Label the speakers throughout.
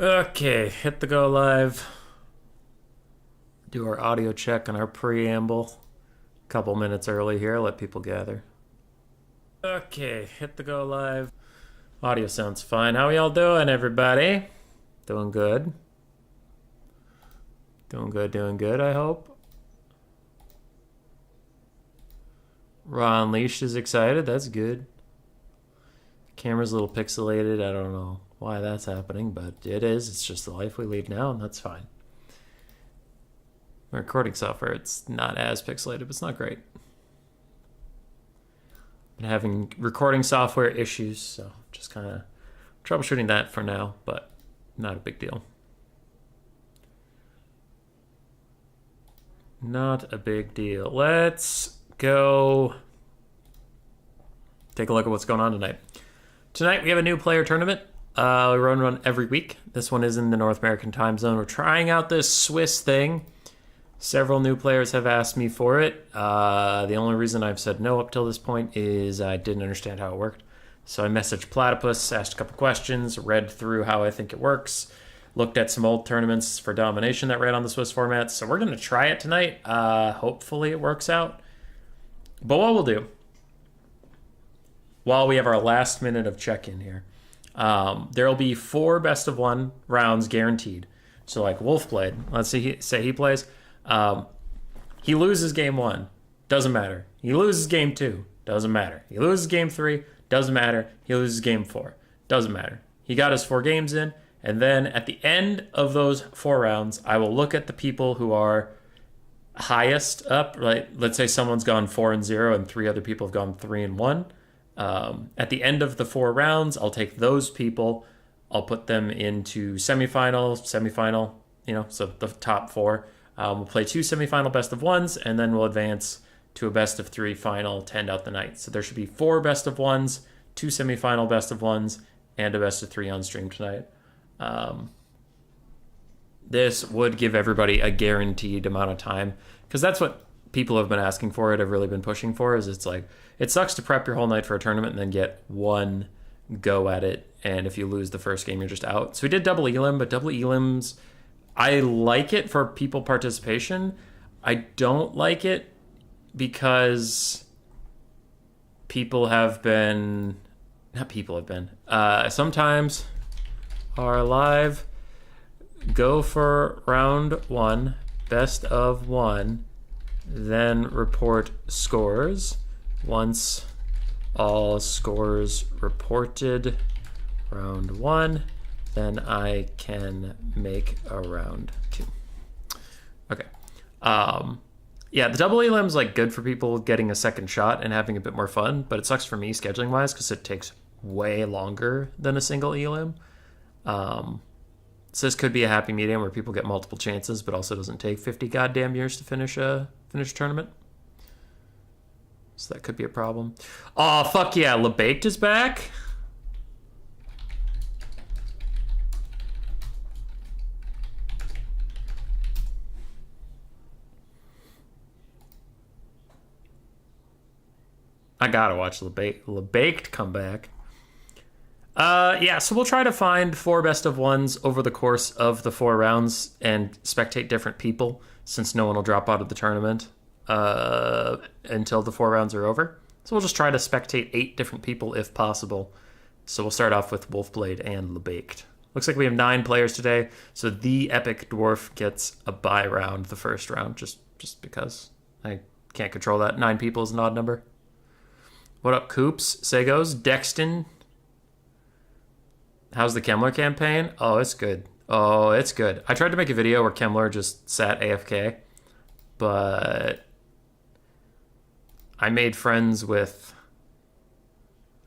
Speaker 1: Okay, hit the go live. Do our audio check on our preamble. Couple minutes early here, let people gather. Okay, hit the go live. Audio sounds fine. How y'all doing, everybody? Doing good. Doing good, I hope. Raw Unleashed is excited. That's good. Camera's a little pixelated. I don't know why that's happening, but it is. It's just the life we lead now, and that's fine. My recording software, it's not as pixelated, but it's not great. Been having recording software issues, so just kind of troubleshooting that for now, but not a big deal. Not a big deal. Let's go take a look at what's going on tonight. Tonight we have a new player tournament. We run one every week. This one is in the North American time zone. We're trying out this Swiss thing. Several new players have asked me for it. The only reason I've said no up till this point is I didn't understand how it worked. So I messaged Platypus, asked a couple questions, read through how I think it works, looked at some old tournaments for domination that ran on the Swiss format. So we're going to try it tonight. Hopefully it works out. But what we'll do, while we have our last minute of check-in here, there'll be 4 best-of-1 rounds guaranteed. So like Wolf played. Let's say he plays. He loses game 1. Doesn't matter. He loses game 2. Doesn't matter. He loses game 3. Doesn't matter. He loses game 4. Doesn't matter. He got his 4 games in. And then at the end of those 4 rounds, I will look at the people who are highest up. Right? Let's say someone's gone 4-0 and 3 other people have gone 3-1. At the end of the 4 rounds, I'll take those people. I'll put them into semifinal, so the top 4. We'll play 2 semifinal best-of-1s, and then we'll advance to a best-of-3 final to end out the night. So there should be 4 best-of-1s, 2 semifinal best-of-1s, and a best-of-3 on stream tonight. This would give everybody a guaranteed amount of time, because that's what people have been asking for it. I've really been pushing for is it's like, it sucks to prep your whole night for a tournament and then get one go at it, and if you lose the first game, you're just out. So we did double elim, but double elims, I like it for people participation. I don't like it because sometimes are live, go for round 1, best of 1, then report scores. Once all scores reported round 1, then I can make a round 2. Okay. Yeah, the double elim's like good for people getting a second shot and having a bit more fun, but it sucks for me scheduling wise because it takes way longer than a single elim. So this could be a happy medium where people get multiple chances, but also doesn't take 50 goddamn years to finish a tournament. So that could be a problem. Oh, fuck yeah, LeBaked is back? I gotta watch LeBaked come back. Yeah, so we'll try to find 4 best-of-1s over the course of the 4 rounds and spectate different people, since no one will drop out of the tournament until the 4 rounds are over. So we'll just try to spectate 8 different people if possible. So we'll start off with Wolfblade and LeBaked. Looks like we have 9 players today, so the Epic Dwarf gets a bye round the first round, just because I can't control that. 9 people is an odd number. What up, Coops? Segos? Dexton? How's the Kemmler campaign? Oh, it's good. I tried to make a video where Kemmler just sat AFK, but I made friends with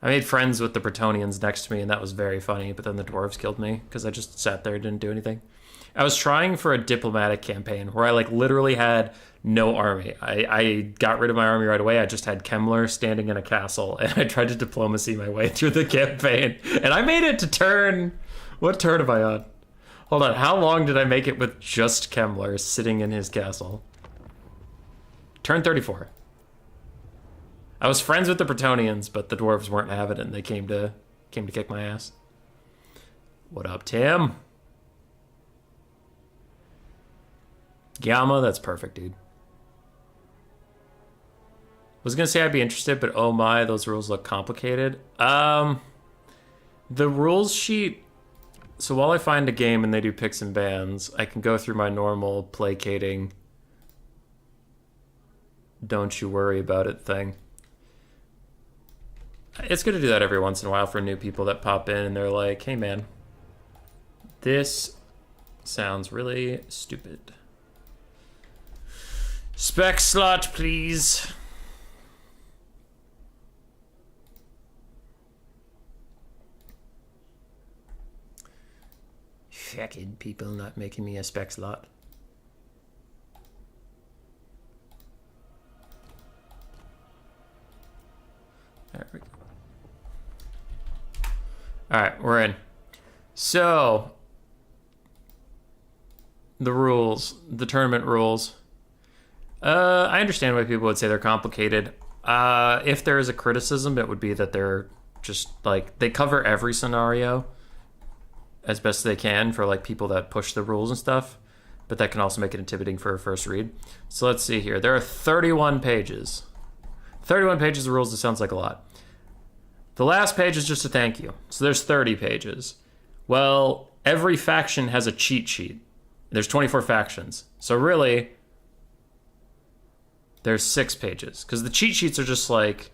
Speaker 1: the Bretonnians next to me, and that was very funny, but then the dwarves killed me because I just sat there and didn't do anything. I was trying for a diplomatic campaign where I literally had no army. I got rid of my army right away. I just had Kemmler standing in a castle, and I tried to diplomacy my way through the campaign. And I made it to turn... What turn am I on? Hold on, how long did I make it with just Kemmler sitting in his castle? Turn 34. I was friends with the Bretonnians, but the dwarves weren't having it, and they came to kick my ass. What up, Tim? Yama, that's perfect, dude. Was gonna say I'd be interested, but oh my, those rules look complicated. The rules sheet. So while I find a game and they do picks and bans, I can go through my normal placating, don't you worry about it thing. It's good to do that every once in a while for new people that pop in and they're like, hey man, this sounds really stupid. Spec slot, please. Fucking people not making me a spec slot. There we go. All right, we're in. So, the rules, the tournament rules. I understand why people would say they're complicated. If there is a criticism, it would be that they're just like, they cover every scenario as best they can for like people that push the rules and stuff, but that can also make it intimidating for a first read. So let's see here. There are 31 pages. 31 pages of rules, it sounds like a lot. The last page is just a thank you. So there's 30 pages. Well, every faction has a cheat sheet. There's 24 factions. So really, there's 6 pages. Because the cheat sheets are just like,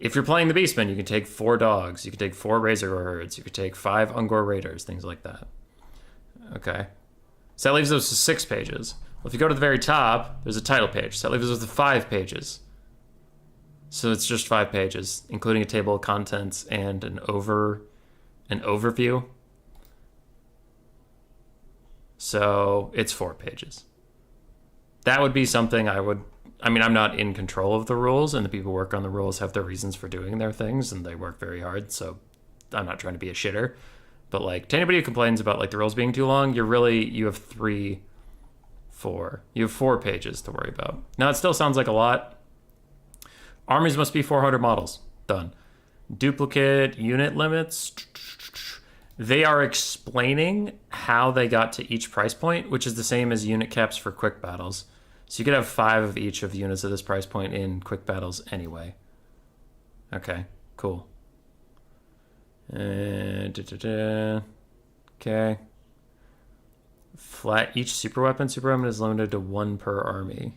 Speaker 1: if you're playing the Beastmen, you can take 4 dogs. You can take 4 Razor Herds. You could take 5 Ungor Raiders, things like that. Okay. So that leaves us with 6 pages. Well, if you go to the very top, there's a title page. So that leaves us with 5 pages. So it's just 5 pages, including a table of contents and an overview. So it's 4 pages. That would be something I'm not in control of the rules, and the people who work on the rules have their reasons for doing their things, and they work very hard, so I'm not trying to be a shitter. But like, to anybody who complains about like the rules being too long, you have 4 pages to worry about. Now, it still sounds like a lot. Armies must be 400 models. Done. Duplicate unit limits. They are explaining how they got to each price point, which is the same as unit caps for quick battles. So you could have 5 of each of units at this price point in quick battles anyway. Okay, cool. Okay. Flat, each super weapon is limited to 1 per army.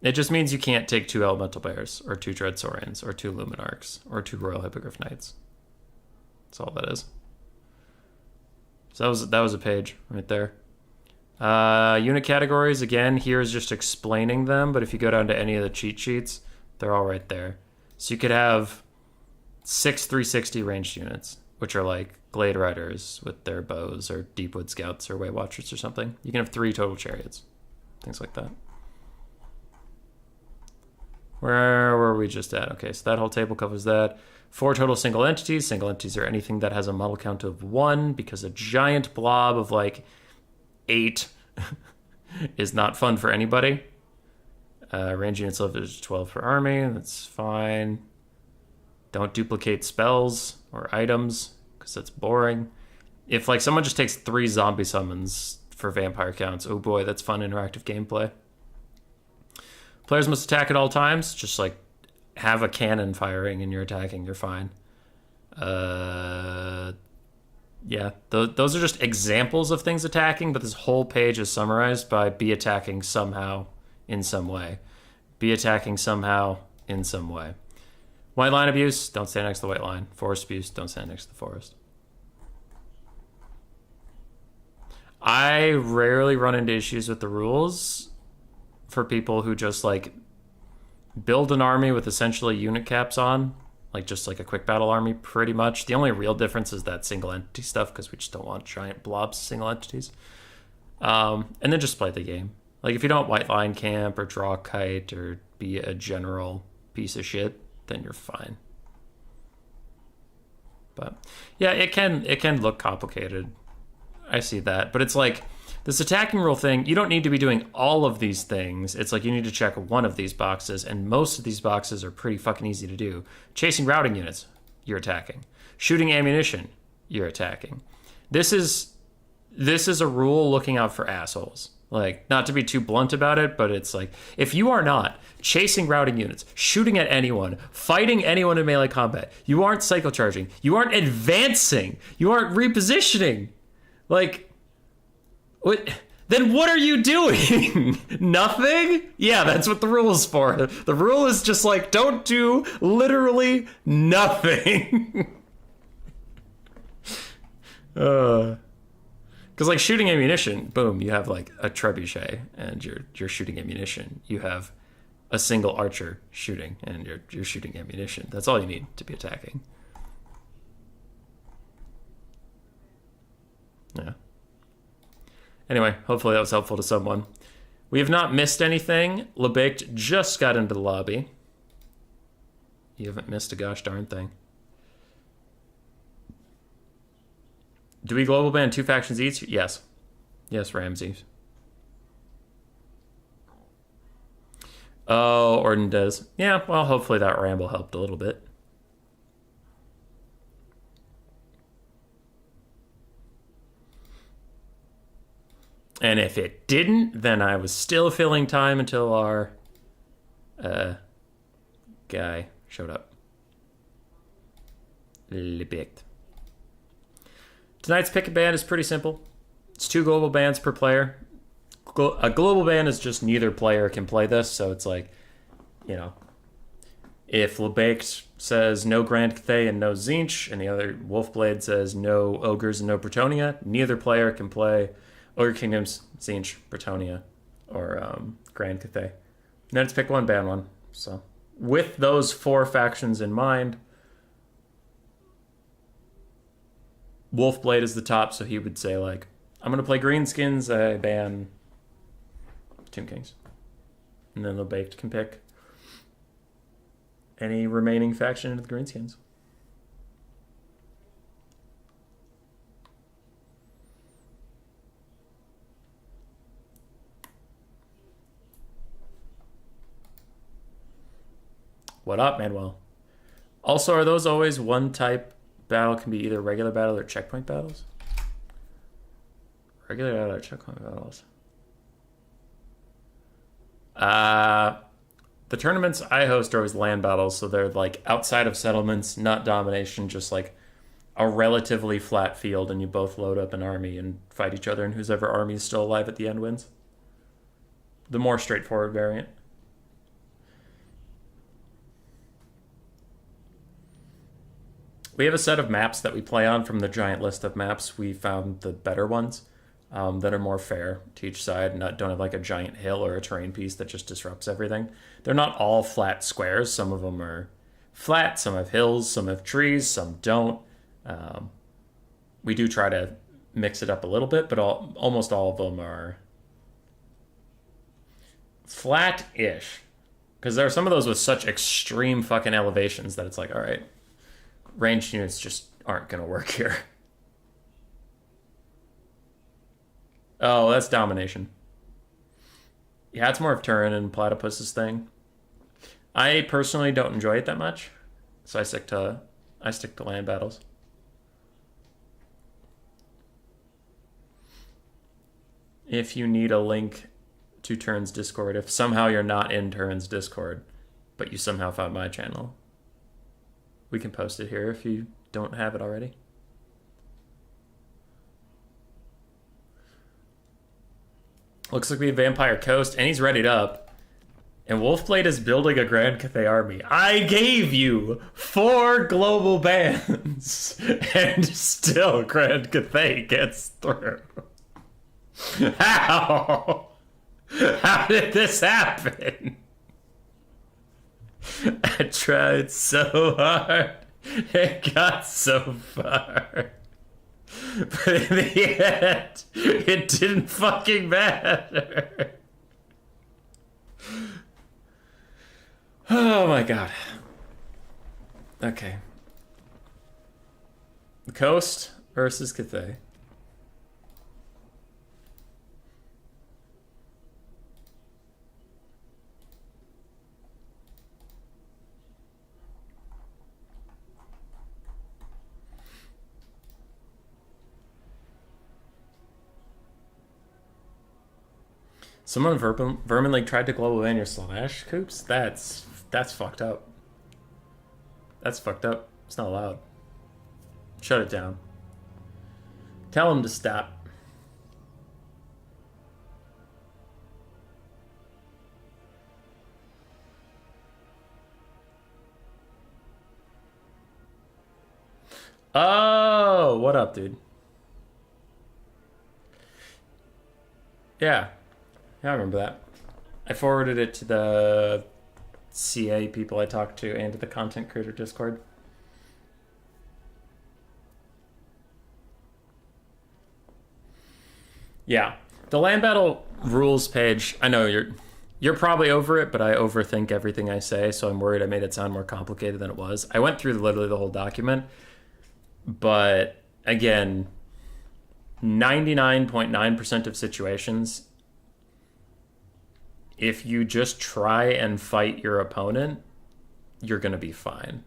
Speaker 1: It just means you can't take 2 Elemental Bears, or 2 Dread Saurians, or 2 Luminarchs, or 2 Royal Hippogriff Knights. That's all that is. So that was a page right there. Unit categories, again, here is just explaining them, but if you go down to any of the cheat sheets, they're all right there. So you could have 6 360 ranged units, which are like Glade Riders with their bows, or Deepwood Scouts, or Way Watchers, or something. You can have 3 total chariots, things like that. Where were we just at? Okay, so that whole table covers that. 4 total single entities. Single entities are anything that has a model count of 1, because a giant blob of like 8 is not fun for anybody. Range units level is 12 per army. That's fine. Don't duplicate spells or items, because that's boring. If like someone just takes 3 zombie summons for vampire counts, oh boy, that's fun interactive gameplay. Players must attack at all times. Just like have a cannon firing and you're attacking, you're fine. Yeah, those are just examples of things attacking, but this whole page is summarized by be attacking somehow in some way. Be attacking somehow in some way. White line abuse, don't stand next to the white line. Forest abuse, don't stand next to the forest. I rarely run into issues with the rules for people who just like build an army with essentially unit caps on, like just like a quick battle army pretty much. The only real difference is that single entity stuff, because we just don't want giant blobs of single entities. And then just play the game. Like if you don't white line camp or draw a kite or be a general piece of shit, then you're fine. But yeah, it can look complicated. I see that, but it's like this attacking rule thing, you don't need to be doing all of these things. It's like you need to check one of these boxes, and most of these boxes are pretty fucking easy to do. Chasing routing units, you're attacking. Shooting ammunition, you're attacking. This is this is a rule looking out for assholes. Like, not to be too blunt about it, but it's like, if you are not chasing routing units, shooting at anyone, fighting anyone in melee combat, you aren't cyclecharging, you aren't advancing, you aren't repositioning, like, what? Then what are you doing? Nothing? Yeah, that's what the rule is for. The rule is just like, don't do literally nothing. Because like shooting ammunition, boom, you have like a trebuchet and you're shooting ammunition. You have a single archer shooting and you're shooting ammunition. That's all you need to be attacking. Yeah. Anyway, hopefully that was helpful to someone. We have not missed anything. LeBaked just got into the lobby. You haven't missed a gosh darn thing. Do we global ban 2 factions each? Yes. Yes, Ramses. Oh, Orden does. Yeah, well, hopefully that ramble helped a little bit. And if it didn't, then I was still filling time until our guy showed up. Lipict. Tonight's pick a ban is pretty simple. It's 2 global bans per player. A global ban is just neither player can play this, so it's like, you know, if LeBaked says no Grand Cathay and no Tzeentch, and the other Wolfblade says no Ogres and no Bretonnia, neither player can play Ogre Kingdoms, Tzeentch, Bretonnia, or Grand Cathay. And then it's pick one, ban one. So with those 4 factions in mind, Wolfblade is the top, so he would say like, I'm gonna play Greenskins, I ban Tomb Kings. And then LeBaked can pick any remaining faction into the Greenskins. What up, Manuel? Also, are those always one type battle? Can be either regular battle or checkpoint battles? Regular battle or checkpoint battles? The tournaments I host are always land battles, so they're like outside of settlements, not domination, just like a relatively flat field, and you both load up an army and fight each other, and whoever army is still alive at the end wins. The more straightforward variant. We have a set of maps that we play on from the giant list of maps. We found the better ones that are more fair to each side, and don't have like a giant hill or a terrain piece that just disrupts everything. They're not all flat squares. Some of them are flat, some have hills, some have trees, some don't. We do try to mix it up a little bit, but almost all of them are flat-ish. Because there are some of those with such extreme fucking elevations that it's like, all right, ranged units just aren't going to work here. Oh, that's domination. Yeah, it's more of Turin and Platypus's thing. I personally don't enjoy it that much, so I stick to land battles. If you need a link to Turin's Discord, if somehow you're not in Turin's Discord, but you somehow found my channel, we can post it here if you don't have it already. Looks like we have Vampire Coast, and he's readied up. And Wolfblade is building a Grand Cathay army. I gave you 4 global bans, and still Grand Cathay gets through. How? How did this happen? I tried so hard. It got so far. But in the end, it didn't fucking matter. Oh my god. Okay. The Coast versus Cathay. Someone Vermin League tried to global ban your Slanesh coops? That's fucked up. That's fucked up. It's not allowed. Shut it down. Tell him to stop. Oh, what up, dude? Yeah. Yeah, I remember that. I forwarded it to the CA people I talked to and to the content creator Discord. Yeah. The land battle rules page, I know you're probably over it, but I overthink everything I say, so I'm worried I made it sound more complicated than it was. I went through literally the whole document, but again, 99.9% of situations, if you just try and fight your opponent, you're going to be fine,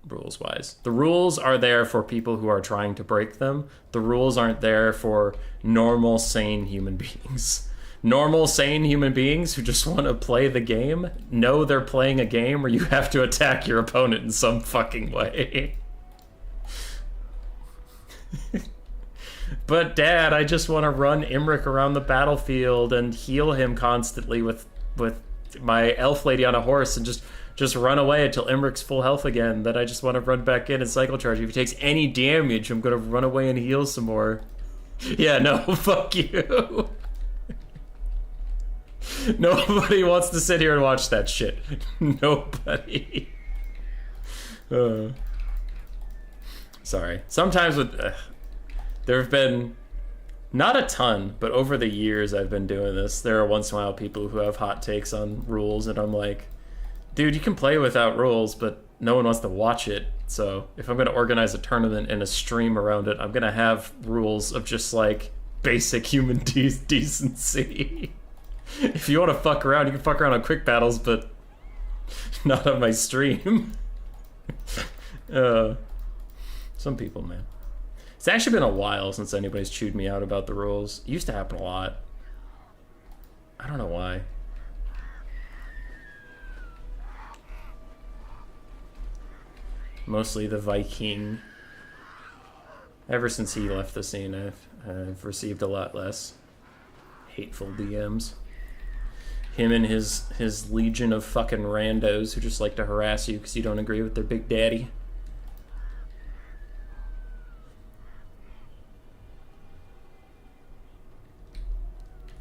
Speaker 1: rules-wise. The rules are there for people who are trying to break them. The rules aren't there for normal, sane human beings. Normal, sane human beings who just want to play the game know they're playing a game where you have to attack your opponent in some fucking way. But Dad, I just want to run Imric around the battlefield and heal him constantly with my elf lady on a horse and just run away until Imric's full health again. Then I just want to run back in and cycle charge. If he takes any damage, I'm gonna run away and heal some more. Yeah, no, fuck you. Nobody wants to sit here and watch that shit. Nobody. Sorry. Sometimes with... there have been, not a ton, but over the years I've been doing this, there are once in a while people who have hot takes on rules, and I'm like, dude, you can play without rules, but no one wants to watch it. So if I'm going to organize a tournament and a stream around it, I'm going to have rules of just like basic human decency. If you want to fuck around, you can fuck around on quick battles, but not on my stream. Some people, man. It's actually been a while since anybody's chewed me out about the rules. It used to happen a lot. I don't know why. Mostly the Viking. Ever since he left the scene, I've received a lot less hateful DMs. Him and his legion of fucking randos who just like to harass you because you don't agree with their big daddy.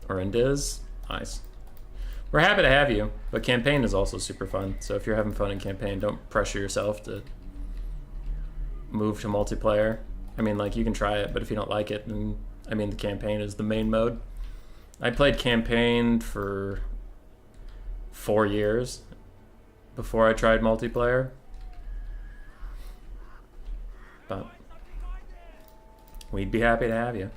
Speaker 1: Orindiz, nice. We're happy to have you, but campaign is also super fun. So if you're having fun in campaign, don't pressure yourself to move to multiplayer. I mean, like, you can try it, but if you don't like it, then, I mean, the campaign is the main mode. I played campaign for 4 years before I tried multiplayer. But we'd be happy to have you.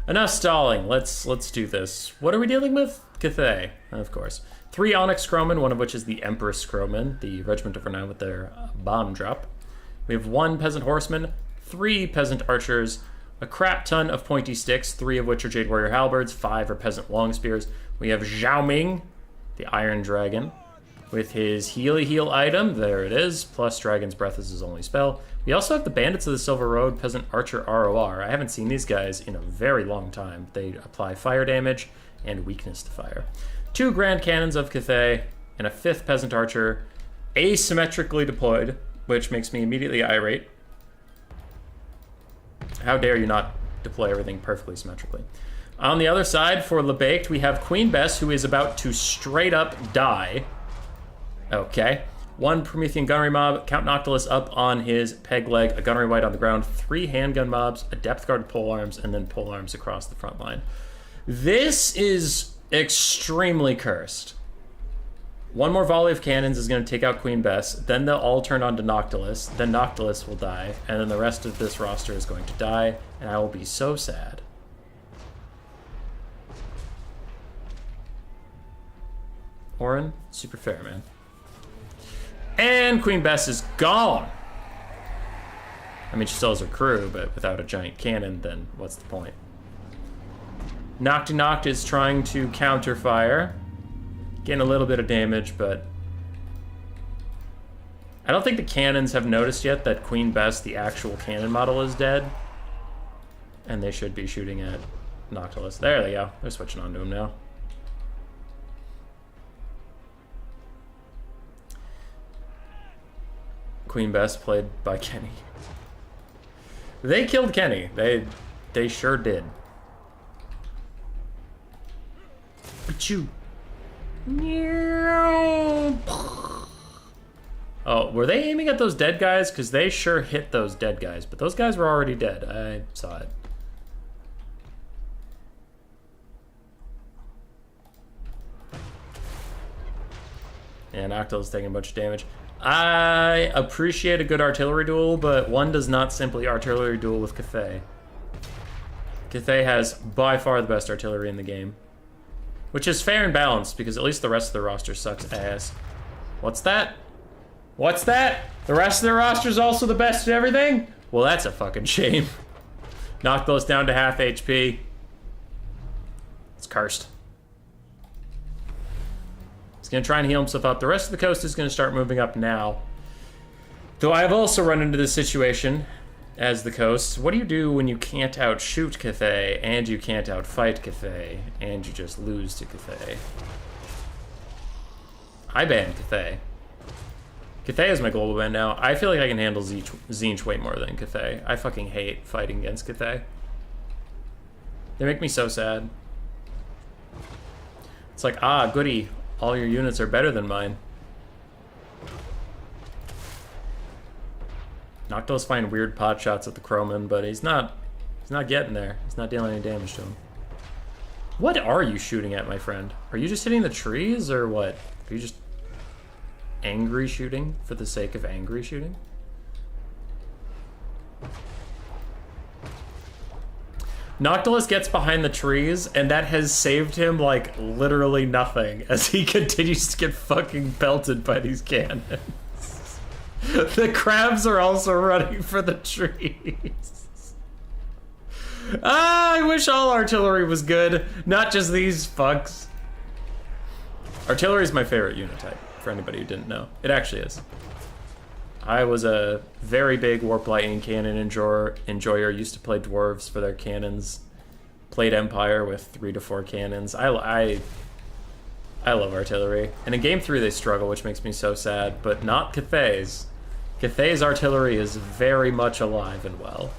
Speaker 1: Enough stalling. Let's do this. What are we dealing with? Cathay, of course. 3 Onyx Scromen, one of which is the Empress Scromen, the Regiment of Renown with their bomb drop. We have 1 Peasant Horseman, 3 Peasant Archers, a crap ton of pointy sticks, 3 of which are Jade Warrior Halberds, 5 are Peasant Long Spears. We have Zhao Ming, the Iron Dragon, with his heal item, there it is, plus Dragon's Breath is his only spell. We also have the Bandits of the Silver Road, Peasant Archer ROR. I haven't seen these guys in a very long time. They apply fire damage and weakness to fire. 2 Grand Cannons of Cathay, and a 5th Peasant Archer, asymmetrically deployed, which makes me immediately irate. How dare you not deploy everything perfectly symmetrically. On the other side, for LeBaked, we have Queen Bess, who is about to straight up die. Okay. 1 Promethean Gunnery Mob, Count Noctilus up on his peg leg, a Gunnery White on the ground, 3 Handgun Mobs, a Depth Guard Polearms, and then Polearms across the front line. This is extremely cursed. 1 more volley of cannons is going to take out Queen Bess, then they'll all turn on to Noctilus, then Noctilus will die, and then the rest of this roster is going to die, and I will be so sad. Orin, super fair, man. And Queen Bess is gone! I mean, she still has her crew, but without a giant cannon, then what's the point? Nocti Noct is trying to counter fire. Getting a little bit of damage, but... I don't think the cannons have noticed yet that Queen Bess, the actual cannon model, is dead. And they should be shooting at Noctilus. There they go. They're switching on to him now. Queen Bess played by Kenny. They killed Kenny. They sure did. Achoo. Oh, were they aiming at those dead guys? Because they sure hit those dead guys. But those guys were already dead. I saw it. And Noctilus taking a bunch of damage. I appreciate a good artillery duel, but one does not simply artillery duel with Cathay. Cathay has by far the best artillery in the game. Which is fair and balanced, because at least the rest of the roster sucks ass. What's that? What's that? The rest of the roster's also the best at everything? Well, that's a fucking shame. Noctilus down to half HP. It's cursed. He's gonna try and heal himself up. The rest of the coast is gonna start moving up now. Though I have also run into this situation as the coast. What do you do when you can't outshoot Cathay, and you can't outfight Cathay, and you just lose to Cathay? I ban Cathay. Cathay is my global ban now. I feel like I can handle Tzeentch way more than Cathay. I fucking hate fighting against Cathay. They make me so sad. It's like, ah, goody. All your units are better than mine. Noctilus find weird pot shots at the Crowman, but he's not getting there. He's not dealing any damage to him. What are you shooting at, my friend? Are you just hitting the trees, or what? Are you just angry shooting for the sake of angry shooting? Noctilus gets behind the trees, and that has saved him, like, literally nothing as he continues to get fucking belted by these cannons. The crabs are also running for the trees. Ah, I wish all artillery was good, not just these fucks. Artillery is my favorite unit type, for anybody who didn't know. It actually is. I was a very big Warp Lightning cannon enjoyer. Used to play dwarves for their cannons. Played Empire with 3 to 4 cannons. I love artillery. And in Game 3 they struggle, which makes me so sad, but not Cathay's. Cathay's artillery is very much alive and well.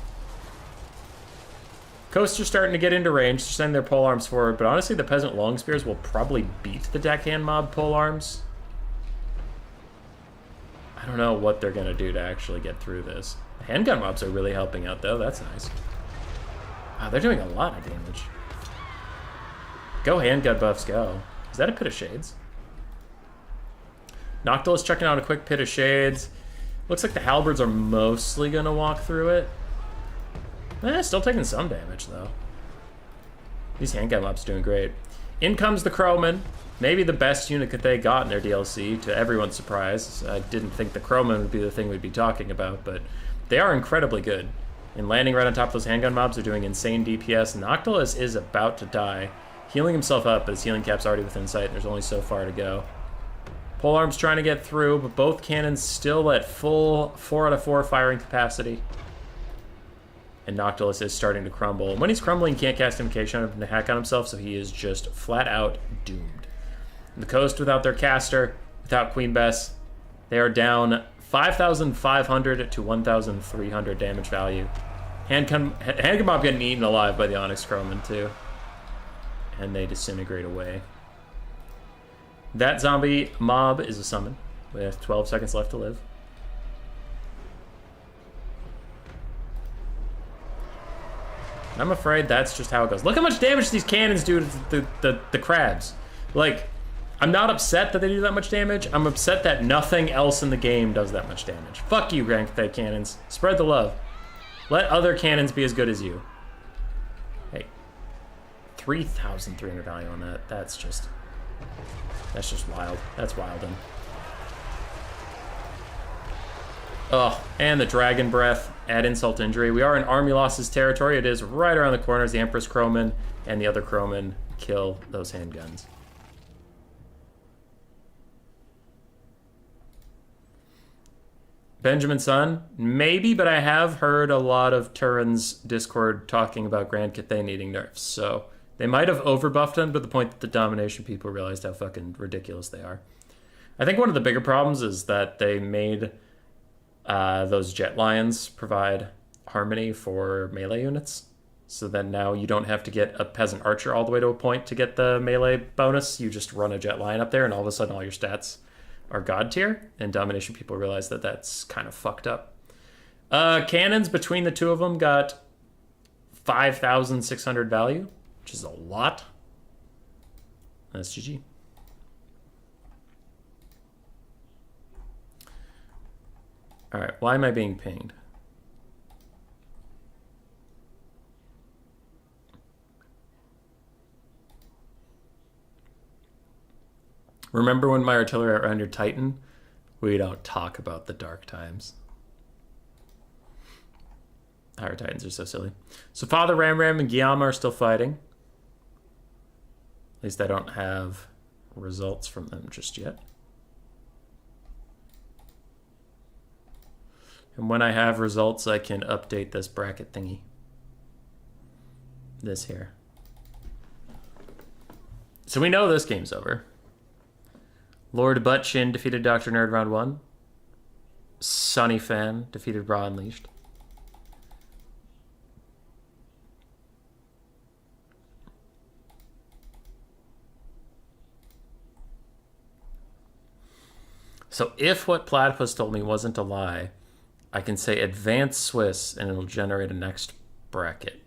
Speaker 1: Coasts are starting to get into range, to send their polearms forward, but honestly the Peasant Longspears will probably beat the Deckhand mob polearms. I don't know what they're gonna do to actually get through this. The handgun mobs are really helping out though, that's nice. Wow, they're doing a lot of damage. Go handgun buffs, go. Is that a Pit of Shades? Noctilus checking out a quick Pit of Shades. Looks like the halberds are mostly gonna walk through it. Still taking some damage though. These handgun mobs doing great. In comes the Crowman. Maybe the best unit that they got in their DLC, to everyone's surprise. I didn't think the Crowman would be the thing we'd be talking about, but they are incredibly good. And landing right on top of those handgun mobs, they're doing insane DPS. Noctilus is about to die. Healing himself up, but his healing cap's already within sight, and there's only so far to go. Polearm's trying to get through, but both cannons still at full 4 out of 4 firing capacity. And Noctilus is starting to crumble. And when he's crumbling, he can't cast Invocation to hack on himself, so he is just flat out doomed. And the coast without their caster, without Queen Bess, they are down 5,500 to 1,300 damage value. Handgun mob getting eaten alive by the Onyx Crowman too. And they disintegrate away. That zombie mob is a summon with 12 seconds left to live. I'm afraid that's just how it goes. Look how much damage these cannons do to the crabs. Like, I'm not upset that they do that much damage. I'm upset that nothing else in the game does that much damage. Fuck you, Grand Cathay cannons. Spread the love. Let other cannons be as good as you. Hey, 3,300 value on that. That's just wild. That's wildin'. Oh, and the Dragon Breath, add insult to injury. We are in Army Losses territory. It is right around the corner as the Empress Croman and the other Croman kill those handguns. Benjamin Sun, maybe, but I have heard a lot of Turin's Discord talking about Grand Cathay needing nerfs, so they might have overbuffed them to the point that the domination people realized how fucking ridiculous they are. I think one of the bigger problems is that they made those Jet Lions provide harmony for melee units, so that now you don't have to get a Peasant Archer all the way to a point to get the melee bonus. You just run a Jet Lion up there, and all of a sudden all your stats are god tier, and domination people realize that that's kind of fucked up. Cannons between the two of them got 5,600 value, which is a lot. That's GG. All right, why am I being pinged? Remember when my artillery outran your Titan? We don't talk about the dark times. Our Titans are so silly. So Father Ram and Guillaume are still fighting. At least I don't have results from them just yet. And when I have results, I can update this bracket thingy. This here. So we know this game's over. Lord Buttchin defeated Dr. Nerd round 1. Sunny Fan defeated Raw Unleashed. So if what Platypus told me wasn't a lie, I can say Advanced Swiss and it'll generate a next bracket.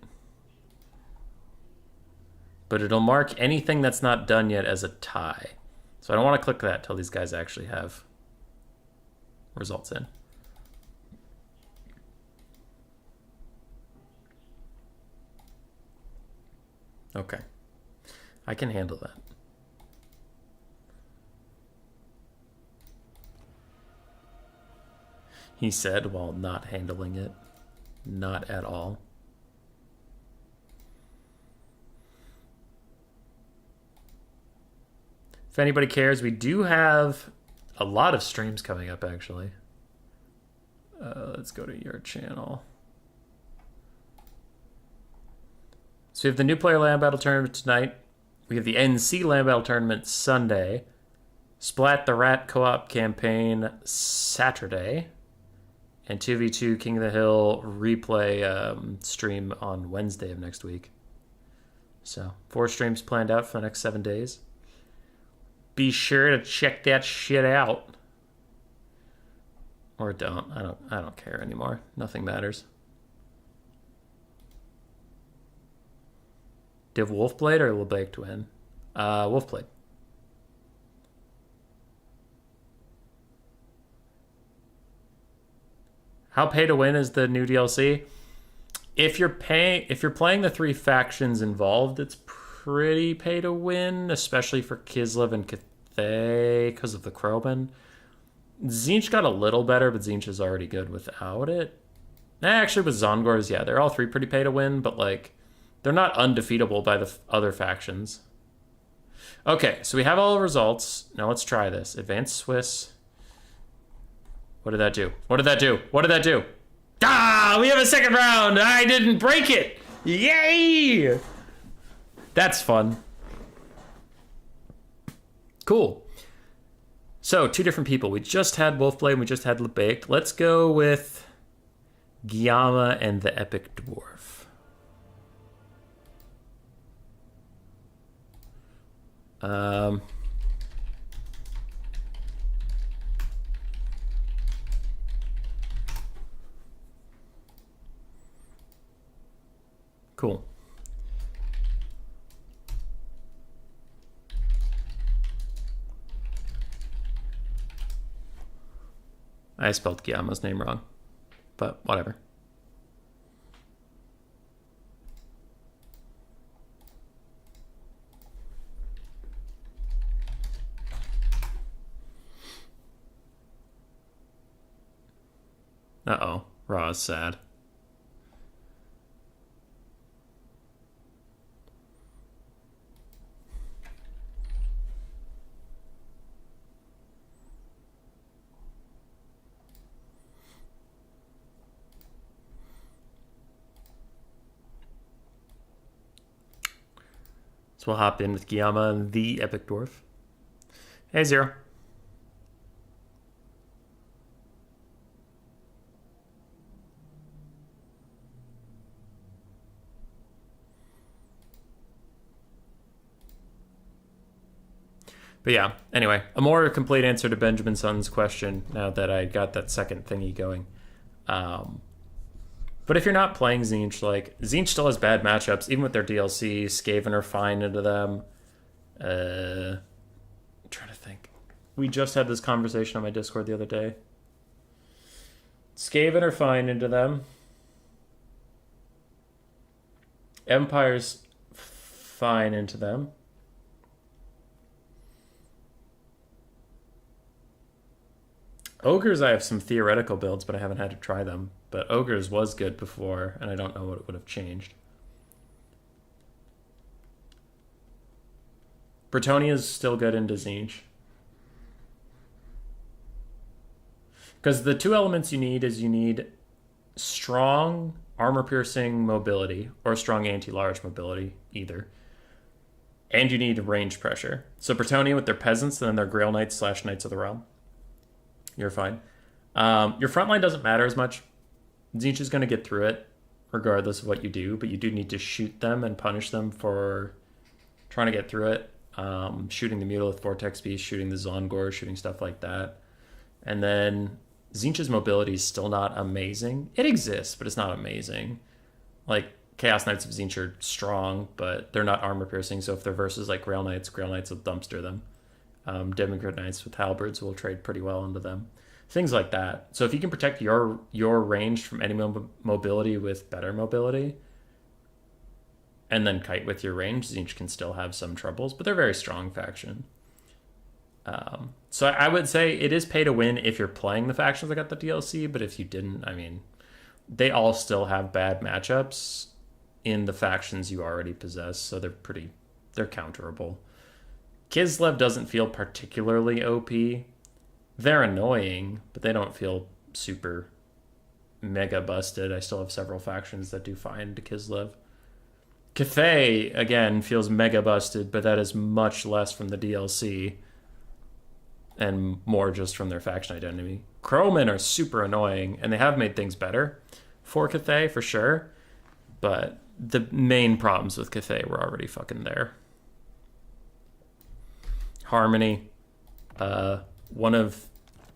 Speaker 1: But it'll mark anything that's not done yet as a tie. So I don't want to click that till these guys actually have results in. Okay. I can handle that. He said while not handling it. Not at all. If anybody cares, we do have a lot of streams coming up, actually. Let's go to your channel. So we have the New Player Land Battle Tournament tonight. We have the NC Land Battle Tournament Sunday. Splat the Rat Co-op campaign Saturday. And 2v2 King of the Hill replay stream on Wednesday of next week. So 4 streams planned out for the next 7 days. Be sure to check that shit out. Or don't. I don't care anymore. Nothing matters. Do you have Wolfblade or LeBaked win? Wolfblade. How pay to win is the new DLC? If you're playing the 3 factions involved, it's pretty pay to win, especially for Kislev and Cathay because of the Kroban. Tzeentch got a little better, but Tzeentch is already good without it. Actually, with Zongors, yeah, they're all 3 pretty pay to win, but like they're not undefeatable by the other factions. Okay, so we have all the results. Now let's try this. Advanced Swiss. What did that do? What did that do? What did that do? Ah, we have a second round. I didn't break it. Yay! That's fun. Cool. So, 2 different people. We just had Wolfblade and we just had LeBaked. Let's go with Guillaume and the Epic Dwarf. Cool. I spelled Guillaume's name wrong, but whatever. Uh-oh. Raw is sad. So we'll hop in with Guillaume and the Epic Dwarf. Hey, Zero. But yeah, anyway, a more complete answer to Benjamin Sun's question now that I got that second thingy going. But if you're not playing Tzeentch, like, Tzeentch still has bad matchups, even with their DLC. Skaven are fine into them. I'm trying to think. We just had this conversation on my Discord the other day. Skaven are fine into them. Empire's fine into them. Ogres, I have some theoretical builds, but I haven't had to try them. But Ogres was good before, and I don't know what it would have changed. Bretonnia is still good into Tzeentch. Because the two elements you need is you need strong armor-piercing mobility, or strong anti-large mobility, either. And you need range pressure. So Bretonnia with their peasants, and then their Grail Knights / Knights of the Realm. You're fine. Your front line doesn't matter as much. Tzeentch is going to get through it, regardless of what you do, but you do need to shoot them and punish them for trying to get through it. Shooting the Mutalith Vortex Beast, shooting the Zongor, shooting stuff like that. And then Tzeentch's mobility is still not amazing. It exists, but it's not amazing. Like, Chaos Knights of Tzeentch are strong, but they're not armor-piercing, so if they're versus, like, Grail Knights will dumpster them. Demigod Knights with Halberds will trade pretty well into them. Things like that. So if you can protect your range from enemy mobility with better mobility, and then kite with your range, Tzeentch can still have some troubles, but they're a very strong faction. So I would say it is pay to win if you're playing the factions that got the DLC, but if you didn't, I mean, they all still have bad matchups in the factions you already possess, so they're counterable. Kislev doesn't feel particularly OP. They're annoying, but they don't feel super mega busted. I still have several factions that do fine to Kislev. Cathay, again, feels mega busted, but that is much less from the DLC and more just from their faction identity. Crowmen are super annoying, and they have made things better for Cathay, for sure, but the main problems with Cathay were already fucking there. Harmony, one of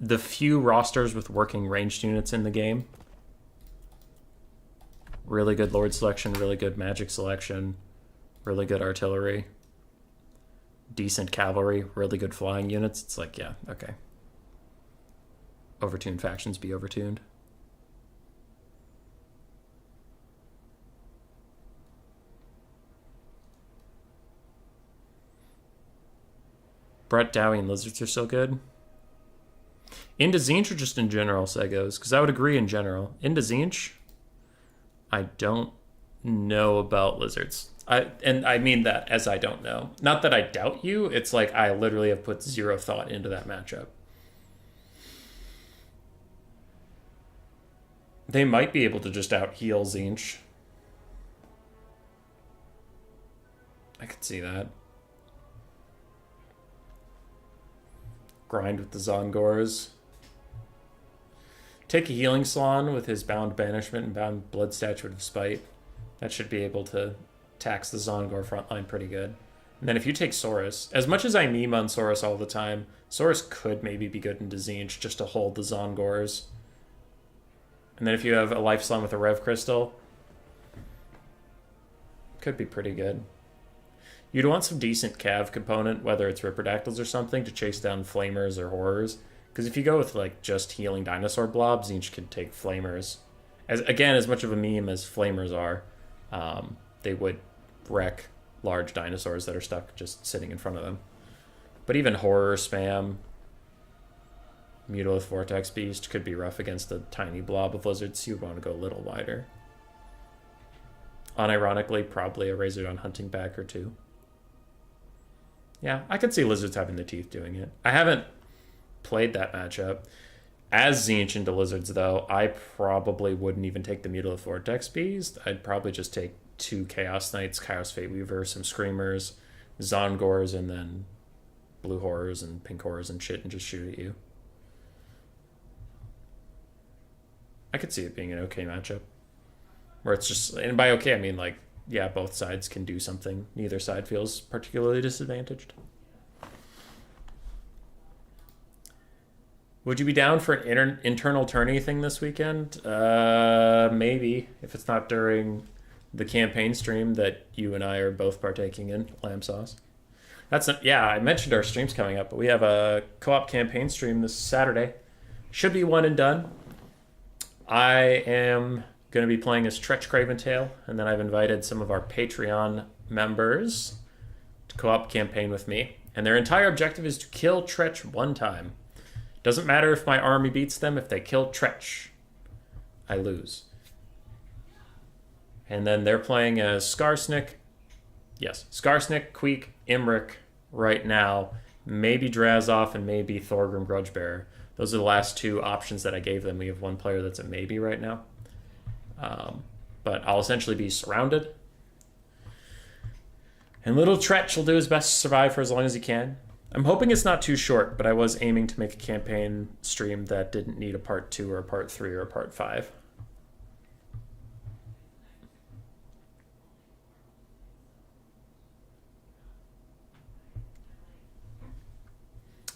Speaker 1: the few rosters with working ranged units in the game. Really good Lord selection, really good magic selection, really good artillery, decent cavalry, really good flying units. It's like, yeah, okay. Overtuned factions be overtuned. Brett, Dowie, and Lizards are so good. Into Tzeentch or just in general, Segos? Because I would agree in general. Into Tzeentch, I don't know about Lizards. And I mean that as I don't know. Not that I doubt you. It's like I literally have put zero thought into that matchup. They might be able to just out-heal Tzeentch. I could see that. Grind with the Zongors. Take a Healing Salon with his Bound Banishment and Bound Blood Statute of Spite. That should be able to tax the Zongor frontline pretty good. And then if you take Saurus, as much as I meme on Saurus all the time, Saurus could maybe be good into Tzeentch just to hold the Zongors. And then if you have a Life Slime with a Rev Crystal, could be pretty good. You'd want some decent Cav component, whether it's Ripperdactyls or something, to chase down Flamers or Horrors. Because if you go with like just healing dinosaur blobs, Tzeentch could take Flamers. As much of a meme as Flamers are, they would wreck large dinosaurs that are stuck just sitting in front of them. But even Horror spam, Mutolith Vortex Beast could be rough against a tiny blob of lizards. You would want to go a little wider. Unironically, probably a Razordon Hunting Pack or two. Yeah, I could see lizards having the teeth doing it. I haven't played that matchup. As Tzeentch into lizards, though, I probably wouldn't even take the Mutolith Vortex Beast. I'd probably just take 2 Chaos Knights, Chaos Fate Weaver, some Screamers, Zongors, and then Blue Horrors and Pink Horrors and shit and just shoot at you. I could see it being an okay matchup. Where it's just, and by okay, I mean like, yeah, both sides can do something. Neither side feels particularly disadvantaged. Would you be down for an internal tourney thing this weekend? Maybe, if it's not during the campaign stream that you and I are both partaking in, Lamb Sauce. Yeah, I mentioned our streams coming up, but we have a co-op campaign stream this Saturday. Should be one and done. I am going to be playing as Tzeentch Craventail, and then I've invited some of our Patreon members to co-op campaign with me, and their entire objective is to kill Tzeentch one time. Doesn't matter if my army beats them, if they kill Tzeentch, I lose. And then they're playing as Skarsnik. Yes, Skarsnik, Queek, Imrik right now. Maybe Drazov and maybe Thorgrim Grudgebearer. Those are the last 2 options that I gave them. We have one player that's a maybe right now. But I'll essentially be surrounded. And little Tzeentch will do his best to survive for as long as he can. I'm hoping it's not too short, but I was aiming to make a campaign stream that didn't need a part 2 or a part 3 or a part 5.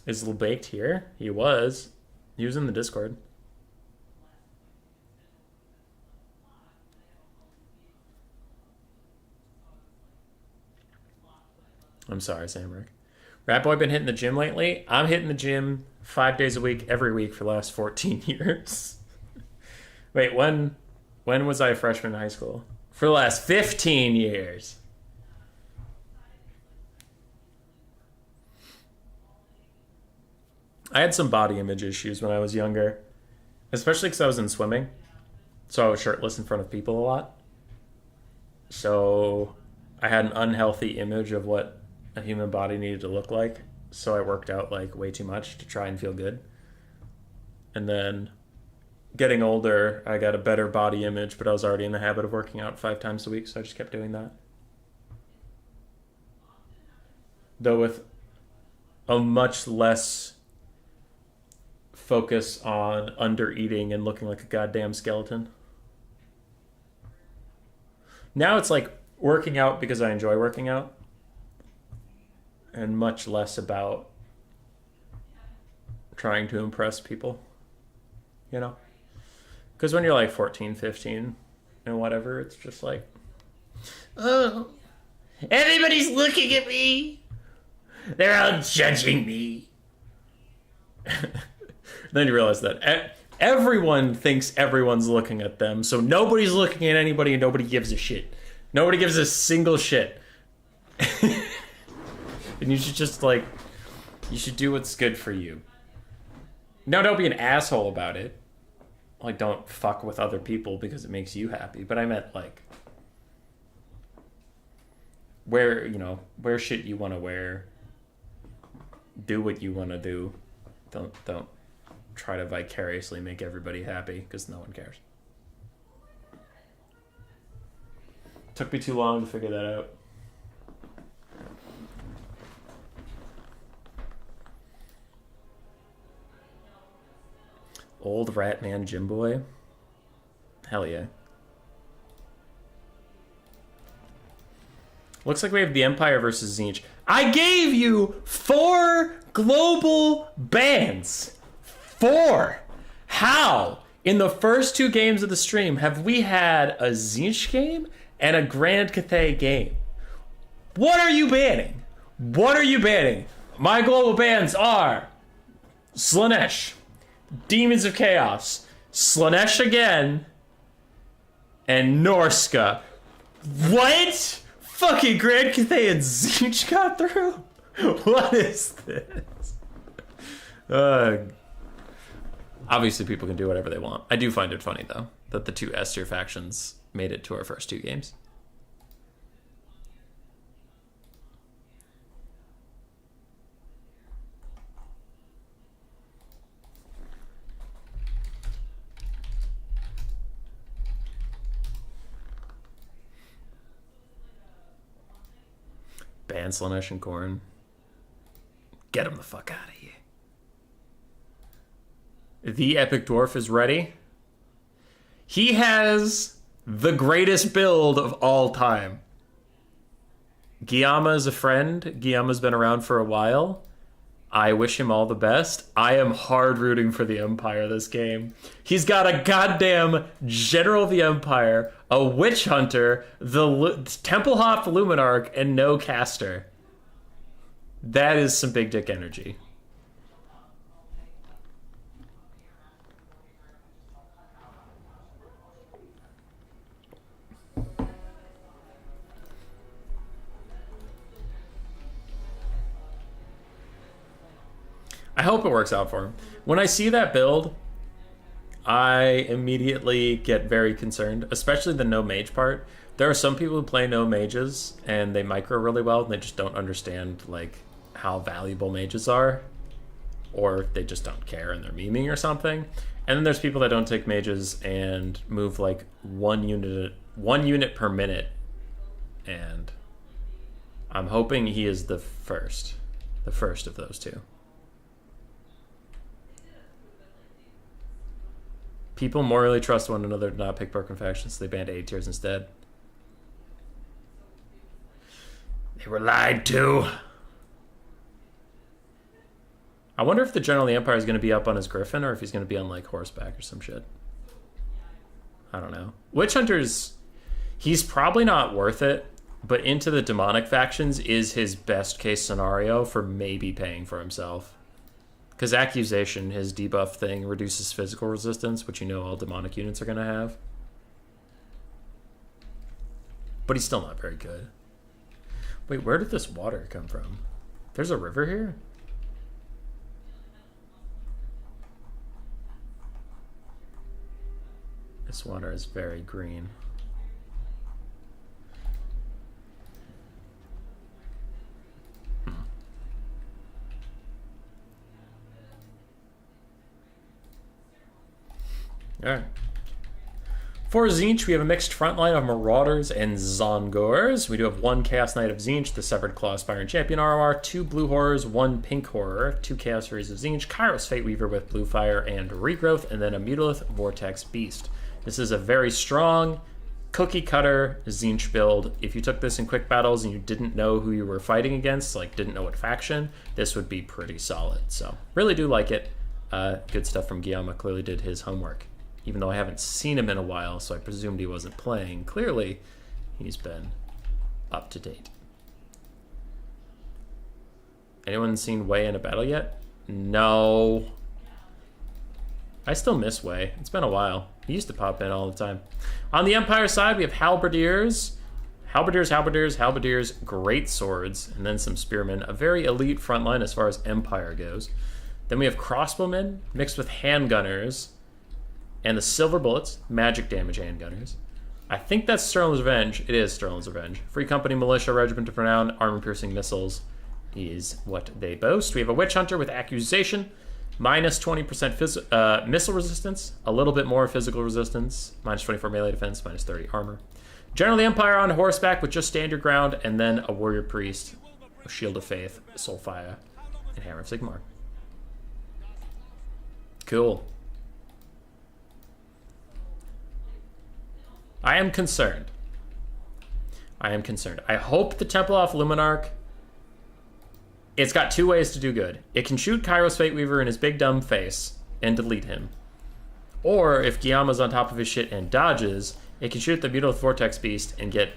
Speaker 1: Is Little Baked here? He was. He was in the Discord. I'm sorry, Samrick. Rat Boy been hitting the gym lately? I'm hitting the gym 5 days a week, every week for the last 14 years. Wait, when was I a freshman in high school? For the last 15 years. I had some body image issues when I was younger, especially because I was in swimming. So I was shirtless in front of people a lot. So I had an unhealthy image of what a human body needed to look like. So I worked out like way too much to try and feel good. And then getting older, I got a better body image, but I was already in the habit of working out 5 times a week. So I just kept doing that. Though with a much less focus on under eating and looking like a goddamn skeleton. Now it's like working out because I enjoy working out, and much less about trying to impress people, you know? Because when you're like 14, 15 and whatever, it's just like, oh, everybody's looking at me. They're all judging me. Then you realize that everyone thinks everyone's looking at them, so nobody's looking at anybody and nobody gives a shit. Nobody gives a single shit. And you should just, like, you should do what's good for you. No, don't be an asshole about it. Like, don't fuck with other people because it makes you happy. But I meant, like, wear shit you want to wear. Do what you want to do. Don't try to vicariously make everybody happy, because no one cares. Took me too long to figure that out. Old rat man gym boy? Hell yeah. Looks like we have the Empire versus Tzeentch. I gave you 4 global bans. 4! How? In the first 2 games of the stream, have we had a Tzeentch game and a Grand Cathay game? What are you banning? What are you banning? My global bans are Slaanesh, Demons of Chaos, Slaanesh again, and Norska. What? Fucking Grand Cathay and Tzeentch got through? What is this? Obviously, people can do whatever they want. I do find it funny, though, that the two S tier factions made it to our first 2 games. Ban Slaanesh and Khorne. Get him the fuck out of here. The Epic Dwarf is ready. He has the greatest build of all time. Guillaume is a friend. Guillaume's been around for a while. I wish him all the best. I am hard rooting for the Empire this game. He's got a goddamn General of the Empire, a Witch Hunter, the Templehof Luminarch, and no caster. That is some big dick energy. I hope it works out for him. When I see that build, I immediately get very concerned, especially the no mage part. There are some people who play no mages and they micro really well and they just don't understand like how valuable mages are, or they just don't care and they're memeing or something. And then there's people that don't take mages and move like one unit per minute, and I'm hoping he is the first of those two. People morally trust one another to not pick broken factions, so they banned A tiers instead. They were lied to. I wonder if the General of the Empire is going to be up on his Griffin or if he's going to be on like horseback or some shit. I don't know. Witch Hunters, he's probably not worth it, but into the demonic factions is his best case scenario for maybe paying for himself. Because Accusation, his debuff thing, reduces physical resistance, which you know all demonic units are going to have. But he's still not very good. Wait, where did this water come from? There's a river here? This water is very green. Alright. For Tzeentch, we have a mixed front line of Marauders and Zongors. We do have 1 Chaos Knight of Tzeentch, the Severed Claw Aspiring Champion ROR, 2 Blue Horrors, 1 Pink Horror, 2 Chaos Furies of Tzeentch, Kairos Fate Weaver with Blue Fire and Regrowth, and then a Mutalith Vortex Beast. This is a very strong, cookie cutter Tzeentch build. If you took this in quick battles and you didn't know who you were fighting against, like didn't know what faction, this would be pretty solid. So, really do like it. Good stuff from Guillaume. Clearly did his homework. Even though I haven't seen him in a while, so I presumed he wasn't playing. Clearly, he's been up to date. Anyone seen Wei in a battle yet? No. I still miss Wei. It's been a while. He used to pop in all the time. On the Empire side, we have Halberdiers. Halberdiers, great swords, and then some spearmen. A very elite front line as far as Empire goes. Then we have crossbowmen mixed with handgunners. And the silver bullets, magic damage handgunners. I think that's Sterling's Revenge. It is Sterling's Revenge. Free Company, Militia, Regiment of Renown, armor-piercing missiles is what they boast. We have a Witch Hunter with Accusation, minus 20% missile resistance, a little bit more physical resistance, minus 24 melee defense, minus 30 armor. General of the Empire on horseback with just stand your ground, and then a Warrior Priest, a Shield of Faith, Soulfire, and Hammer of Sigmar. Cool. I am concerned. I hope the Templehof Luminarch, it's got 2 ways to do good. It can shoot Kairos Fate Weaver in his big dumb face and delete him. Or if Guillaume's on top of his shit and dodges, it can shoot the Mutalith Vortex Beast and get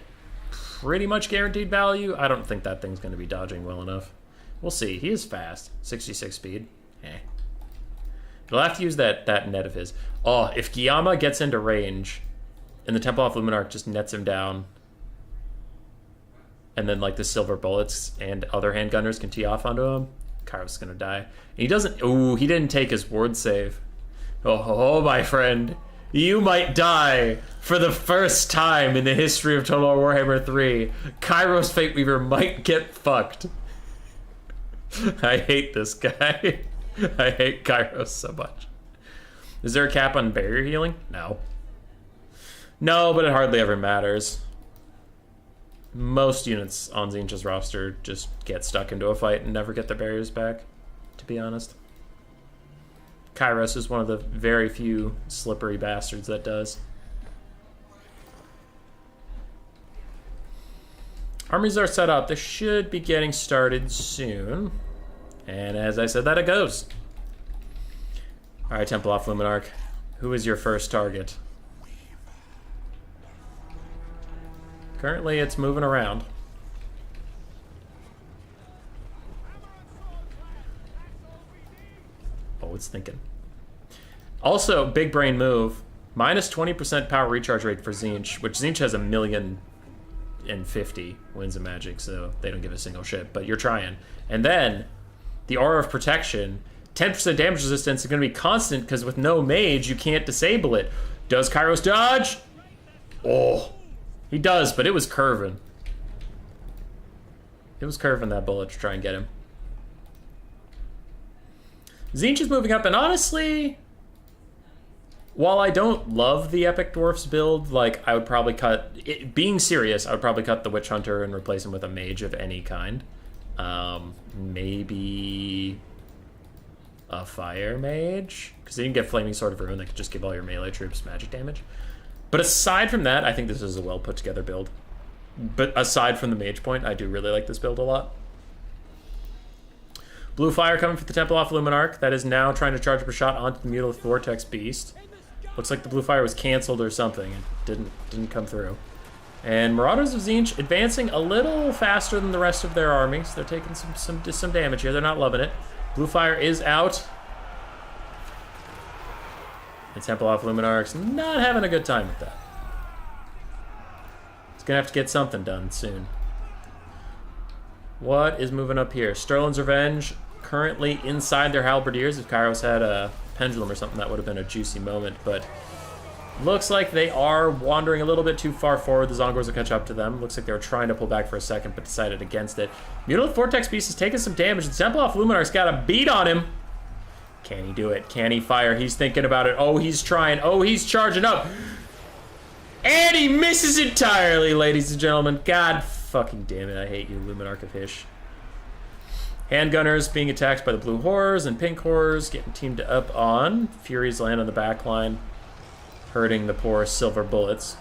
Speaker 1: pretty much guaranteed value. I don't think that thing's going to be dodging well enough. We'll see. He is fast. 66 speed. You'll have to use that net of his. Oh, if Guillaume gets into range and the Templehof Luminarch just nets him down, and then like the silver bullets and other handgunners can tee off onto him, Kairos is gonna die. And he doesn't. Ooh, he didn't take his ward save. Oh, my friend. You might die for the first time in the history of Total War Warhammer 3. Kairos Fate Weaver might get fucked. I hate this guy. I hate Kairos so much. Is there a cap on barrier healing? No. No, but it hardly ever matters. Most units on Tzeentch's roster just get stuck into a fight and never get their barriers back, to be honest. Kairos is one of the very few slippery bastards that does. Armies are set up. They should be getting started soon. And as I said that, it goes. Alright, Temple off Luminarch. Who is your first target? Currently, it's moving around. Oh, it's thinking. Also, big brain move. Minus 20% power recharge rate for Tzeentch, which Tzeentch has 1,050,000 wins of magic, so they don't give a single shit, but you're trying. And then, the Aura of Protection, 10% damage resistance is going to be constant, because with no mage, you can't disable it. Does Kairos dodge? Oh, he does, but it was curving. It was curving that bullet to try and get him. Tzeentch is moving up, and honestly, while I don't love the Epic Dwarfs build, like, I would probably cut... being serious, I would probably cut the Witch Hunter and replace him with a mage of any kind. Maybe a Fire Mage? Because then you can get Flaming Sword of Ruin that could just give all your melee troops magic damage. But aside from that, I think this is a well put together build. But aside from the mage point, I do really like this build a lot. Blue Fire coming for the Temple off Luminarch. That is now trying to charge up a shot onto the Mutilith Vortex Beast. Looks like the Blue Fire was canceled or something. It didn't come through. And Marauders of Tzeentch advancing a little faster than the rest of their armies. They're taking some damage here. They're not loving it. Blue Fire is out. And Temple off Luminarch's not having a good time with that. It's gonna have to get something done soon. What is moving up here? Sterling's Revenge currently inside their halberdiers. If Kairos had a pendulum or something, that would have been a juicy moment, but looks like they are wandering a little bit too far forward. The Zongors will catch up to them. Looks like they were trying to pull back for a second, but decided against it. Mutilith Vortex Beast is taking some damage. The Temple off Luminarch's got a beat on him. Can he do it? Can he fire? He's thinking about it. Oh, he's trying. Oh, he's charging up. And he misses entirely, ladies and gentlemen. God fucking damn it. I hate you, Luminarch of Hysh. Handgunners being attacked by the blue horrors and pink horrors, getting teamed up on. Furies land on the back line, hurting the poor silver bullets.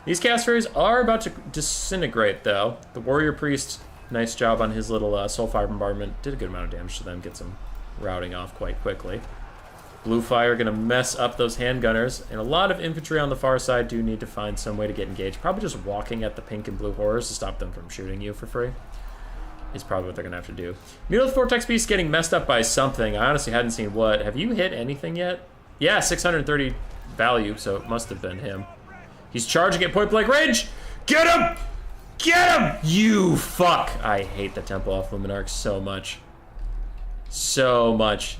Speaker 1: These Chaos Furies are about to disintegrate, though. The Warrior Priest, nice job on his little Soulfire Bombardment. Did a good amount of damage to them, gets them routing off quite quickly. Blue Fire gonna mess up those handgunners, and a lot of infantry on the far side do need to find some way to get engaged. Probably just walking at the pink and blue horrors to stop them from shooting you for free is probably what they're gonna have to do. Mutilith Vortex Beast getting messed up by something. I honestly hadn't seen what. Have you hit anything yet? Yeah, 630 value, so it must have been him. He's charging at point blank range. Get him! Get him! You fuck! I hate the Temple off Luminarch so much. So much.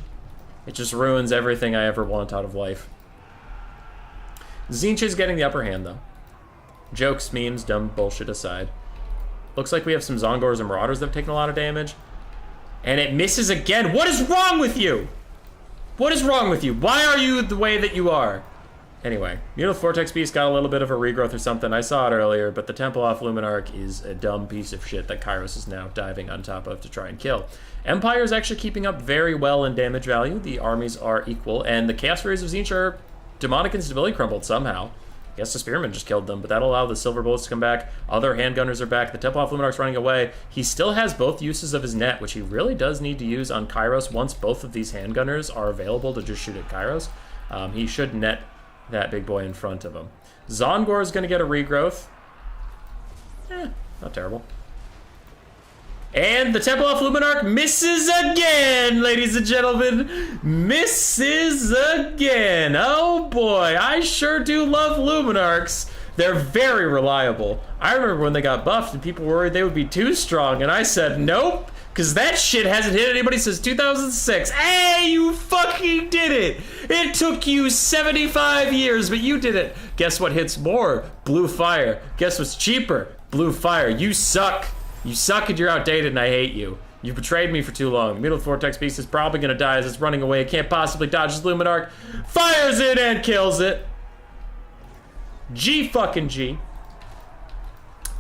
Speaker 1: It just ruins everything I ever want out of life. Tzeentch is getting the upper hand, though. Jokes, memes, dumb bullshit aside. Looks like we have some Zongors and Marauders that have taken a lot of damage. And it misses again. What is wrong with you? What is wrong with you? Why are you the way that you are? Anyway, Mutilith Vortex Beast got a little bit of a regrowth or something. I saw it earlier, but the Temple off Luminarch is a dumb piece of shit that Kairos is now diving on top of to try and kill. Empire is actually keeping up very well in damage value. The armies are equal, and the Chaos Furies of Tzeentch are demonic instability crumbled somehow. I guess the Spearman just killed them, but that'll allow the Silver Bullets to come back. Other handgunners are back. The Temple off Luminarch's running away. He still has both uses of his net, which he really does need to use on Kairos once both of these handgunners are available to just shoot at Kairos. He should net that big boy in front of him. Zongor is going to get a regrowth. Not terrible. And the Temple off Luminarch misses again, ladies and gentlemen. Misses again. Oh boy, I sure do love Luminarchs. They're very reliable. I remember when they got buffed and people worried they would be too strong, and I said, nope, Because that shit hasn't hit anybody since 2006. Hey, you fucking did it! It took you 75 years, but you did it. Guess what hits more? Blue fire. Guess what's cheaper? Blue fire. You suck. You suck and you're outdated and I hate you. You betrayed me for too long. The Mutal Vortex Beast is probably going to die as it's running away. It can't possibly dodge this Luminarch. Fires it and kills it. G fucking G.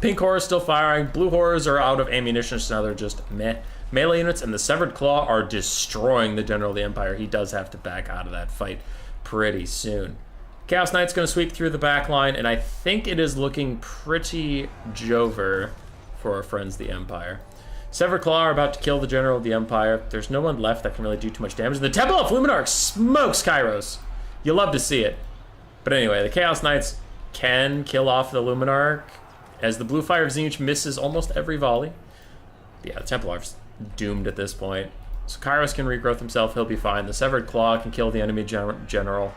Speaker 1: Pink Horror's still firing. Blue Horrors are out of ammunition, so now they're just meh. Melee units and the Severed Claw are destroying the General of the Empire. He does have to back out of that fight pretty soon. Chaos Knight's going to sweep through the back line, and I think it is looking pretty Jover for our friends the Empire. Severed Claw are about to kill the General of the Empire. There's no one left that can really do too much damage. The Temple of Luminarch smokes Kairos. You love to see it. But anyway, the Chaos Knights can kill off the Luminarch as the Blue Fire of Tzeentch misses almost every volley. Yeah, the Templar's doomed at this point. So Kairos can regrowth himself. He'll be fine. The Severed Claw can kill the enemy general.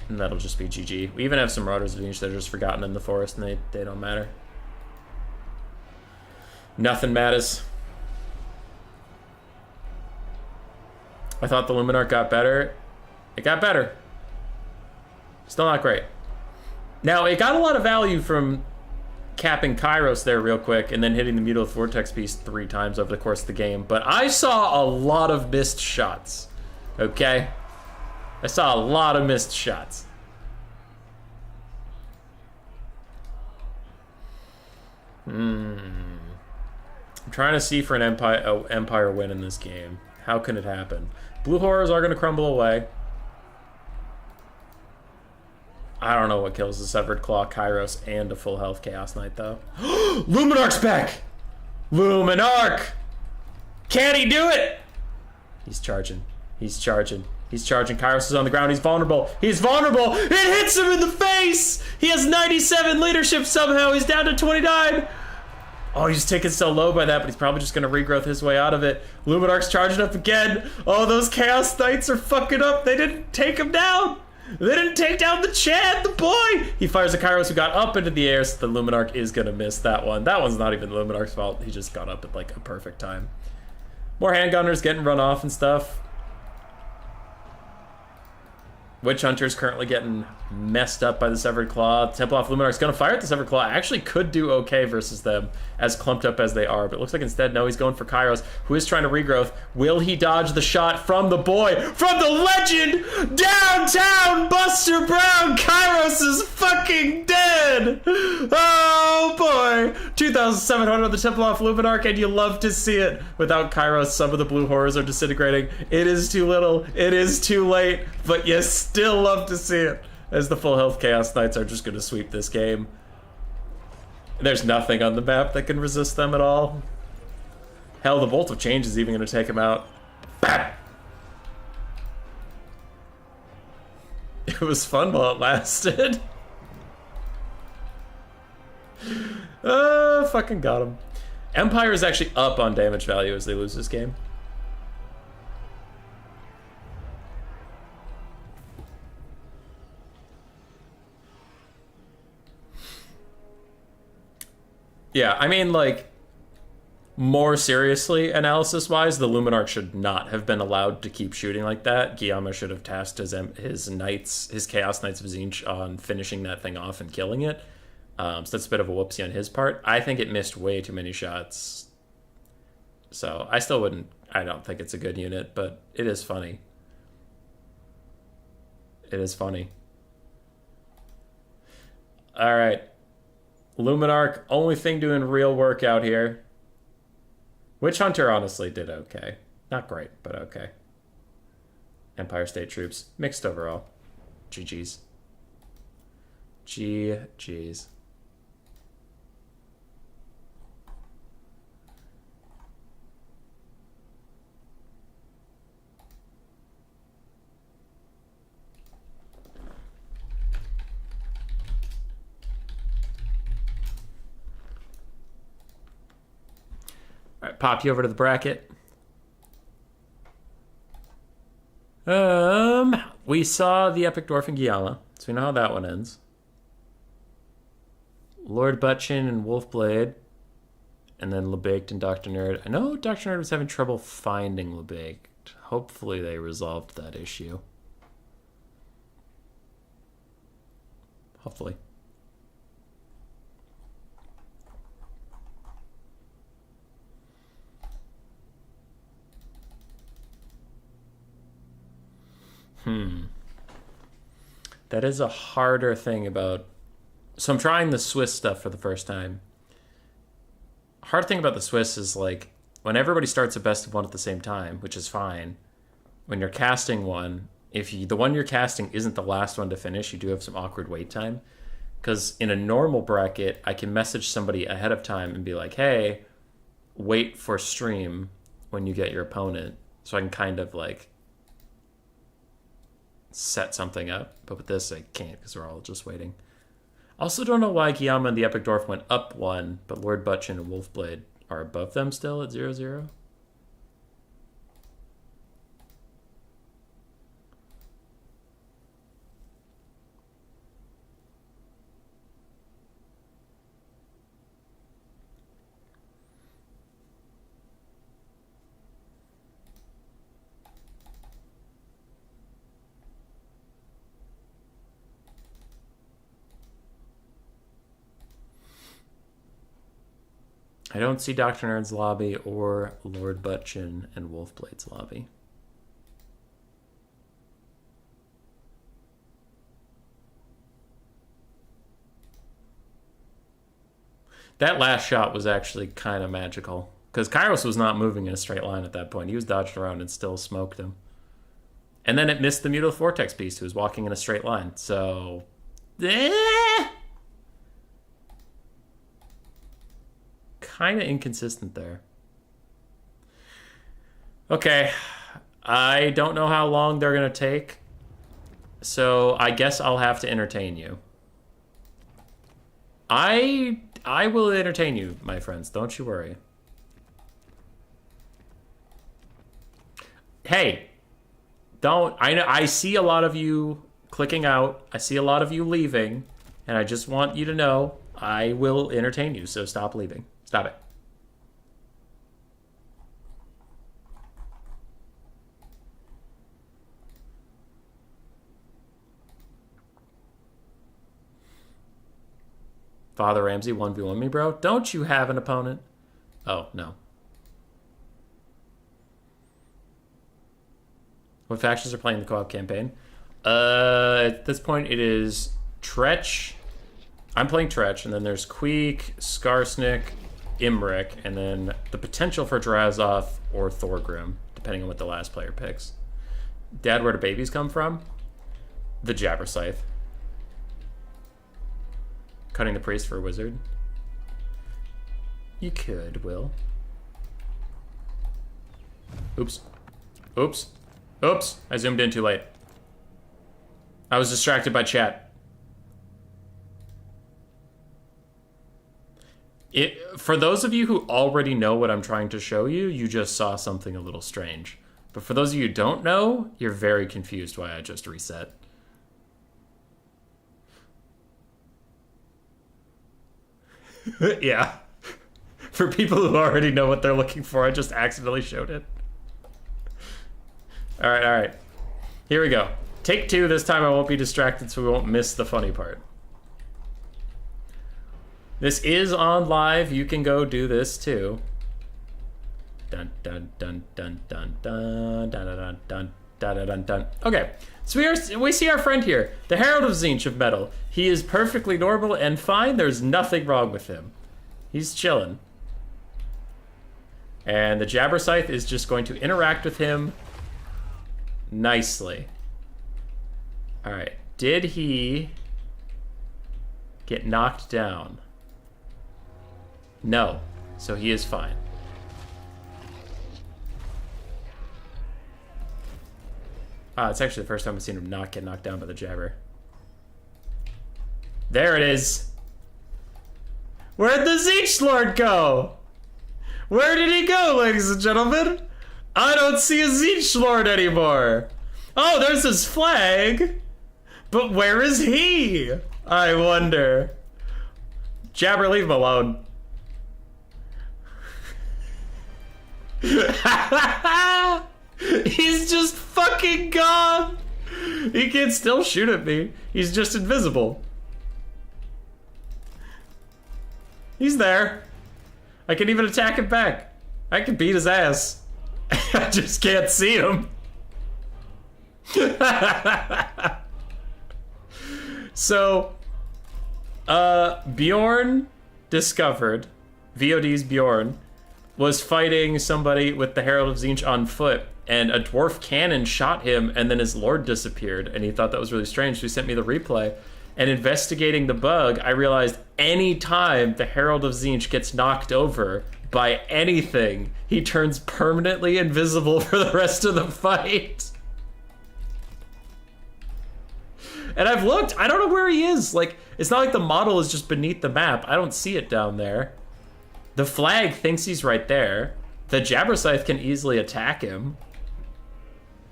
Speaker 1: And that'll just be GG. We even have some Marauders of Tzeentch that are just forgotten in the forest, and they don't matter. Nothing matters. I thought the Luminarch got better. It got better. Still not great. Now, it got a lot of value from capping Kairos there real quick and then hitting the Mutal Vortex Beast 3 times over the course of the game. But I saw a lot of missed shots. Okay? I saw a lot of missed shots. I'm trying to see for an Empire win in this game. How can it happen? Blue Horrors are going to crumble away. I don't know what kills the Severed Claw, Kairos, and a full health Chaos Knight, though. Luminarch's back! Luminarch! Can he do it? He's charging. He's charging. He's charging. Kairos is on the ground. He's vulnerable. He's vulnerable! It hits him in the face! He has 97 leadership somehow. He's down to 29. Oh, he's taken so low by that, but he's probably just going to regrowth his way out of it. Luminarch's charging up again. Oh, those Chaos Knights are fucking up. They didn't take him down. They didn't take down the Chad, the boy! He fires a Kairos who got up into the air, so the Luminarch is going to miss that one. That one's not even the Luminarch's fault. He just got up at, like, a perfect time. More handgunners getting run off and stuff. Witch Hunter's currently getting messed up by the Severed Claw. Temple of Luminarch's going to fire at the Severed Claw. Actually could do okay versus them, as clumped up as they are. But it looks like instead, no, he's going for Kairos, who is trying to regrowth. Will he dodge the shot from the boy, from the legend, downtown Buster Brown? Kairos is fucking dead! Oh, boy! 2,700 on the Temple of Luminarch, and you love to see it. Without Kairos, some of the Blue Horrors are disintegrating. It is too little. It is too late. But you still love to see it, as the full health Chaos Knights are just going to sweep this game. There's nothing on the map that can resist them at all. Hell, the Bolt of Change is even going to take him out. Bam! It was fun while it lasted. Fucking got him. Empire is actually up on damage value as they lose this game. Yeah, I mean, like, more seriously, analysis-wise, the Luminarch should not have been allowed to keep shooting like that. Guillaume should have tasked his knights, his Chaos Knights of Tzeentch on finishing that thing off and killing it. So that's a bit of a whoopsie on his part. I think it missed way too many shots. So I still wouldn't, I don't think it's a good unit, but it is funny. It is funny. All right. Luminarch, only thing doing real work out here. Witch Hunter honestly did okay. Not great, but okay. Empire State Troops, mixed overall. GG's. GG's. All right, pop you over to the bracket. We saw the Epic Dwarf and Giala, so we know how that one ends. Lord Buttchin and Wolfblade and then LeBaked and Dr. Nerd. I know Dr. Nerd was having trouble finding LeBaked. Hopefully they resolved that issue. Hopefully. That is a harder thing about... So I'm trying the Swiss stuff for the first time. Hard thing about the Swiss is, like, when everybody starts a best of one at the same time, which is fine, when you're casting one, if the one you're casting isn't the last one to finish, you do have some awkward wait time. Because in a normal bracket, I can message somebody ahead of time and be like, hey, wait for stream when you get your opponent. So I can kind of, like, set something up. But with this, I can't because we're all just waiting. Also don't know why Guillaume and the Epic Dwarf went up 1, but Lord Butchin and Wolfblade are above them still at 0-0. I don't see Dr. Nerd's lobby or Lord Butchin and Wolfblade's lobby. That last shot was actually kind of magical. Because Kairos was not moving in a straight line at that point. He was dodged around and still smoked him. And then it missed the Mutal Vortex Beast, who was walking in a straight line. So... kind of inconsistent there. Okay. I don't know how long they're going to take. So I guess I'll have to entertain you. I will entertain you, my friends. Don't you worry. Hey. Don't... I see a lot of you clicking out. I see a lot of you leaving. And I just want you to know I will entertain you. So stop leaving. Stop it. Father Ramsey 1v1 me, bro. Don't you have an opponent? Oh, no. What factions are playing the co-op campaign? At this point, it is Tzeentch. I'm playing Tzeentch, and then there's Queek, Skarsnik, Imrik, and then the potential for Drazov or Thorgrim, depending on what the last player picks. Dad, where do babies come from? The Jabber Scythe. Cutting the priest for a wizard. You could, Will. Oops. Oops. Oops. I zoomed in too late. I was distracted by chat. For those of you who already know what I'm trying to show you, you just saw something a little strange. But for those of you who don't know, you're very confused why I just reset. Yeah. For people who already know what they're looking for, I just accidentally showed it. Alright, alright. Here we go. Take 2. This time I won't be distracted so we won't miss the funny part. This is on live. You can go do this too. Dun dun dun dun dun dun dun dun dun dun dun dun. Okay, so we see our friend here, the Herald of Tzeentch of Metal. He is perfectly normal and fine. There's nothing wrong with him. He's chilling. And the Jabber Scythe is just going to interact with him nicely. All right. Did he get knocked down? No. So he is fine. Ah, it's actually the first time I've seen him not get knocked down by the Jabber. There it is. Where'd the Tzeentch Lord go? Where did he go, ladies and gentlemen? I don't see a Tzeentch Lord anymore. Oh, there's his flag. But where is he? I wonder. Jabber, leave him alone. He's just fucking gone. He can still shoot at me. He's just invisible. He's there. I can even attack him back. I can beat his ass. I just can't see him. So, Bjorn discovered, VOD's Bjorn, was fighting somebody with the Herald of Tzeentch on foot, and a dwarf cannon shot him, and then his lord disappeared, and he thought that was really strange, so he sent me the replay. And investigating the bug, I realized any time the Herald of Tzeentch gets knocked over by anything, he turns permanently invisible for the rest of the fight. And I've looked, I don't know where he is. Like, it's not like the model is just beneath the map. I don't see it down there. The flag thinks he's right there. The Jabberscythe can easily attack him.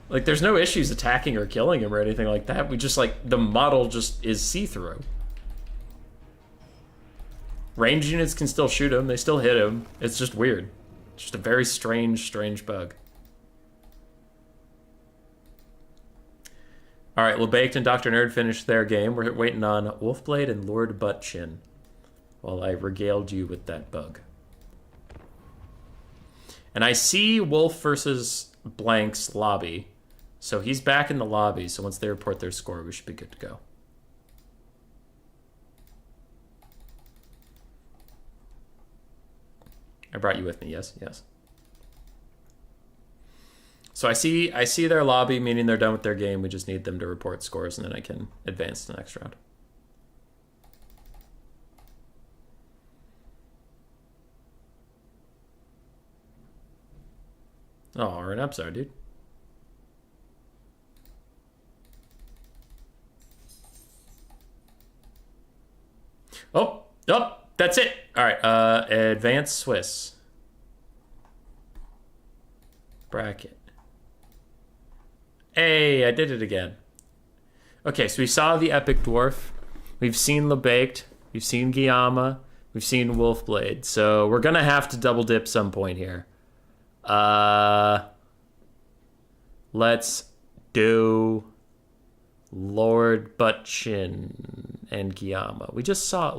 Speaker 1: Like, there's no issues attacking or killing him or anything like that. We just, like, the model just is see-through. Ranged units can still shoot him. They still hit him. It's just weird. It's just a very strange, strange bug. All right, Lebaked and Dr. Nerd finished their game. We're waiting on Wolfblade and Lord Buttchin while I regaled you with that bug. And I see Wolf versus Blank's lobby. So he's back in the lobby, so once they report their score, we should be good to go. I brought you with me, yes? Yes. So I see their lobby, meaning they're done with their game. We just need them to report scores, and then I can advance to the next round. Oh, we're an upside, dude. Oh, that's it. All right, advanced Swiss. Bracket. Hey, I did it again. Okay, so we saw the Epic Dwarf. We've seen Lebaked. We've seen Guillaume. We've seen Wolfblade. So we're going to have to double dip some point here. Let's do Lord Buttchin and Guillaume. We just saw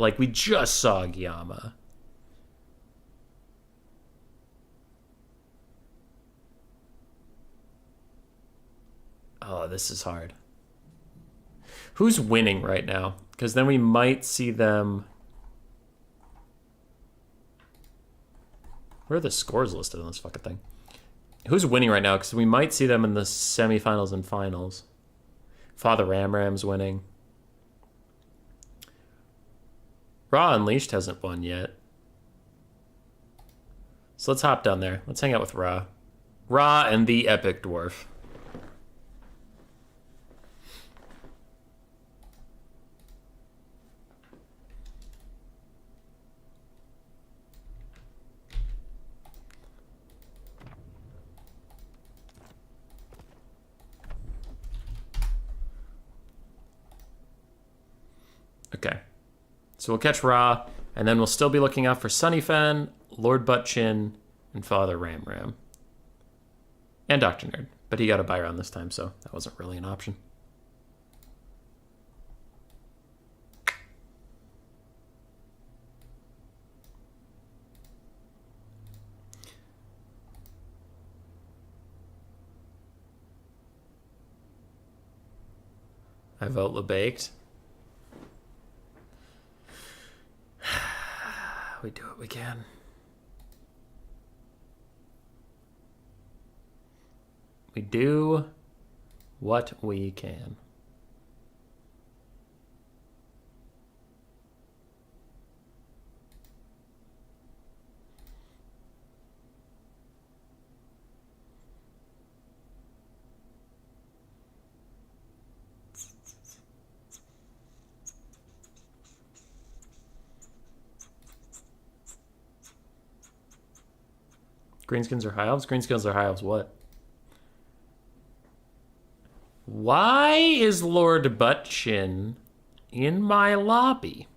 Speaker 1: Guillaume. Oh, this is hard. Who's winning right now? Because then we might see them. Where are the scores listed on this fucking thing? Who's winning right now? Because we might see them in the semifinals and finals. Father Ramram's winning. Raw Unleashed hasn't won yet. So let's hop down there. Let's hang out with Ra. Ra and the Epic Dwarf. Okay. So we'll catch Ra, and then we'll still be looking out for Sunnyfen, Lord Buttchin, and Father Ramram. And Dr. Nerd. But he got a buy round this time, so that wasn't really an option. I vote Lebaked. We do what we can. We do what we can. Greenskins are high elves? Greenskins are high elves what? Why is Lord Buttchin in my lobby?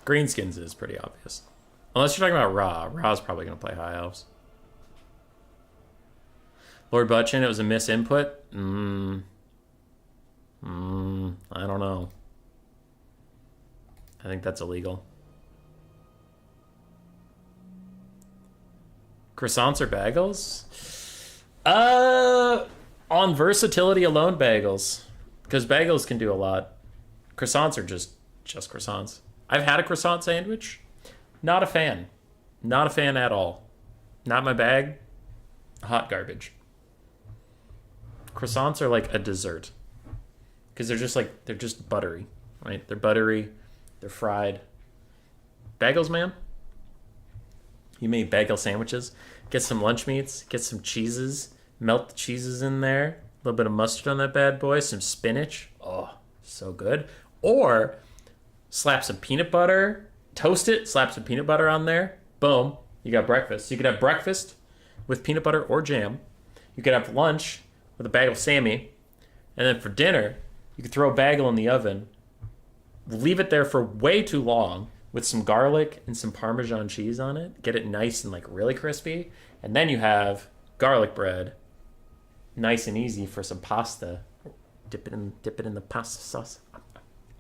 Speaker 1: Greenskins is pretty obvious. Unless you're talking about Ra. Ra's probably going to play High Elves. Lord Butchin, it was a misinput? I don't know. I think that's illegal. Croissants or bagels? On versatility alone, bagels. Because bagels can do a lot. Croissants are just croissants. I've had a croissant sandwich. Not a fan. Not a fan at all. Not my bag. Hot garbage. Croissants are like a dessert. Because they're just buttery. Right? They're buttery. They're fried. Bagels, man. You made bagel sandwiches. Get some lunch meats. Get some cheeses. Melt the cheeses in there. A little bit of mustard on that bad boy. Some spinach. Oh, so good. Or slap some peanut butter. Toast it. Slap some peanut butter on there. Boom. You got breakfast. You could have breakfast with peanut butter or jam. You could have lunch with a bagel Sammy. And then for dinner, you could throw a bagel in the oven. Leave it there for way too long with some garlic and some Parmesan cheese on it. Get it nice and like really crispy. And then you have garlic bread. Nice and easy for some pasta. Dip it in the pasta sauce.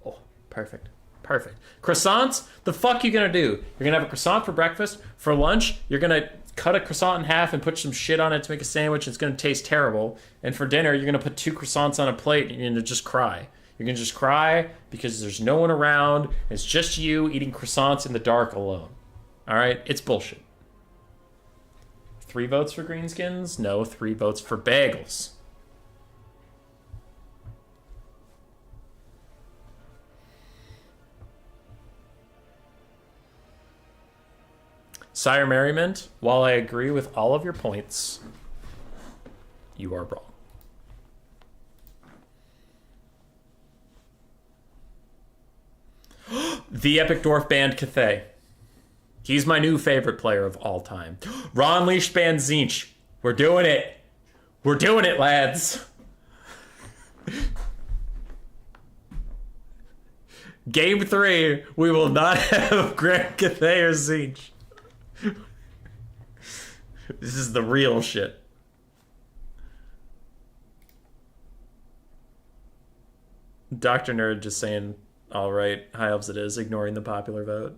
Speaker 1: Oh, perfect. Perfect. Croissants? The fuck you gonna do? You're gonna have a croissant for breakfast. For lunch, you're gonna cut a croissant in half and put some shit on it to make a sandwich. It's gonna taste terrible. And for dinner, you're gonna put 2 croissants on a plate and you're gonna just cry. You're gonna just cry because there's no one around. It's just you eating croissants in the dark alone. All right? It's bullshit. 3 votes for greenskins? No, 3 votes for bagels. Sire Merriment, while I agree with all of your points, you are wrong. The Epic Dwarf band Cathay. He's my new favorite player of all time. Raw Unleashed band Tzeentch. We're doing it. We're doing it, lads. Game 3, we will not have Grant Cathay or Tzeentch. This is the real shit. Dr. Nerd just saying, all right, High Elves it is, ignoring the popular vote.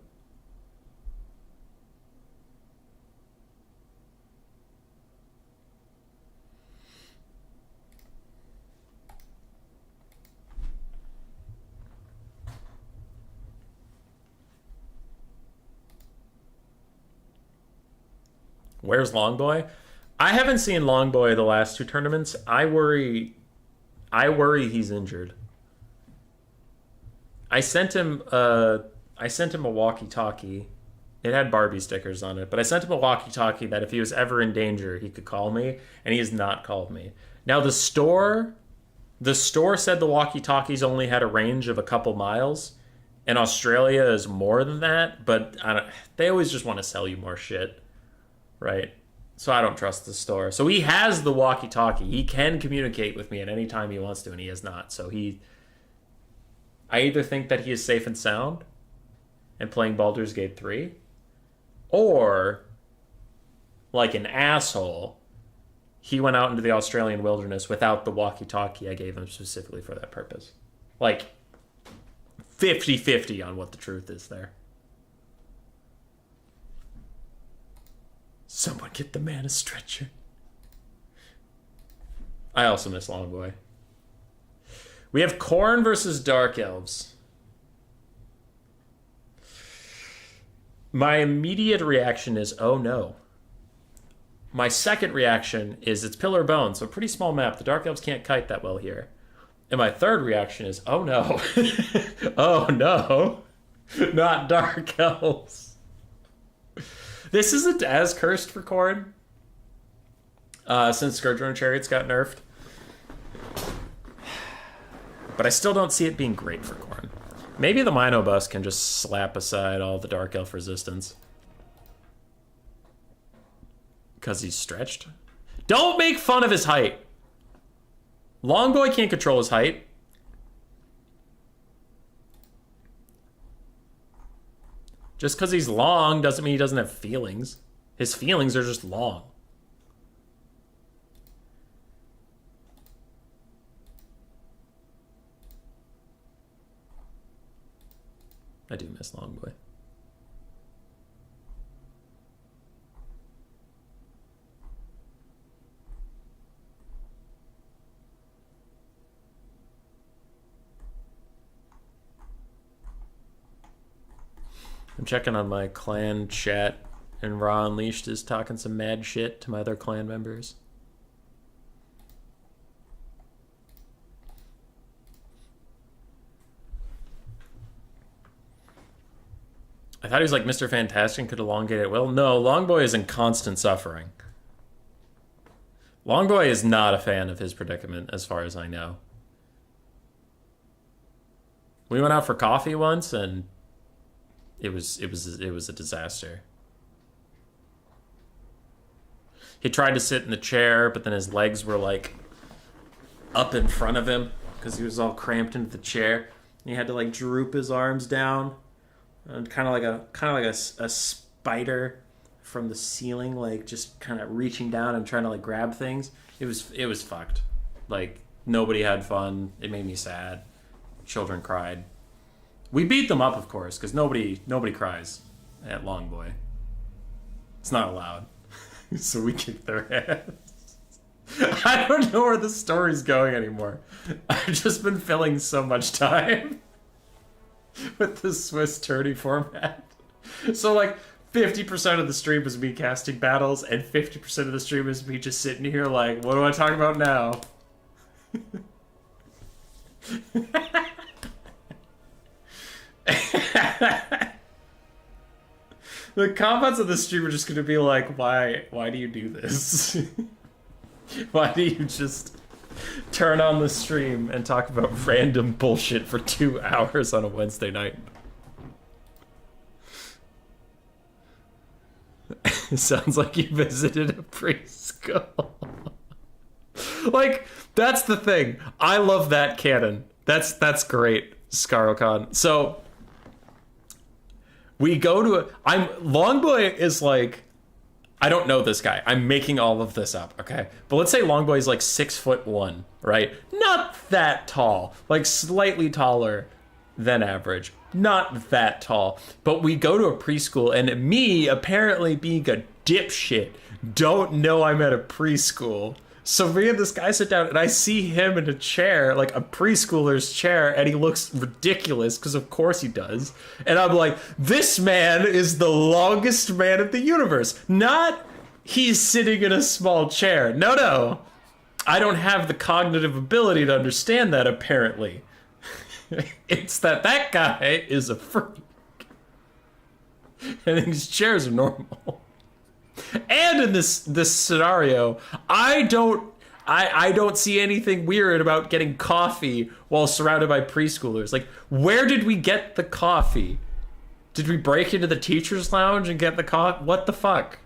Speaker 1: Where's Longboy? I haven't seen Longboy the last 2 tournaments. I worry he's injured. I sent him a walkie-talkie. It had Barbie stickers on it, but I sent him a walkie-talkie that if he was ever in danger, he could call me, and he has not called me. Now the store said the walkie-talkies only had a range of a couple miles, and Australia is more than that, but they always just want to sell you more shit. Right? So I don't trust the store. So he has the walkie-talkie. He can communicate with me at any time he wants to, and he has not. So I either think that he is safe and sound and playing Baldur's Gate 3, or, like an asshole, he went out into the Australian wilderness without the walkie-talkie I gave him specifically for that purpose. Like, 50-50 on what the truth is there. Someone get the man a stretcher. I also miss Longboy. We have Khorne versus Dark Elves. My immediate reaction is, oh no. My second reaction is it's Pillar Bone, so a pretty small map. The Dark Elves can't kite that well here. And my third reaction is, oh no. Oh no. Not Dark Elves. This isn't as cursed for Khorne, since Scourge Runner Chariots got nerfed. But I still don't see it being great for Khorne. Maybe the Mino Bus can just slap aside all the Dark Elf resistance. Because he's stretched? Don't make fun of his height! Longboy can't control his height. Just because he's long doesn't mean he doesn't have feelings. His feelings are just long. I do miss Longboy. I'm checking on my clan chat, and Raw Unleashed is talking some mad shit to my other clan members. I thought he was like Mr. Fantastic and could elongate it. Well, no, Longboy is in constant suffering. Longboy is not a fan of his predicament, as far as I know. We went out for coffee once, and it was a disaster. He tried to sit in the chair, but then his legs were like up in front of him because he was all cramped into the chair. And he had to like droop his arms down, and kind of like a spider from the ceiling, like just kind of reaching down and trying to like grab things. It was fucked. Like nobody had fun. It made me sad. Children cried. We beat them up, of course, because nobody cries at Longboy. It's not allowed. So we kicked their ass. I don't know where the story's going anymore. I've just been filling so much time with the Swiss tourney format. So like 50% of the stream is me casting battles, and 50% of the stream is me just sitting here like, what do I talk about now? The comments of the stream are just going to be like, why do you do this? Why do you just turn on the stream and talk about random bullshit for 2 hours on a Wednesday night? It sounds like you visited a preschool. Like, that's the thing. I love that canon. That's great, Scarocon. So we go to Longboy is like, I don't know this guy. I'm making all of this up, okay? But let's say Longboy is like 6'1", right? Not that tall, like slightly taller than average. Not that tall. But we go to a preschool, and me, apparently being a dipshit, don't know I'm at a preschool. So me and this guy sit down, and I see him in a chair, like a preschooler's chair, and he looks ridiculous, because of course he does. And I'm like, this man is the longest man in the universe. Not he's sitting in a small chair. No. I don't have the cognitive ability to understand that, apparently. It's that guy is a freak. I think his chairs are normal. And in this scenario, I don't see anything weird about getting coffee while surrounded by preschoolers. Like, where did we get the coffee? Did we break into the teacher's lounge and get the coffee? What the fuck?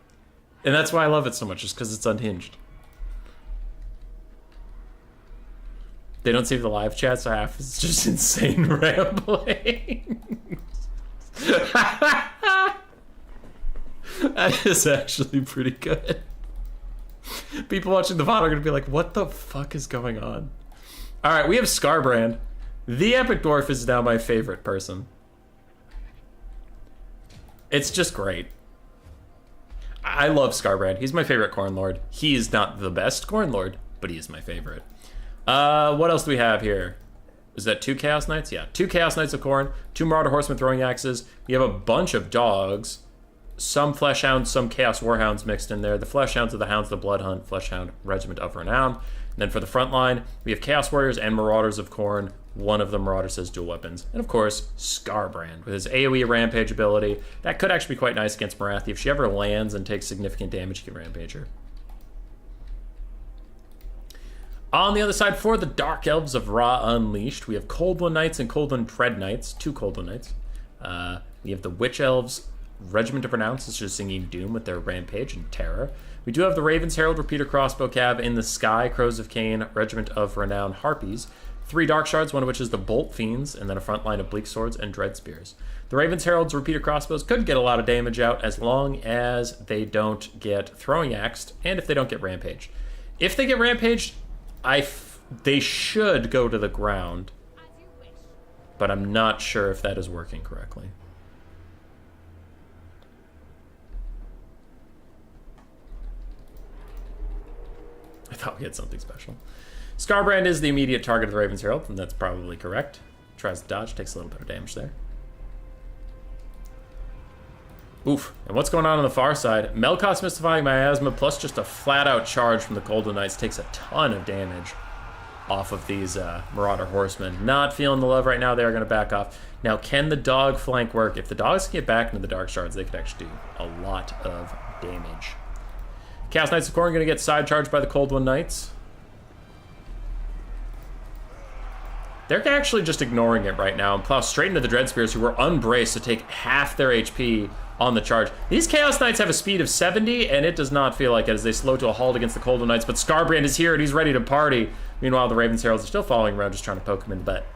Speaker 1: And that's why I love it so much, just because it's unhinged. They don't save the live chat, so half is just insane rambling. That is actually pretty good. People watching the VOD are going to be like, what the fuck is going on? Alright, we have Scarbrand. The Epic Dwarf is now my favorite person. It's just great. I love Scarbrand. He's my favorite Khorne Lord. He is not the best Khorne Lord, but he is my favorite. What else do we have here? Is that 2 Chaos Knights? Yeah, 2 Chaos Knights of Khorne, 2 Marauder Horsemen throwing axes. We have a bunch of dogs. Some Flesh Hounds, some Chaos Warhounds mixed in there. The Flesh Hounds are the Hounds of the Blood Hunt, Flesh Hound Regiment of Renown. And then for the front line, we have Chaos Warriors and Marauders of Khorne. One of the Marauders has dual weapons. And of course, Scarbrand with his AoE Rampage ability. That could actually be quite nice against Marathi. If she ever lands and takes significant damage, you can Rampage her. On the other side, for the Dark Elves of Ra Unleashed, we have Cold One Knights and Cold One Tread Knights. 2 Cold One Knights. We have the Witch Elves Regiment of Renown, is just singing Doom with their Rampage and Terror. We do have the Ravens Herald Repeater Crossbow Cav in the Sky, Crows of Cain, Regiment of Renown Harpies. 3 Dark Shards, one of which is the Bolt Fiends, and then a front line of Bleak Swords and Dread Spears. The Raven's Herald's repeater crossbows could get a lot of damage out as long as they don't get Throwing Axed, and if they don't get Rampaged. If they get Rampaged, they should go to the ground, but I'm not sure if that is working correctly. I thought we had something special. Scarbrand is the immediate target of the Raven's Herald, and that's probably correct. Tries to dodge, takes a little bit of damage there. Oof. And what's going on the far side? Melkoth's Mystifying Miasma plus just a flat-out charge from the Golden Knights takes a ton of damage off of these Marauder Horsemen. Not feeling the love right now. They are going to back off. Now, can the dog flank work? If the dogs can get back into the Dark Shards, they could actually do a lot of damage. Chaos Knights of Khorne going to get side charged by the Cold One Knights. They're actually just ignoring it right now and plow straight into the Dread Spears, who were unbraced to take half their HP on the charge. These Chaos Knights have a speed of 70, and it does not feel like it as they slow to a halt against the Cold One Knights, but Scarbrand is here, and he's ready to party. Meanwhile, the Raven's Heralds are still following around, just trying to poke him in the butt.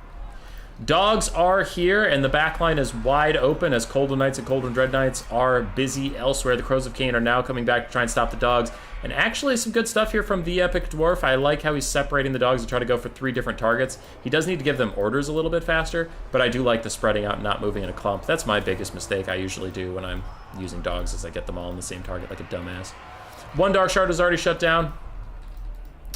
Speaker 1: Dogs are here, and the backline is wide open as Cold One Knights and Cold One Dread Knights are busy elsewhere. The Crows of Cain are now coming back to try and stop the dogs. And actually some good stuff here from the Epic Dwarf. I like how he's separating the dogs to try to go for 3 different targets. He does need to give them orders a little bit faster, but I do like the spreading out and not moving in a clump. That's my biggest mistake I usually do when I'm using dogs, is I get them all on the same target like a dumbass. 1 Dark Shard is already shut down.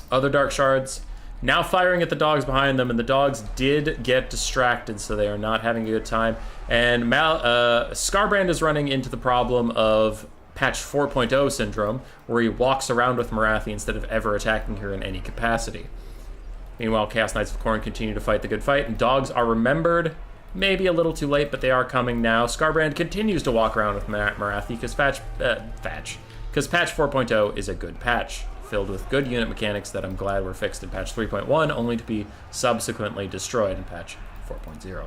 Speaker 1: Other Dark Shards now firing at the dogs behind them, and the dogs did get distracted, so they are not having a good time. And Scarbrand is running into the problem of patch 4.0 syndrome, where he walks around with Morathi instead of ever attacking her in any capacity. Meanwhile, Chaos Knights of Khorne continue to fight the good fight, and dogs are remembered. Maybe a little too late, but they are coming now. Scarbrand continues to walk around with Morathi because patch 4.0 is a good patch, filled with good unit mechanics that I'm glad were fixed in patch 3.1, only to be subsequently destroyed in patch 4.0.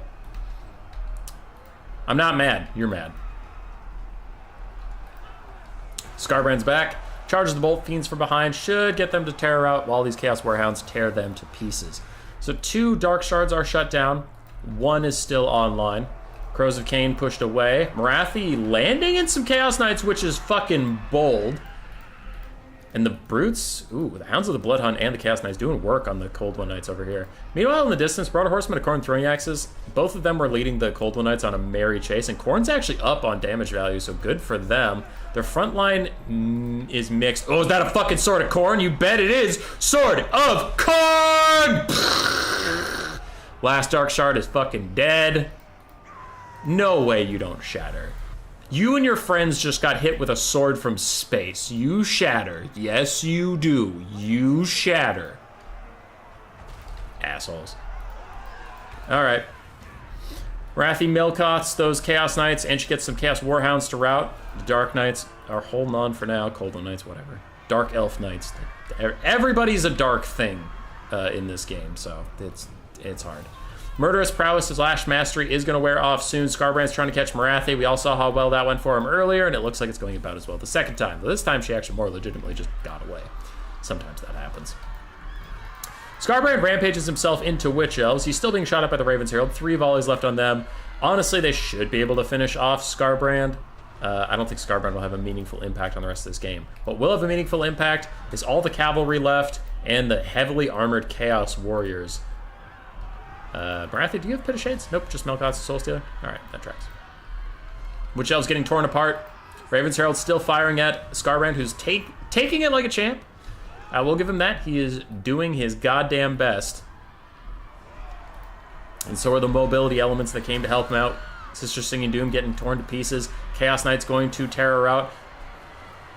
Speaker 1: I'm not mad. You're mad. Scarbrand's back, charges the Bolt Fiends from behind, should get them to terror out while these Chaos Warhounds tear them to pieces. So 2 Dark Shards are shut down, 1 is still online. Crows of Cain pushed away. Morathi landing in some Chaos Knights, which is fucking bold. And the Brutes, ooh, the Hounds of the Blood Hunt and the Chaos Knights doing work on the Cold One Knights over here. Meanwhile, in the distance, Marauder Horsemen and Khorne throwing axes, both of them were leading the Cold One Knights on a merry chase, and Khorne's actually up on damage value, so good for them. Their front line is mixed. Oh, is that a fucking Sword of Khorne? You bet it is! Sword of Khorne! Last Dark Shard is fucking dead. No way you don't shatter. You and your friends just got hit with a sword from space. You shatter. Yes, you do. You shatter. Assholes. All right. Wrathy Melkoths, those Chaos Knights, and she gets some Chaos Warhounds to rout. The Dark Knights are holding on for now. Cold One Knights, whatever. Dark Elf Knights. Everybody's a dark thing in this game, so it's hard. Murderous Prowess / Mastery is going to wear off soon. Scarbrand's trying to catch Morathi. We all saw how well that went for him earlier, and it looks like it's going about as well the second time. But this time, she actually more legitimately just got away. Sometimes that happens. Scarbrand rampages himself into Witch Elves. He's still being shot at by the Raven's Herald. 3 volleys left on them. Honestly, they should be able to finish off Scarbrand. I don't think Scarbrand will have a meaningful impact on the rest of this game. What will have a meaningful impact is all the cavalry left and the heavily armored Chaos Warriors. Morathi, do you have Pit of Shades? Nope, just Melkoth's Soul Stealer. Alright, that tracks. Witch Elves getting torn apart. Raven's Herald still firing at Scarbrand, who's taking it like a champ. We'll give him that. He is doing his goddamn best. And so are the mobility elements that came to help him out. Sister Singing Doom getting torn to pieces. Chaos Knights going to terror out.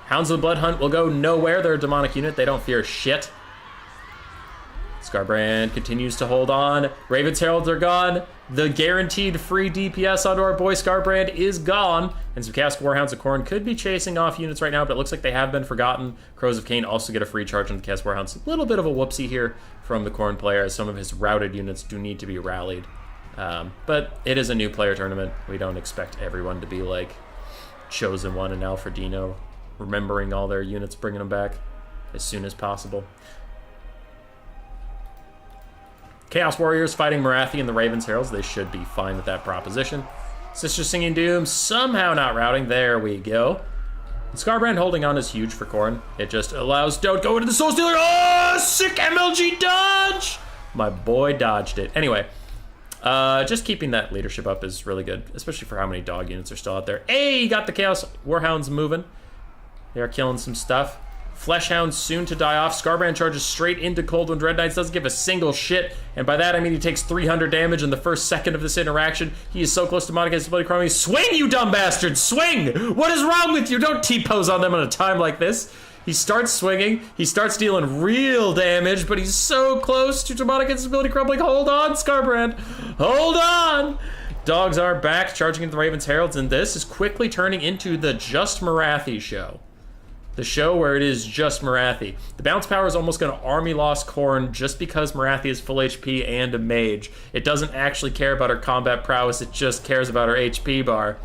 Speaker 1: Hounds of the Blood Hunt will go nowhere. They're a demonic unit. They don't fear shit. Scarbrand continues to hold on. Raven's Heralds are gone. The guaranteed free DPS onto our boy Scarbrand is gone. And some Chaos Warhounds of Khorne could be chasing off units right now, but it looks like they have been forgotten. Crows of Cain also get a free charge on the Chaos Warhounds. A little bit of a whoopsie here from the Khorne player, as some of his routed units do need to be rallied. But it is a new player tournament. We don't expect everyone to be like Chosen One and Alfredino, remembering all their units, bringing them back as soon as possible. Chaos Warriors fighting Morathi and the Ravens Heralds. They should be fine with that proposition. Sister Singing Doom somehow not routing. There we go. And Scarbrand holding on is huge for Khorne. It just allows Don't go into the Soul Stealer. Oh, sick MLG dodge! My boy dodged it. Anyway, just keeping that leadership up is really good, especially for how many dog units are still out there. Hey, got the Chaos Warhounds moving. They are killing some stuff. Fleshhound soon to die off. Scarbrand charges straight into Coldwind Red Knights, doesn't give a single shit. And by that I mean he takes 300 damage in the first second of this interaction. He is so close to Monica's Bloody Crumbling. Swing, you dumb bastard! Swing! What is wrong with you? Don't T-pose on them at a time like this. He starts swinging. He starts dealing real damage, but he's so close to Monica's Bloody Crumbling. Hold on, Scarbrand. Hold on! Dogs are back, charging into the Ravens Heralds, and this is quickly turning into the Just Morathi show. The show where it is just Morathi. The bounce power is almost going to army loss Khorne just because Morathi is full HP and a mage. It doesn't actually care about her combat prowess, it just cares about her HP bar.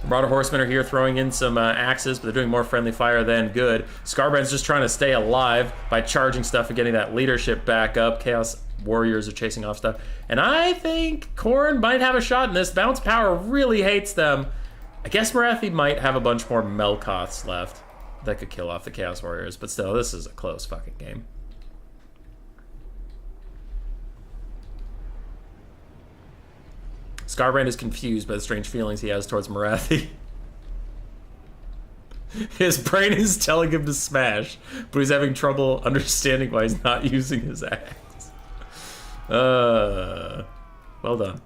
Speaker 1: The Marauder Horsemen are here throwing in some axes, but they're doing more friendly fire than good. Scarbrand's just trying to stay alive by charging stuff and getting that leadership back up. Chaos Warriors are chasing off stuff. And I think Khorne might have a shot in this. Bounce power really hates them. I guess Morathi might have a bunch more Melkoths left that could kill off the Chaos Warriors, but still, this is a close fucking game. Scarbrand is confused by the strange feelings he has towards Morathi. His brain is telling him to smash, but he's having trouble understanding why he's not using his axe. Well done.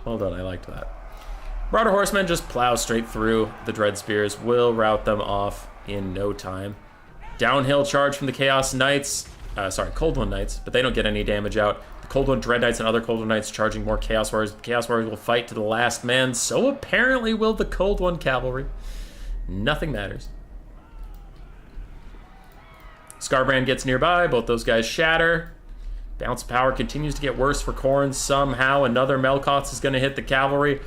Speaker 1: Well done, I liked that. Marauder Horsemen just plow straight through. The Dread Spears will rout them off in no time. Downhill charge from the Chaos Knights. Coldwind Knights, but they don't get any damage out. The Coldwind Dread Knights and other Coldwind Knights charging more Chaos Warriors. The Chaos Warriors will fight to the last man. So apparently will the Coldwind Cavalry. Nothing matters. Scarbrand gets nearby. Both those guys shatter. Bounce power continues to get worse for Khorne. Somehow another Melkoth is going to hit the cavalry.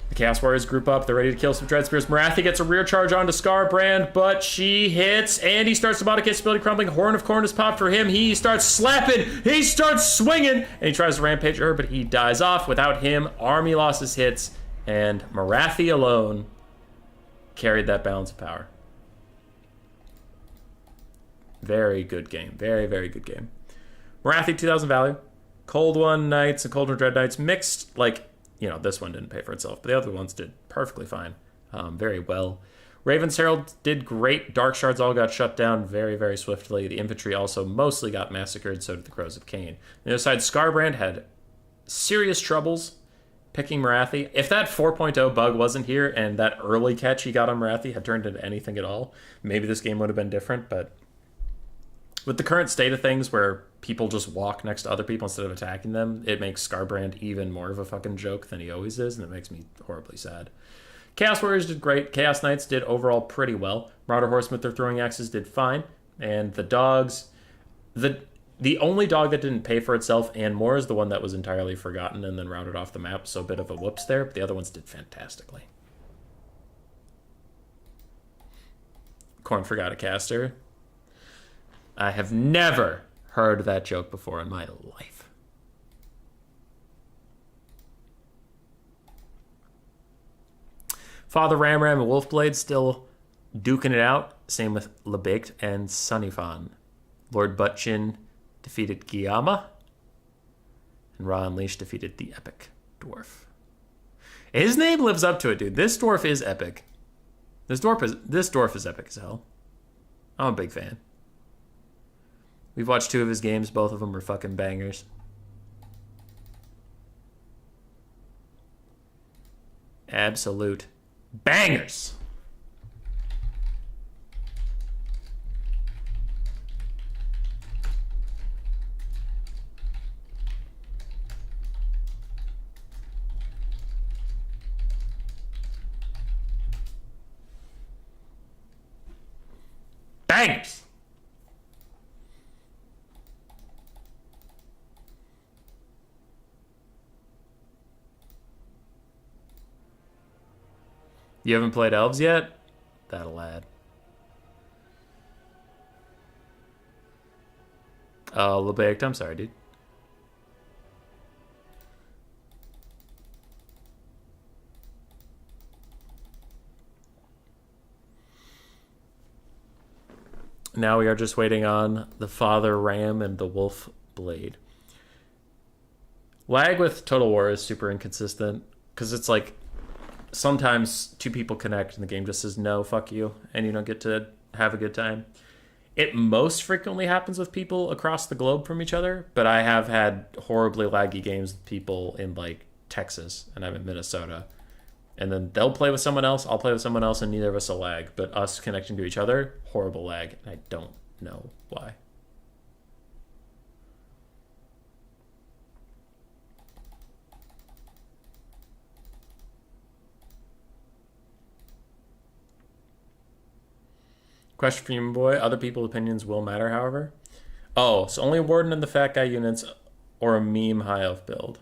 Speaker 1: The Chaos Warriors group up. They're ready to kill some Dread Spears. Morathi gets a rear charge onto Scarbrand, but she hits, and he starts to Monica's Bloody Crumbling. Horn of Khorne is popped for him. He starts slapping. He starts swinging, and he tries to rampage her, but he dies off. Without him, army losses hits, and Morathi alone carried that balance of power. Very good game. Very, very good game. Morathi, 2,000 value. Coldwind Knights and Coldwind Dread Knights mixed, like, you know, this one didn't pay for itself, but the other ones did perfectly fine. Very well. Raven's Herald did great. Dark Shards all got shut down very, very swiftly. The infantry also mostly got massacred, so did the Crows of Cain. On the other side, Scarbrand had serious troubles picking Morathi. If that 4.0 bug wasn't here and that early catch he got on Morathi had turned into anything at all, maybe this game would have been different, but with the current state of things where people just walk next to other people instead of attacking them, it makes Scarbrand even more of a fucking joke than he always is, and it makes me horribly sad. Chaos Warriors did great. Chaos Knights did overall pretty well. Marauder Horsemen with their throwing axes did fine. And the dogs, the only dog that didn't pay for itself and more is the one that was entirely forgotten and then routed off the map, so a bit of a whoops there, but the other ones did fantastically. Khorne forgot a caster. I have never heard that joke before in my life. Father Ramram and Wolfblade still duking it out. Same with Lebaked and Sunnyfan. Lord Buttchin defeated Guillama. And Ra Unleashed defeated the Epic Dwarf. His name lives up to it, dude. This dwarf is epic. This dwarf is epic as hell. I'm a big fan. We've watched 2 of his games. Both of them were fucking bangers. Absolute bangers. Bangers. You haven't played Elves yet? That'll add. Lebaked, I'm sorry, dude. Now we are just waiting on the Father Ram and the Wolf Blade. Lag with Total War is super inconsistent because it's like sometimes two people connect and the game just says no, fuck you, and you don't get to have a good time. It most frequently happens with people across the globe from each other, but I have had horribly laggy games with people in like Texas and I'm in Minnesota. And then they'll play with someone else, I'll play with someone else, and neither of us will lag. But us connecting to each other, horrible lag. And I don't know why. Question for you, boy. Other people's opinions will matter, however. Oh, so only Warden and the Fat Guy units or a meme high elf build.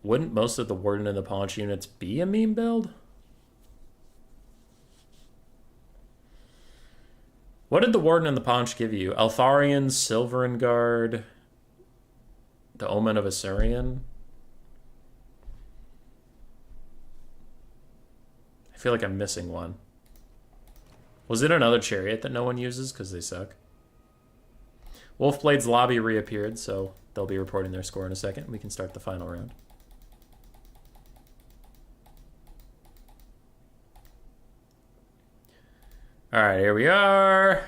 Speaker 1: Wouldn't most of the Warden and the Paunch units be a meme build? What did the Warden and the Paunch give you? Altharian, Silverin Guard, the Omen of Assyrian? I feel like I'm missing one. Was it another chariot that no one uses because they suck? Wolfblade's lobby reappeared, so they'll be reporting their score in a second. We can start the final round. All right, here we are.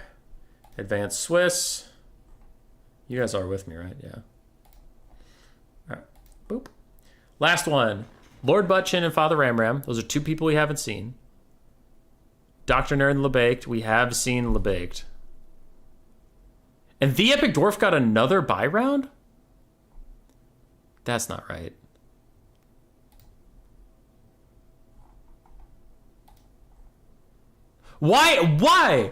Speaker 1: Advanced Swiss. You guys are with me, right? Yeah. All right. Boop. Last one. Lord Buttchin and Father Ramram. Those are two people we haven't seen. Dr. Nerd and Lebaked. We have seen Lebaked. And the Epic Dwarf got another buy round? That's not right. Why?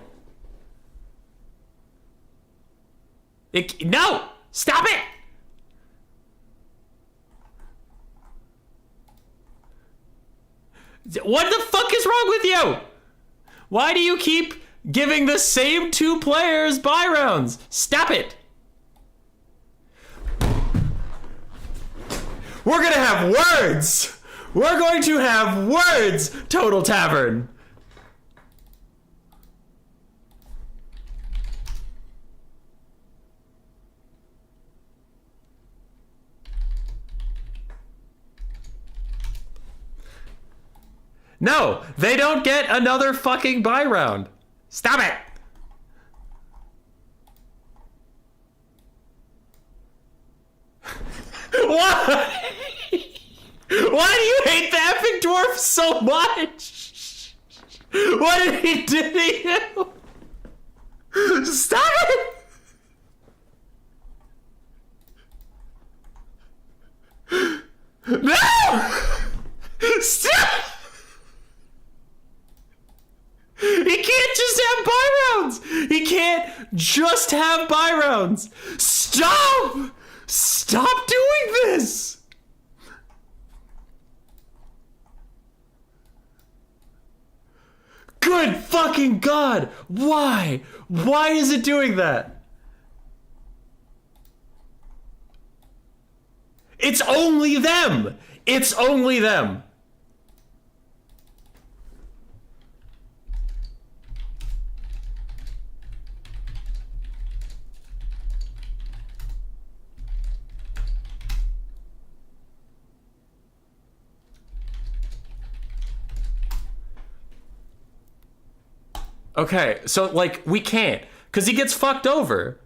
Speaker 1: No! Stop it! What the fuck is wrong with you? Why do you keep giving the same two players buy rounds? Stop it! We're gonna have words! We're going to have words, Total Tavern! No, they don't get another fucking buy round. Stop it. Why? Why do you hate the Epic Dwarf so much? What did he do to you? Stop it. No! Stop! He can't just have buy rounds! He can't just have buy rounds! Stop! Stop doing this! Good fucking God! Why? Why is it doing that? It's only them! It's only them! Okay, so, like, we can't. Because he gets fucked over.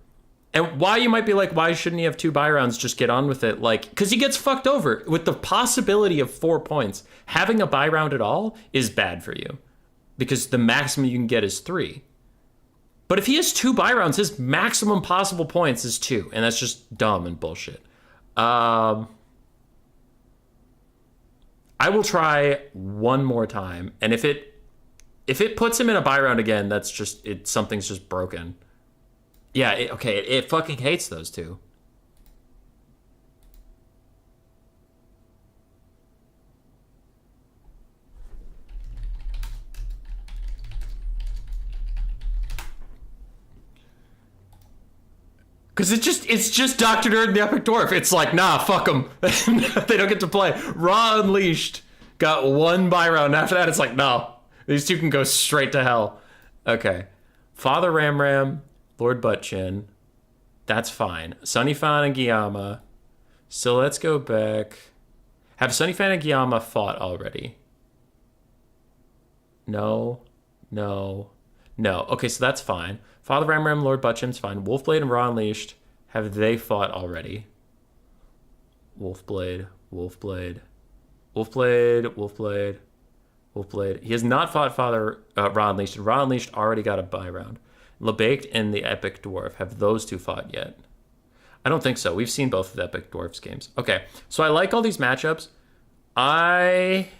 Speaker 1: And why you might be like, why shouldn't he have two buy rounds? Just get on with it. Like, because he gets fucked over. With the possibility of 4 points, having a buy round at all is bad for you. Because the maximum you can get is 3. But if he has 2 buy rounds, his maximum possible points is 2. And that's just dumb and bullshit. I will try one more time. And if it puts him in a buy round again, that's just, something's just broken. Yeah, it fucking hates those two. Because it's just Dr. Nerd and the Epic Dwarf. It's like, nah, fuck them. They don't get to play. Raw Unleashed got one buy round. After that, it's like, no. These two can go straight to hell. Okay. Father Ram, Lord Buttchin. That's fine. Sunnyfan and Guillaume. So let's go back. Have Sunnyfan and Guillaume fought already? No. Okay, so that's fine. Father Ram, Lord Buttchin's fine. Wolfblade and Raw Unleashed, have they fought already? Wolfblade. He has not fought Father Raw Unleashed, and Raw Unleashed already got a bye round. LeBaked and the Epic Dwarf, have those two fought yet? I don't think so. We've seen both of the Epic Dwarf's games. Okay, so I like all these matchups. I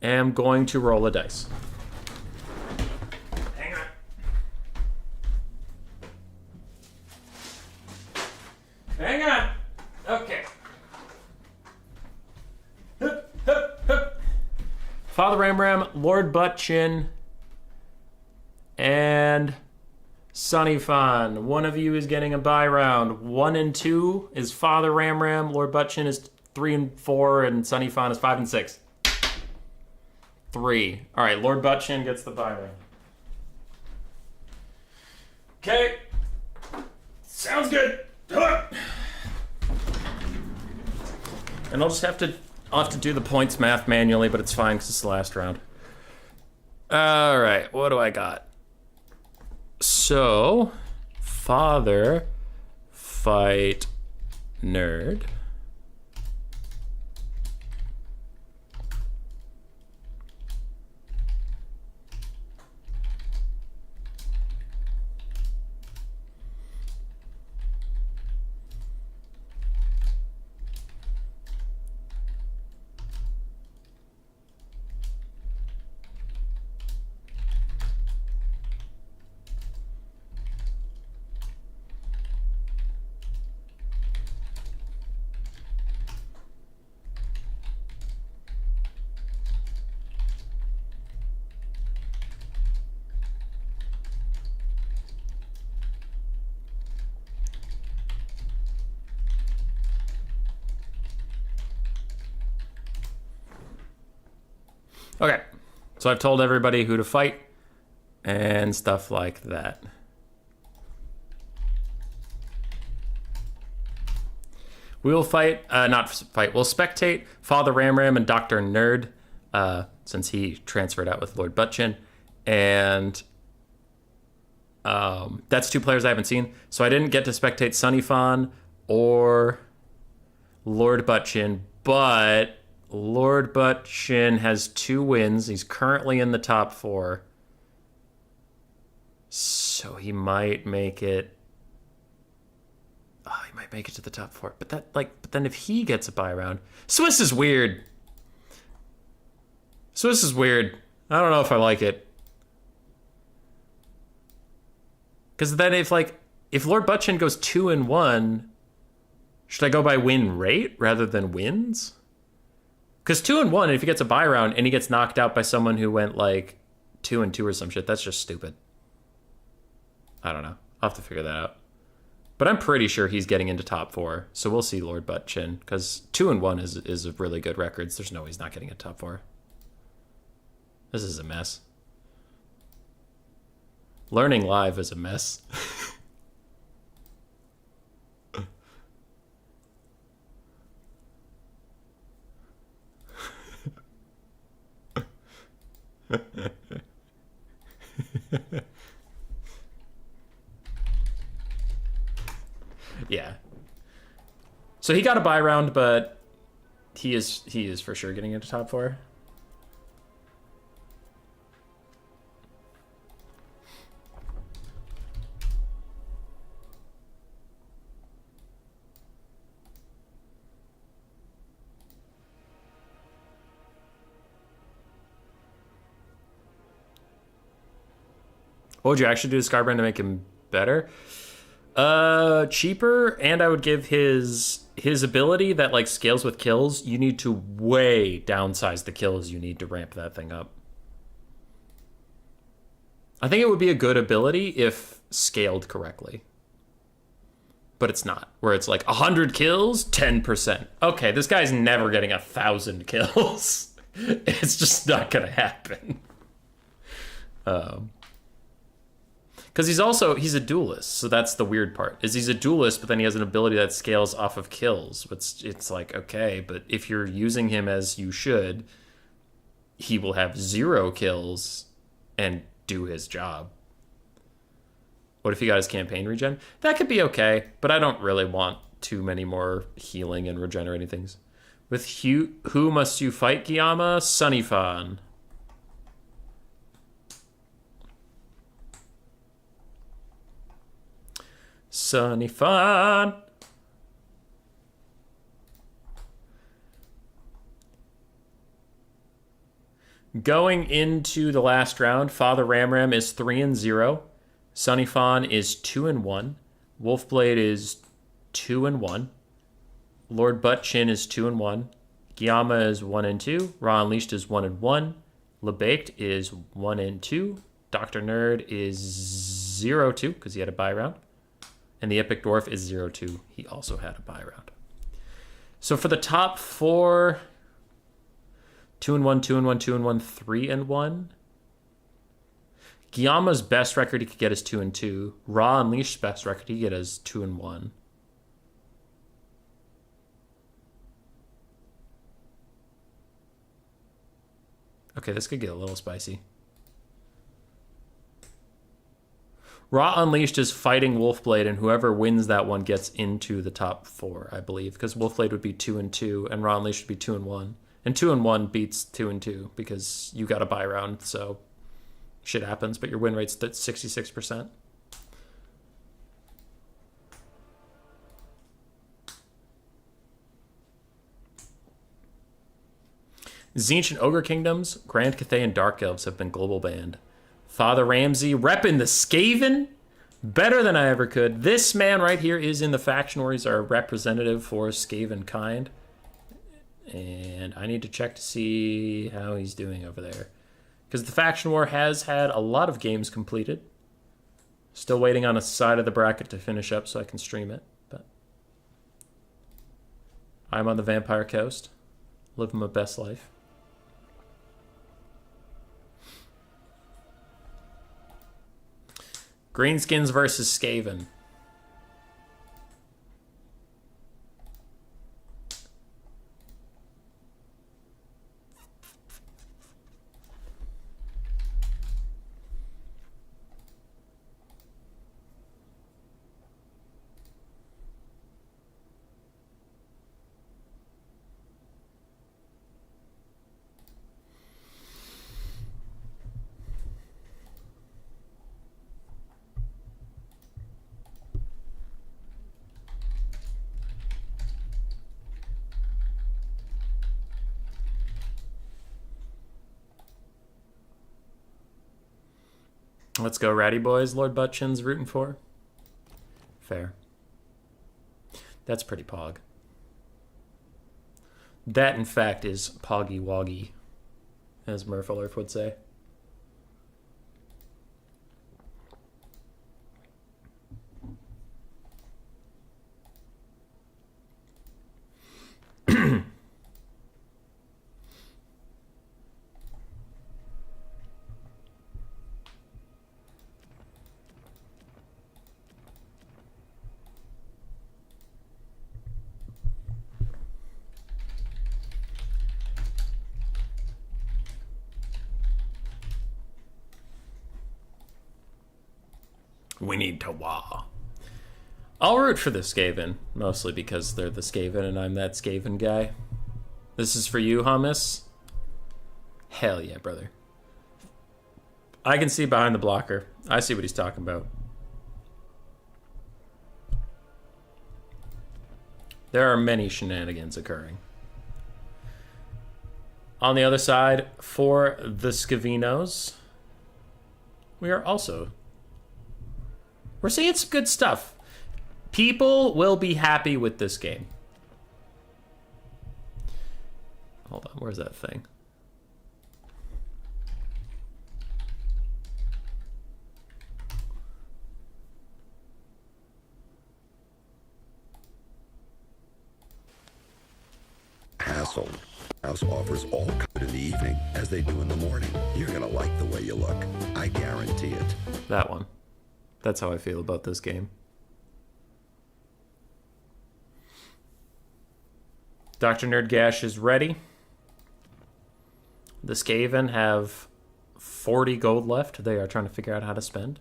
Speaker 1: am going to roll a dice. Hang on. Okay. Father Ram, Lord Buttchin, and Sunnyfan. One of you is getting a bye round. 1 and 2 is Father Ram. Lord Buttchin is 3 and 4, and Sunnyfan is 5 and 6. 3. All right, Lord Buttchin gets the bye round. Okay. Sounds good. And I'll have to do the points math manually, but it's fine because it's the last round. All right, what do I got? So, Father, fight, Nerd. Okay, so I've told everybody who to fight and stuff like that. We'll fight, not fight, we'll spectate Father Ram and Dr. Nerd, since he transferred out with Lord Buttchin. And that's 2 players I haven't seen. So I didn't get to spectate Sunnyfan or Lord Buttchin, but Lord Buttchin has 2 wins. He's currently in the top 4. So he might make it. Oh, he might make it to the top 4. But then if he gets a bye round, Swiss is weird. I don't know if I like it. Because then if Lord Buttchin goes 2 and 1, should I go by win rate rather than wins? Because 2 and 1, if he gets a bye round and he gets knocked out by someone who went 2 and 2 or some shit, that's just stupid. I don't know. I'll have to figure that out. But I'm pretty sure he's getting into top 4, so we'll see Lord Buttchin. Because 2 and 1 is a really good record. So there's no way he's not getting into top 4. This is a mess. Learning live is a mess. Yeah. So he got a bye round, but he is for sure getting into top 4. What would you actually do to Scarbrand to make him better? Cheaper, and I would give his ability that scales with kills. You need to way downsize the kills you need to ramp that thing up. I think it would be a good ability if scaled correctly. But it's not, where it's like 100 kills, 10%. Okay, this guy's never getting 1,000 kills. It's just not gonna happen. Because he's a duelist, so that's the weird part. Is he's a duelist, but then he has an ability that scales off of kills. It's like, okay, but if you're using him as you should, he will have 0 kills and do his job. What if he got his campaign regen? That could be okay, but I don't really want too many more healing and regenerating things. With who must you fight, Guillaume? Sunnyfan. Sunnyfan. Going into the last round, Father Ramram is 3-0. Sunnyfan is 2-1. Wolfblade is 2-1. Lord Buttchin is 2-1. Guillaume is 1-2. Raw Unleashed is 1-1. LeBaked is 1-2. Dr. Nerd is 0-2 because he had a bye round. And the Epic Dwarf is 0-2. He also had a bye round. So for the top 4, 2-1, 2-1, 2-1, 3-1. Guillaume's best record he could get is 2-2. Raw Unleashed's best record he could get is 2-1. Okay, this could get a little spicy. Raw Unleashed is fighting Wolfblade, and whoever wins that one gets into the top 4, I believe, because Wolfblade would be 2-2, and Raw Unleashed would be 2-1. And 2-1 beats 2-2 because you got a bye round, so shit happens, but your win rate's at 66%. Tzeentch and Ogre Kingdoms, Grand Cathay, and Dark Elves have been global banned. Father Ramsey repping the Skaven better than I ever could. This man right here is in the faction where he's our representative for Skaven kind. And I need to check to see how he's doing over there. Because the faction war has had a lot of games completed. Still waiting on a side of the bracket to finish up so I can stream it. But I'm on the Vampire Coast, living my best life. Greenskins versus Skaven. Let's go, Ratty Boys. Lord Buttchin's rooting for. Fair. That's pretty pog. That, in fact, is poggy woggy, as Murphalurf would say. We need to wah. I'll root for the Skaven, mostly because they're the Skaven and I'm that Skaven guy. This is for you, Hummus. Hell yeah, brother. I can see behind the blocker. I see what he's talking about. There are many shenanigans occurring. On the other side, for the Skavinos, we're seeing some good stuff. People will be happy with this game. Hold on, where's that thing?
Speaker 2: castle. House offers all cut in the evening, as they do in the morning. You're gonna like the way you look. I guarantee it.
Speaker 1: That one. That's how I feel about this game. Dr. Nerdgash is ready. The Skaven have 40 gold left. They are trying to figure out how to spend.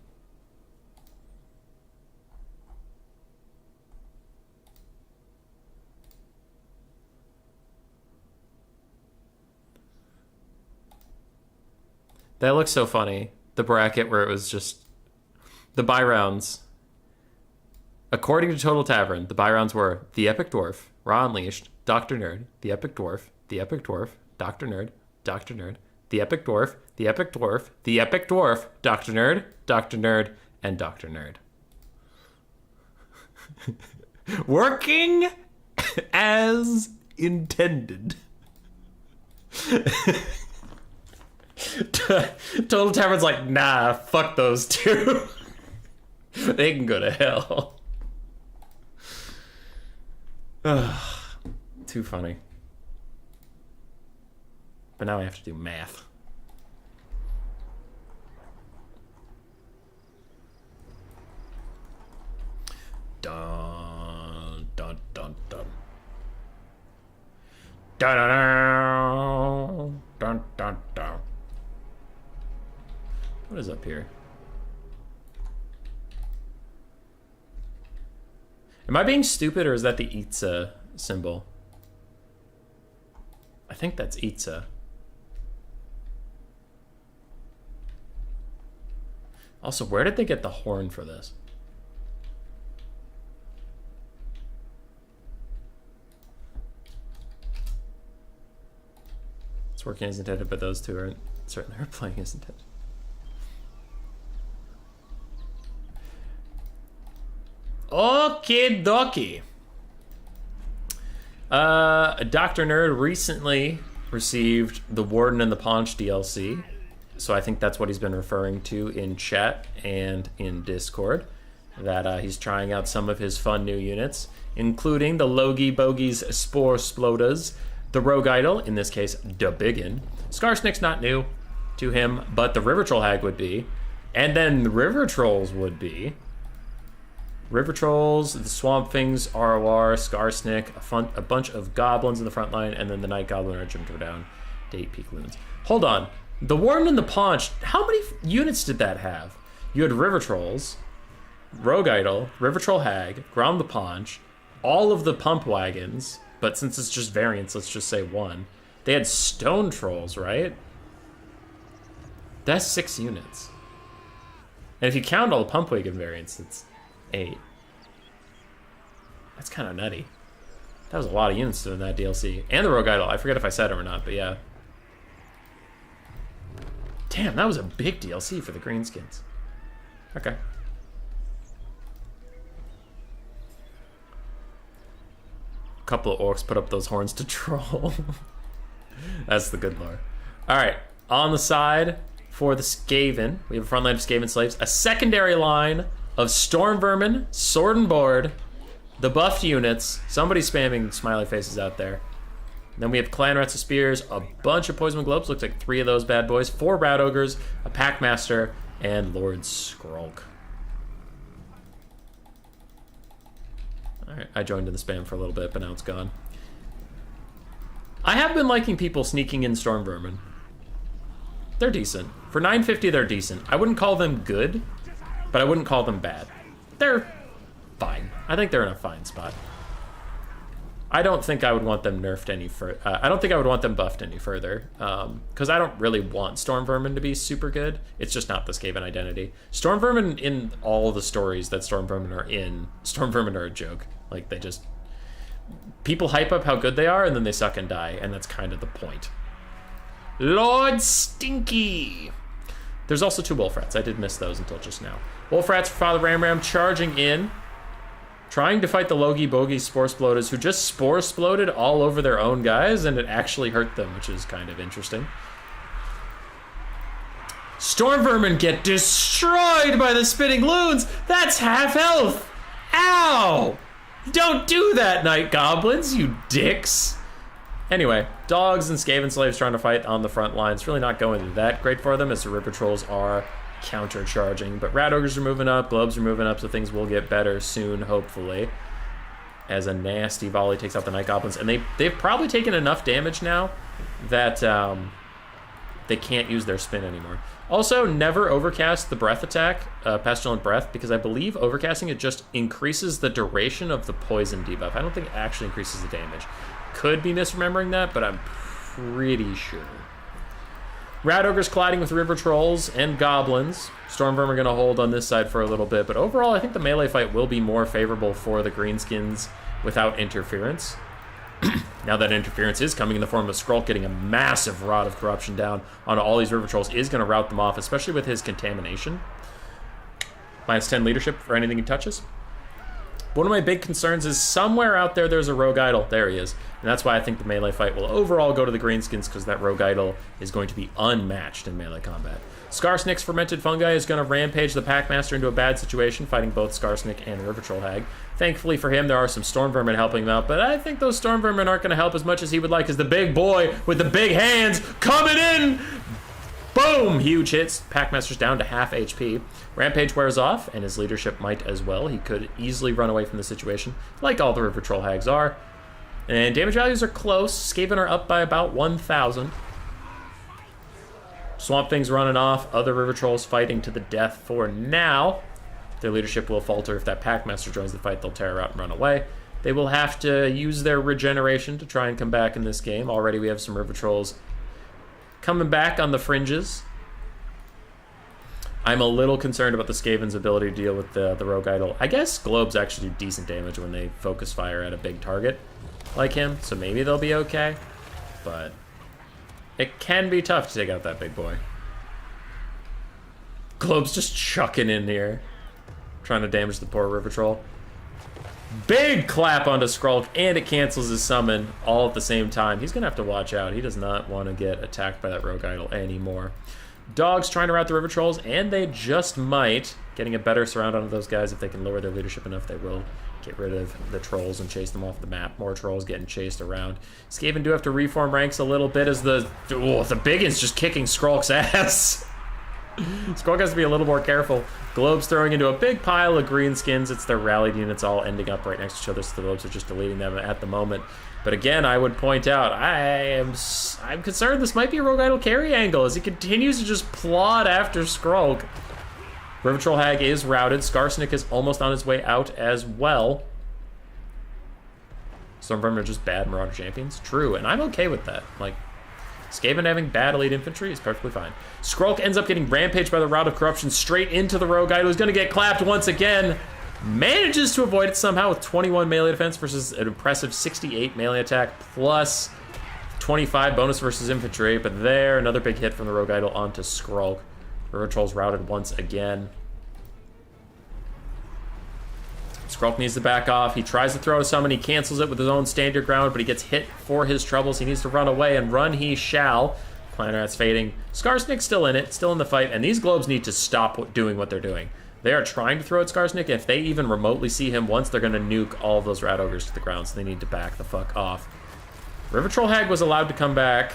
Speaker 1: That looks so funny. The bracket where it was just the buy rounds. According to Total Tavern, the buy rounds were The Epic Dwarf, Raw Unleashed, Dr. Nerd, The Epic Dwarf, The Epic Dwarf, Dr. Nerd, Dr. Nerd, The Epic Dwarf, The Epic Dwarf, The Epic Dwarf, Dr. Nerd, Dr. Nerd, and Dr. Nerd. Working as intended. Total Tavern's like, nah, fuck those two. They can go to hell. Too funny. But now I have to do math. Dun, dun, dun, dun. Dun, dun, dun, dun, dun, dun. What is up here? Am I being stupid, or is that the Itza symbol? I think that's Itza. Also, where did they get the horn for this? It's working as intended, but those two aren't certainly are playing as intended. Okie dokie. Dr. Nerd recently received the Warden and the Paunch DLC. So I think that's what he's been referring to in chat and in Discord. That he's trying out some of his fun new units, including the Logie Bogies Spore Splodas, the Rogue Idol, in this case, the Biggin. Skarsnik's not new to him, but the River Troll Hag would be. And then the River Trolls would be. River Trolls, the Swamp Things, ROR, Skarsnik, a bunch of Goblins in the front line, and then the Night Goblin Regiment were down to 8 Peak Loons. Hold on. The Warden and the Paunch, how many units did that have? You had River Trolls, Rogue Idol, River Troll Hag, Ground the Paunch, all of the Pump Wagons, but since it's just variants, let's just say one. They had Stone Trolls, right? That's 6 units. And if you count all the Pump Wagon variants, it's 8. That's kind of nutty. That was a lot of units in that DLC. And the Rogue Idol. I forget if I said it or not, but yeah. Damn, that was a big DLC for the Greenskins. Okay. A couple of orcs put up those horns to troll. That's the good lore. Alright, on the side for the Skaven, we have a front line of Skaven slaves, a secondary line of Storm Vermin, Sword and Board, the buffed units, somebody spamming smiley faces out there. And then we have Clan Rats of Spears, a bunch of Poison Globes, looks like 3 of those bad boys, 4 Rat Ogres, a Packmaster, and Lord Skrulk. Alright, I joined in the spam for a little bit, but now it's gone. I have been liking people sneaking in Storm Vermin. They're decent. For 950, they're decent. I wouldn't call them good, but I wouldn't call them bad. They're fine. I think they're in a fine spot. I don't think I would want them nerfed any further. I don't think I would want them buffed any further, because I don't really want Storm Vermin to be super good. It's just not the Skaven identity. Storm Vermin, in all the stories that Storm Vermin are in, Storm Vermin are a joke. Like, they just... People hype up how good they are, and then they suck and die, and that's kind of the point. Lord Stinky! There's also 2 Wolf Rats. I did miss those until just now. Wolf Rats for Father Ram Ram charging in, trying to fight the Logie Bogie Spore Splodas, who just Spore Sploded all over their own guys, and it actually hurt them, which is kind of interesting. Storm Vermin get destroyed by the Spitting Loons! That's half health! Ow! Don't do that, Night Goblins, you dicks! Anyway, dogs and Skaven slaves trying to fight on the front lines. Really not going that great for them as the River Trolls are counter-charging. But Rat Ogres are moving up, Globes are moving up, so things will get better soon, hopefully. As a nasty volley takes out the Night Goblins. And they've probably taken enough damage now that they can't use their spin anymore. Also, never overcast the breath attack, Pestilent Breath, because I believe overcasting it just increases the duration of the poison debuff. I don't think it actually increases the damage. Could be misremembering that, but I'm pretty sure. Rat Ogres colliding with River Trolls and Goblins. Stormverm are going to hold on this side for a little bit, but overall I think the melee fight will be more favorable for the Greenskins without interference. Now that interference is coming in the form of Skrull getting a massive Rod of Corruption down on all these River Trolls is going to rout them off, especially with his Contamination. -10 leadership for anything he touches. One of my big concerns is somewhere out there there's a Rogue Idol. There he is. And that's why I think the melee fight will overall go to the Greenskins, because that Rogue Idol is going to be unmatched in melee combat. Scarsnick's Fermented Fungi is going to rampage the Packmaster into a bad situation, fighting both Scarsnick and River Troll Hag. Thankfully for him, there are some Storm Vermin helping him out, but I think those Storm Vermin aren't going to help as much as he would like, as the big boy with the big hands coming in! Boom! Huge hits. Packmaster's down to half HP. Rampage wears off, and his leadership might as well. He could easily run away from the situation, like all the River Troll Hags are. And damage values are close. Skaven are up by about 1,000. Swamp Thing's running off. Other River Trolls fighting to the death for now. Their leadership will falter. If that Packmaster joins the fight, they'll tear out and run away. They will have to use their regeneration to try and come back in this game. Already we have some River Trolls coming back on the fringes. I'm a little concerned about the Skaven's ability to deal with the Rogue Idol. I guess Globes actually do decent damage when they focus fire at a big target like him, so maybe they'll be okay. But it can be tough to take out that big boy. Globes just chucking in here, trying to damage the poor River Troll. Big clap onto Skrulk, and it cancels his summon all at the same time. He's going to have to watch out. He does not want to get attacked by that Rogue Idol anymore. Dogs trying to rout the River Trolls, and they just might. Getting a better surround onto those guys. If they can lower their leadership enough, they will get rid of the Trolls and chase them off the map. More Trolls getting chased around. Skaven do have to reform ranks a little bit as the Biggin's just kicking Skrulk's ass. Skrull has to be a little more careful. Globes throwing into a big pile of Greenskins. It's their rallied units all ending up right next to each other, so the Globes are just deleting them at the moment. But again, I would point out, I'm concerned this might be a Rogue Idol carry angle as he continues to just plod after Skrull. River Troll Hag is routed. Skarsnick is almost on his way out as well. Stormvermin are just bad Marauder champions. True, and I'm okay with that. Like, Skaven having bad elite infantry is perfectly fine. Skrulk ends up getting rampaged by the Rod of Corruption straight into the Rogue Idol. He's going to get clapped once again. Manages to avoid it somehow with 21 melee defense versus an impressive 68 melee attack plus 25 bonus versus infantry. But there, another big hit from the Rogue Idol onto Skrulk. River Troll's routed once again. Skrulk needs to back off. He tries to throw a summon. He cancels it with his own stand your ground, but he gets hit for his troubles. He needs to run away, and run he shall. Clanrat's fading. Skarsnick's still in it, still in the fight, and these Globes need to stop doing what they're doing. They are trying to throw at Skarsnick. If they even remotely see him once, they're going to nuke all of those Rat Ogres to the ground, so they need to back the fuck off. River Troll Hag was allowed to come back.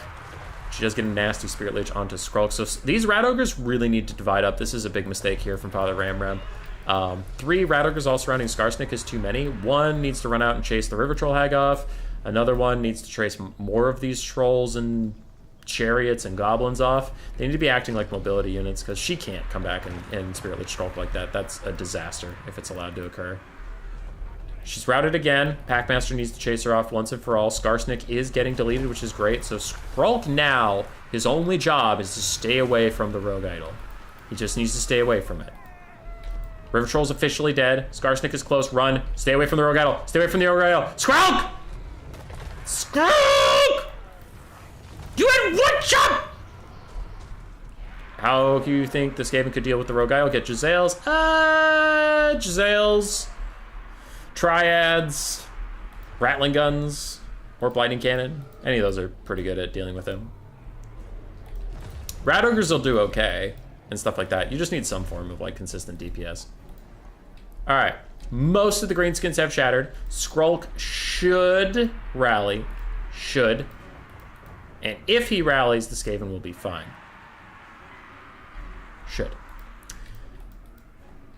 Speaker 1: She does get a nasty Spirit Leech onto Skrulk. So these Rat Ogres really need to divide up. This is a big mistake here from Father Ramram. 3 Rat Ogres all surrounding Skarsnick is too many. One needs to run out and chase the River Troll Hag off. Another one needs to chase more of these Trolls and Chariots and Goblins off. They need to be acting like mobility units, because she can't come back and Spirit Leech Skrulk like that. That's a disaster if it's allowed to occur. She's routed again. Packmaster needs to chase her off once and for all. Skarsnick is getting deleted, which is great. So Skrulk now, his only job is to stay away from the Rogue Idol. He just needs to stay away from it. River Troll's officially dead. Skarsnick is close. Run. Stay away from the Rogue Idol. Stay away from the Rogue Idol. Skrulk! Skrulk! You had one shot! How do you think the Skaven could deal with the Rogue Idol? Get Giselles? Giselles. Triads, Rattling Guns, or Blighting Cannon. Any of those are pretty good at dealing with him. Rat Ogres will do okay, and stuff like that. You just need some form of, like, consistent DPS. Alright, most of the Greenskins have shattered. Skrulk should rally. Should. And if he rallies, the Skaven will be fine. Should.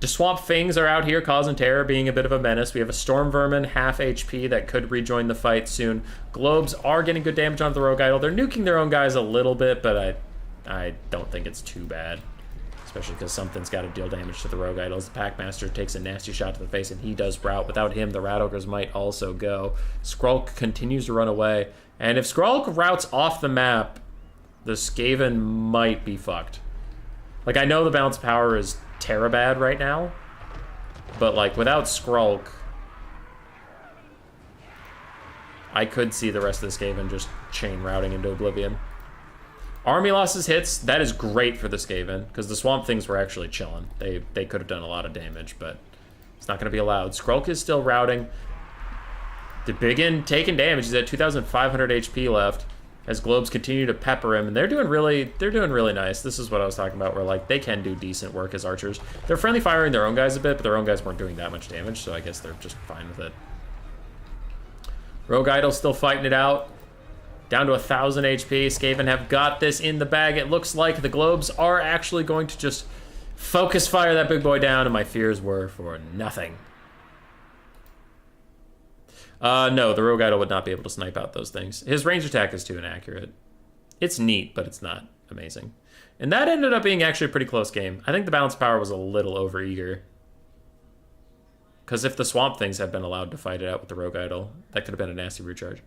Speaker 1: The Swamp Things are out here causing terror, being a bit of a menace. We have a Storm Vermin, half HP, that could rejoin the fight soon. Globes are getting good damage onto the Rogue Idol. They're nuking their own guys a little bit, but I don't think it's too bad. Especially because something's got to deal damage to the Rogue Idols. The Packmaster takes a nasty shot to the face, and he does rout. Without him, the Rat Ogres might also go. Skrulk continues to run away. And if Skrulk routs off the map, the Skaven might be fucked. Like, I know the balance of power is Terabad right now, but like without Skrulk, I could see the rest of the Skaven just chain routing into oblivion. Army losses hits, that is great for the Skaven, because the Swamp Things were actually chilling. They could have done a lot of damage, but it's not going to be allowed. Skrulk is still routing. The Biggin taking damage. He's at 2,500 HP left as Globes continue to pepper him, and they're doing really nice. This is what I was talking about, where like they can do decent work as archers. They're friendly firing their own guys a bit, but their own guys weren't doing that much damage, so I guess they're just fine with it. Rogue Idol still fighting it out. Down to 1,000 HP. Skaven have got this in the bag. It looks like the Globes are actually going to just focus fire that big boy down, and my fears were for nothing. No, the Rogue Idol would not be able to snipe out those things. His range attack is too inaccurate. It's neat, but it's not amazing. And that ended up being actually a pretty close game. I think the balance power was a little overeager. Because if the Swamp Things had been allowed to fight it out with the Rogue Idol, that could have been a nasty root charge.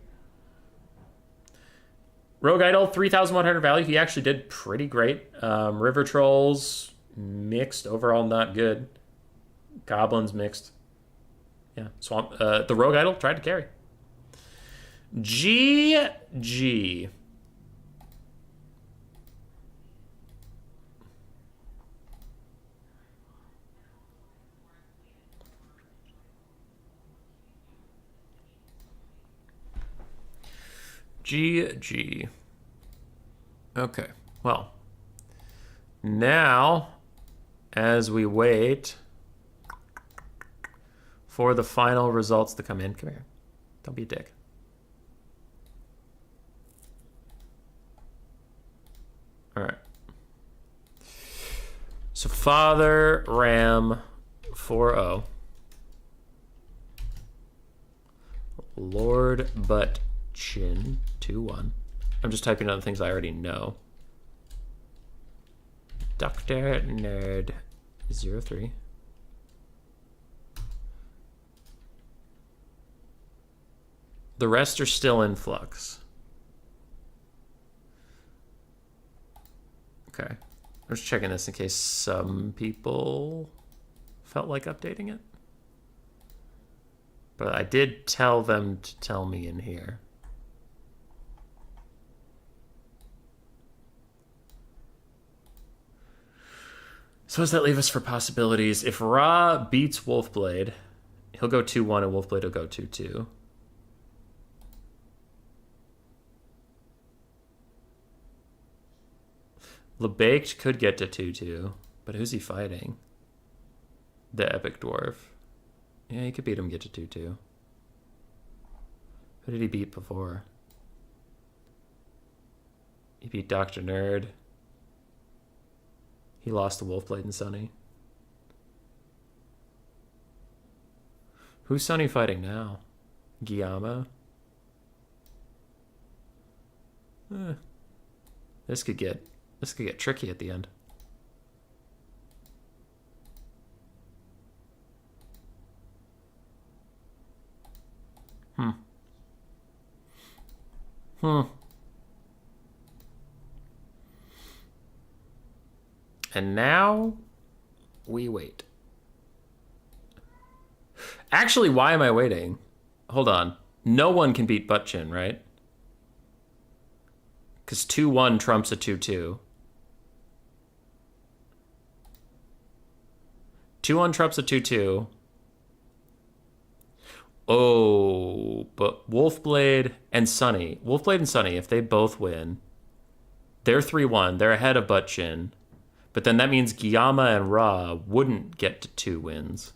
Speaker 1: Rogue Idol, 3,100 value. He actually did pretty great. River Trolls, mixed. Overall, not good. Goblins, mixed. Yeah, the Rogue Idol tried to carry. GG. GG. Okay, well, now, as we wait for the final results to come in. Come here. Don't be a dick. All right. So Father Ram 4-0. Lord Butt Chin 2-1. I'm just typing out the things I already know. Dr. Nerd 03. The rest are still in flux. Okay. I'm just checking this in case some people felt like updating it. But I did tell them to tell me in here. So does that leave us for possibilities? If Ra beats Wolfblade, he'll go 2-1 and Wolfblade will go 2-2. LeBaked could get to 2-2, but who's he fighting? The Epic Dwarf. Yeah, he could beat him, get to 2-2. Who did he beat before? He beat Dr. Nerd. He lost to Wolfblade and Sunny. Who's Sunny fighting now? Guillermo? This could get tricky at the end. And now we wait. Actually, why am I waiting? Hold on. No one can beat Buttchin, right? Because 2-1 trumps a 2-2. 2-1 trumps a 2-2. Oh, but Wolfblade and Sunny. Wolfblade and Sunny, if they both win, they're 3-1. They're ahead of Buttchin. But then that means Guillaume and Ra wouldn't get to 2 wins.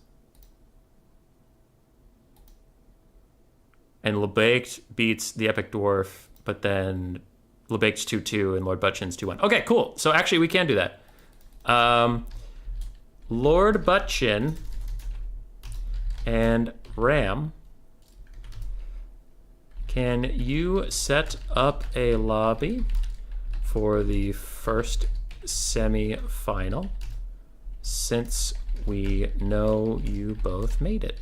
Speaker 1: And LeBaked beats the Epic Dwarf, but then Lebake's 2-2 and Lord Butchin's 2-1. Okay, cool. So actually we can do that. Lord Butchin and Ram, can you set up a lobby for the first semi-final, since we know you both made it?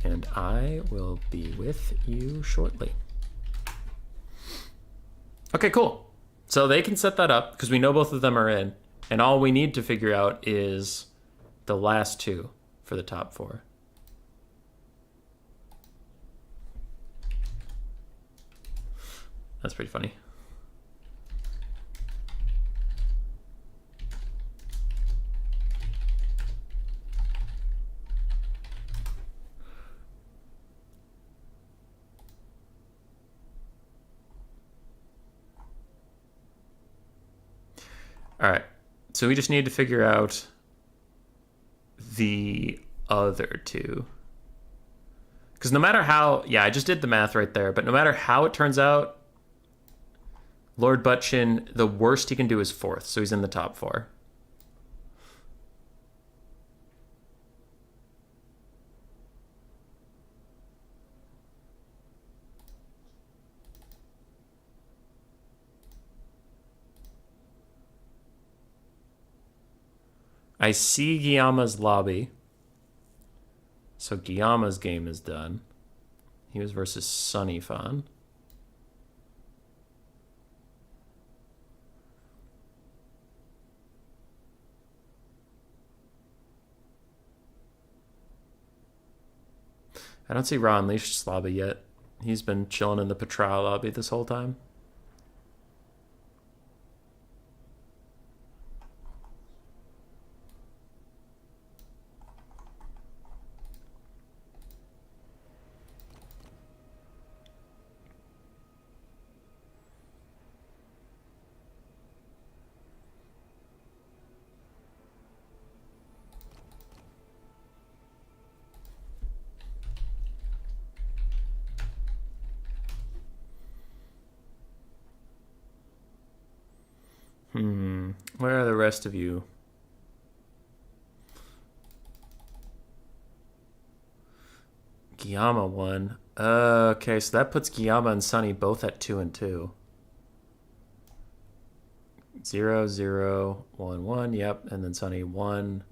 Speaker 1: And I will be with you shortly. Okay, cool. So they can set that up because we know both of them are in. And all we need to figure out is the last two for the top four. That's pretty funny. All right, so we just need to figure out the other two. Because no matter how, yeah, I just did the math right there, but no matter how it turns out, Lord Butchin, the worst he can do is fourth, so he's in the top four. I see Guillaume's lobby. So Guillaume's game is done. He was versus Sunny Fan. I don't see Raw Unleashed's lobby yet. He's been chilling in the Patral lobby this whole time. Where are the rest of you? Guillaume won. Okay, so that puts Guillaume and Sunny both at 2 and 2. 0, 0, 1, 1. Yep, and then Sunny 1,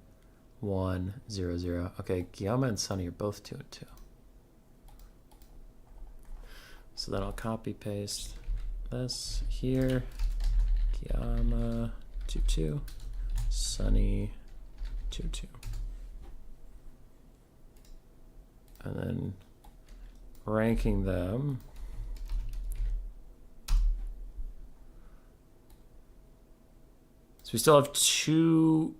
Speaker 1: 1, 0, 0. Okay, Guillaume and Sunny are both 2 and 2. So then I'll copy paste this here. Guillaume 2, 2. Sunny 2, 2. And then ranking them. So we still have two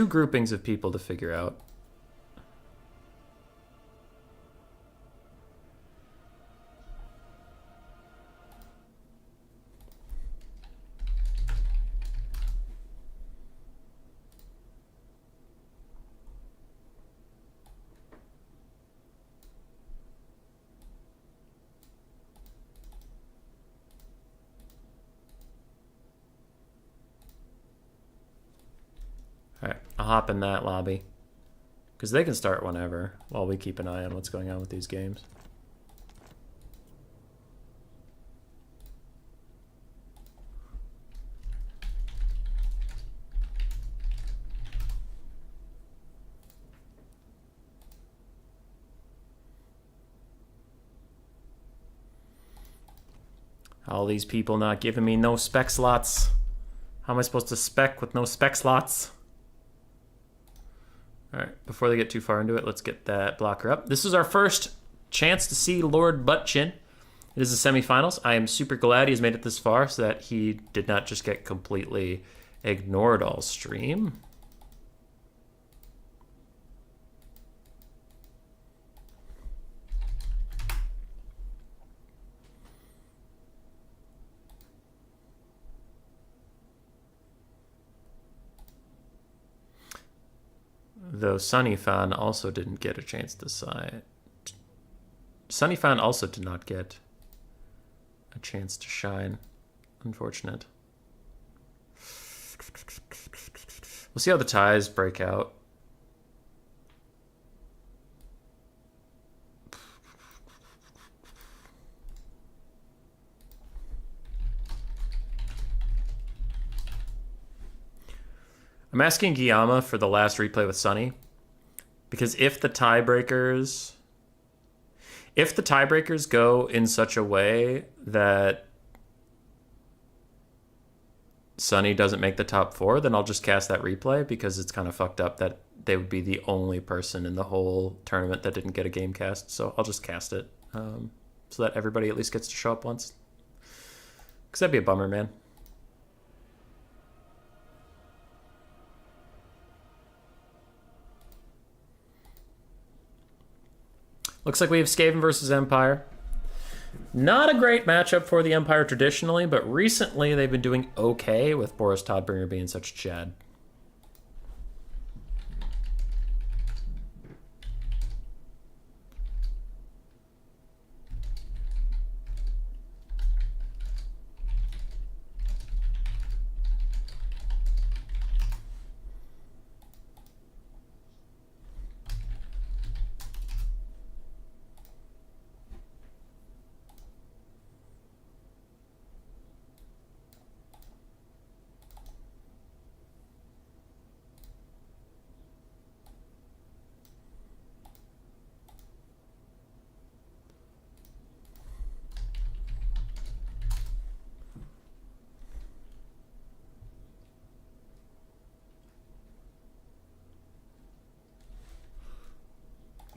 Speaker 1: groupings of people to figure out. All right, I'll hop in that lobby because they can start whenever while we keep an eye on what's going on with these games. All these people not giving me no spec slots. How am I supposed to spec with no spec slots? All right, before they get too far into it, let's get that blocker up. This is our first chance to see Lord Butchin. It is the semifinals. I am super glad he's made it this far so that he did not just get completely ignored all stream. Though Sunny Fan also didn't get a chance to decide. Sunny Fan also did not get a chance to shine. Unfortunate. We'll see how the ties break out. I'm asking Guillaume for the last replay with Sunny, because if the tiebreakers go in such a way that Sunny doesn't make the top 4, then I'll just cast that replay, because it's kind of fucked up that they would be the only person in the whole tournament that didn't get a game cast. So I'll just cast it, so that everybody at least gets to show up once, because that'd be a bummer, man. Looks like we have Skaven versus Empire. Not a great matchup for the Empire traditionally, but recently they've been doing okay with Boris Todbringer being such a Chad.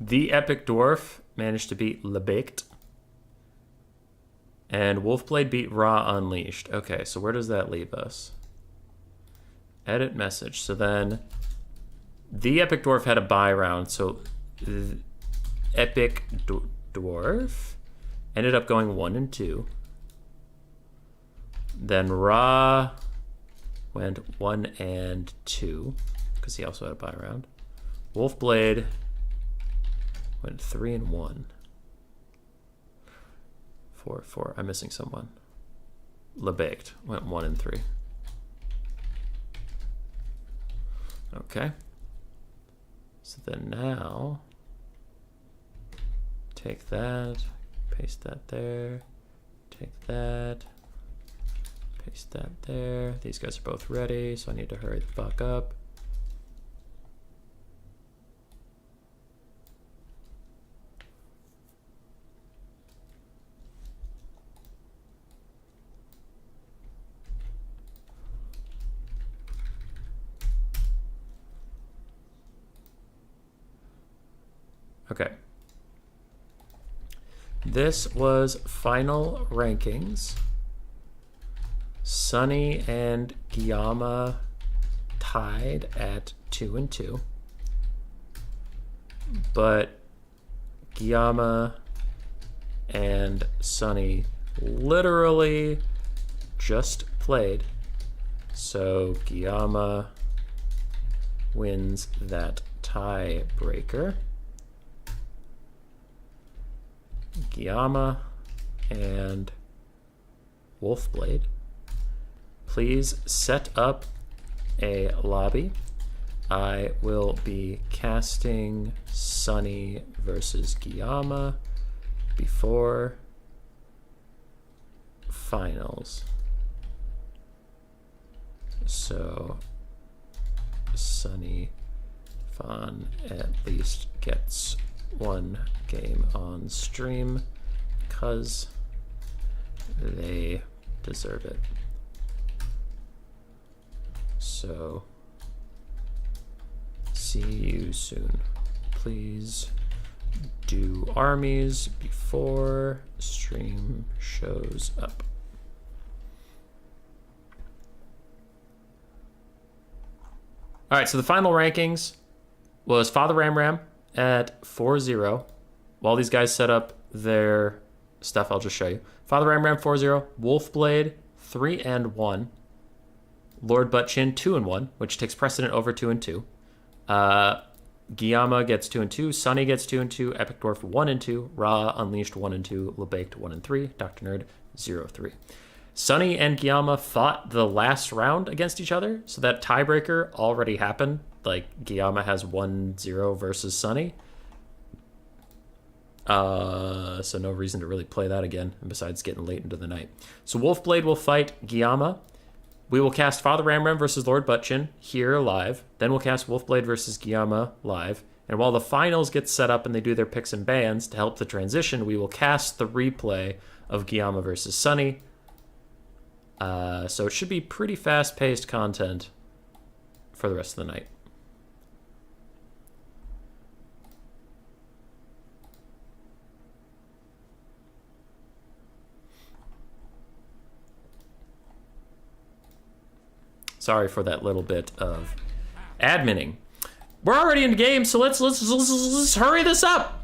Speaker 1: The Epic Dwarf managed to beat Lebaked. And Wolfblade beat Ra Unleashed. Okay, so where does that leave us? Edit message. So then the Epic Dwarf had a bye round. So Epic Dwarf ended up going 1 and 2. Then Ra went 1 and 2 because he also had a bye round. Wolfblade went 3 and 1. 4. I'm missing someone. Lebaked went 1 and 3. Okay. So then now, take that, paste that there, take that, paste that there. These guys are both ready, so I need to hurry the fuck up. Okay. This was final rankings. Sunny and Guillaume tied at 2 and 2. But Guillaume and Sunny literally just played. So Guillaume wins that tiebreaker. Guillaume and Wolfblade, please set up a lobby. I will be casting Sunny versus Guillaume before finals. So Sunny Fawn at least gets 1 game on stream because they deserve it. So see you soon. Please do armies before stream shows up. All right, so the final rankings was Father Ram at 4-0. While these guys set up their stuff, I'll just show you. Father Ram 4-0, Wolfblade 3 and 1, Lord Buttchin 2 and 1, which takes precedent over 2 and 2. Guillaume gets 2 and 2. Sunny gets 2 and 2. Epic Dwarf 1 and 2. Ra Unleashed 1 and 2. LeBaked 1 and 3. Dr. Nerd 0-3. Sunny and Guillaume fought the last round against each other, so that tiebreaker already happened. Like, Guillaume has 1-0 versus Sunny. So no reason to really play that again, besides getting late into the night. So Wolfblade will fight Guillaume. We will cast Father Ramram versus Lord Buttchin here live. Then we'll cast Wolfblade versus Guillaume live. And while the finals get set up and they do their picks and bans to help the transition, we will cast the replay of Guillaume versus Sunny. So it should be pretty fast-paced content for the rest of the night. Sorry for that little bit of adminning. We're already in the game, so let's hurry this up.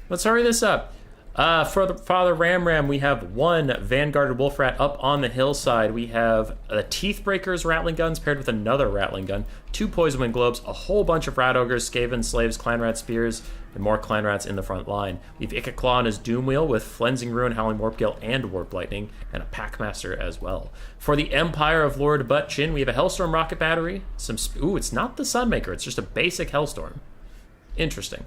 Speaker 1: Let's hurry this up. For the Father Ramram, we have 1 Vanguarded Wolf Rat up on the hillside. We have the Teethbreakers Rattling Guns paired with another Rattling Gun, 2 Poison Wind Globes, a whole bunch of Rat Ogres, Skaven, Slaves, Clan Rat Spears, and more Clan Rats in the front line. We have Ikka Claw on his Doom Wheel with Flensing Ruin, Howling Warpgale, and Warp Lightning, and a Packmaster as well. For the Empire of Lord Buttchin, we have a Hellstorm Rocket Battery. Ooh, it's not the Sunmaker, it's just a basic Hellstorm. Interesting.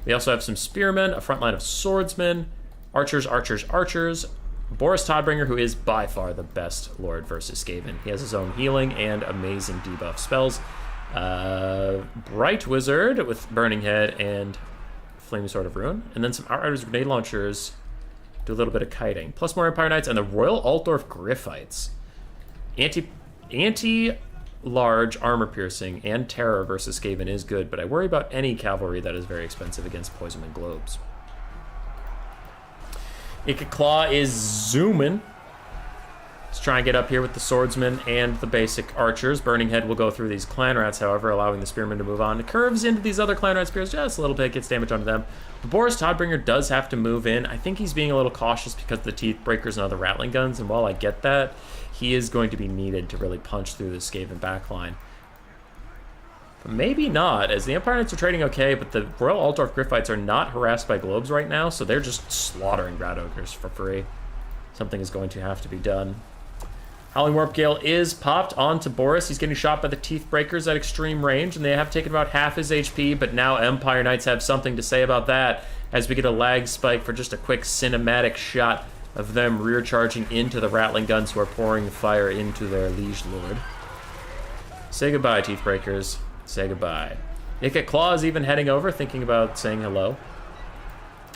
Speaker 1: We also have some Spearmen, a front line of Swordsmen, Archers, Boris Toddbringer, who is by far the best Lord versus Skaven. He has his own healing and amazing debuff spells. Bright Wizard with Burning Head and Flaming Sword of Ruin. And then some Outriders Grenade Launchers do a little bit of kiting. Plus more Empire Knights and the Royal Altdorf Griffites. Anti-large armor piercing and terror versus Skaven is good, but I worry about any cavalry that is very expensive against Poison and Globes. Ikka Claw is zooming. Let's try and get up here with the Swordsmen and the basic Archers. Burning Head will go through these Clan Rats, however, allowing the Spearmen to move on. It curves into these other Clan Rat Spears just a little bit, gets damage onto them. But Boris Toddbringer does have to move in. I think he's being a little cautious because of the Teeth Breakers and other Rattling Guns, and while I get that, he is going to be needed to really punch through the Skaven backline. But maybe not, as the Empire Knights are trading okay, but the Royal Altdorf Griffites are not harassed by globes right now, so they're just slaughtering Rat Ogres for free. Something is going to have to be done. Howling Warpgale is popped onto Boris. He's getting shot by the Teeth Breakers at extreme range, and they have taken about half his HP, but now Empire Knights have something to say about that, as we get a lag spike for just a quick cinematic shot of them rear charging into the Rattling Guns who are pouring fire into their Liege Lord. Say goodbye, Teeth Breakers. Say goodbye. Ikka Claw is even heading over, thinking about saying hello.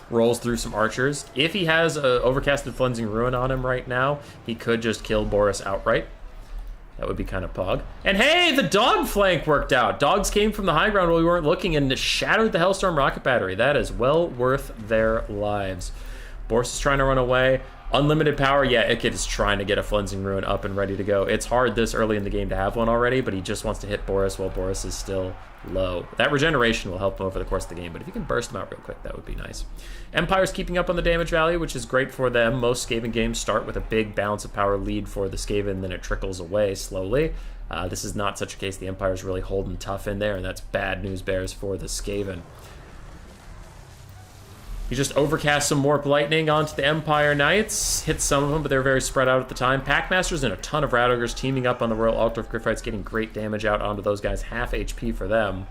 Speaker 1: Rolls through some Archers. If he has a Overcasted Flensing Ruin on him right now, he could just kill Boris outright. That would be kind of pog. And hey, the dog flank worked out. Dogs came from the high ground while we weren't looking and shattered the Hellstorm Rocket Battery. That is well worth their lives. Boris is trying to run away. Unlimited power, yeah, Ikka is trying to get a Flensing Ruin up and ready to go. It's hard this early in the game to have one already, but he just wants to hit Boris while Boris is still low. That regeneration will help him over the course of the game, but if you can burst him out real quick, that would be nice. Empire's keeping up on the damage value, which is great for them. Most Skaven games start with a big balance of power lead for the Skaven, then it trickles away slowly. This is not such a case. The Empire's really holding tough in there, and that's bad news bears for the Skaven. He just overcast some Warp Lightning onto the Empire Knights. Hit some of them, but they're very spread out at the time. Packmasters and a ton of Rat Ogres teaming up on the Royal Altdorf Griffites, getting great damage out onto those guys. Half HP for them.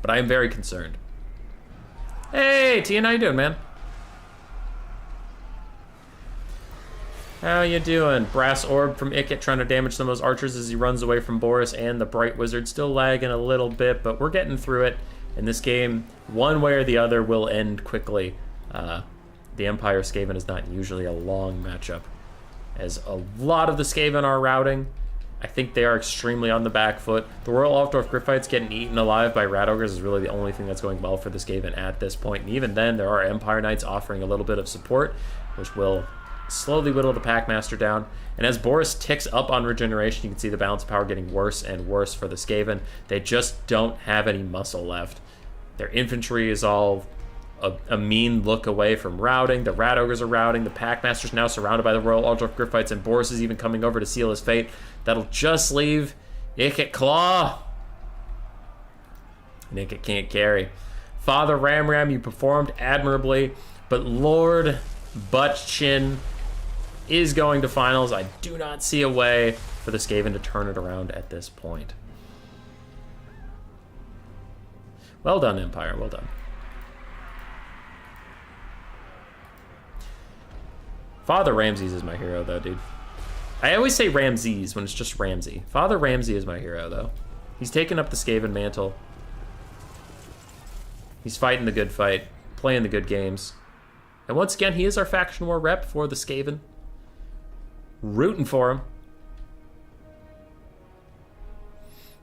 Speaker 1: But I am very concerned. Hey, Tian, how you doing, man? How you doing? Brass Orb from Ikka trying to damage some of those Archers as he runs away from Boris and the Bright Wizard. Still lagging a little bit, but we're getting through it. In this game, one way or the other will end quickly. The Empire Skaven is not usually a long matchup, as a lot of the Skaven are routing. I think they are extremely on the back foot. The Royal Altdorf Griffites getting eaten alive by Rat Ogres is really the only thing that's going well for the Skaven at this point. And even then, there are Empire Knights offering a little bit of support, which will slowly whittle the Packmaster down. And as Boris ticks up on regeneration, you can see the balance of power getting worse and worse for the Skaven. They just don't have any muscle left. Their infantry is all a mean look away from routing. The Rat Ogres are routing. The Packmaster's now surrounded by the Royal Altdorf Griffites, and Boris is even coming over to seal his fate. That'll just leave Ikka Claw. Nick, it can't carry. Father Ram, you performed admirably, but Lord Buttchin is going to finals. I do not see a way for the Skaven to turn it around at this point. Well done, Empire. Well done. Father Ramses is my hero, though, dude. I always say Ramses when it's just Ramsey. Father Ramsey is my hero, though. He's taken up the Skaven mantle. He's fighting the good fight, playing the good games. And once again, he is our faction war rep for the Skaven. Rooting for him.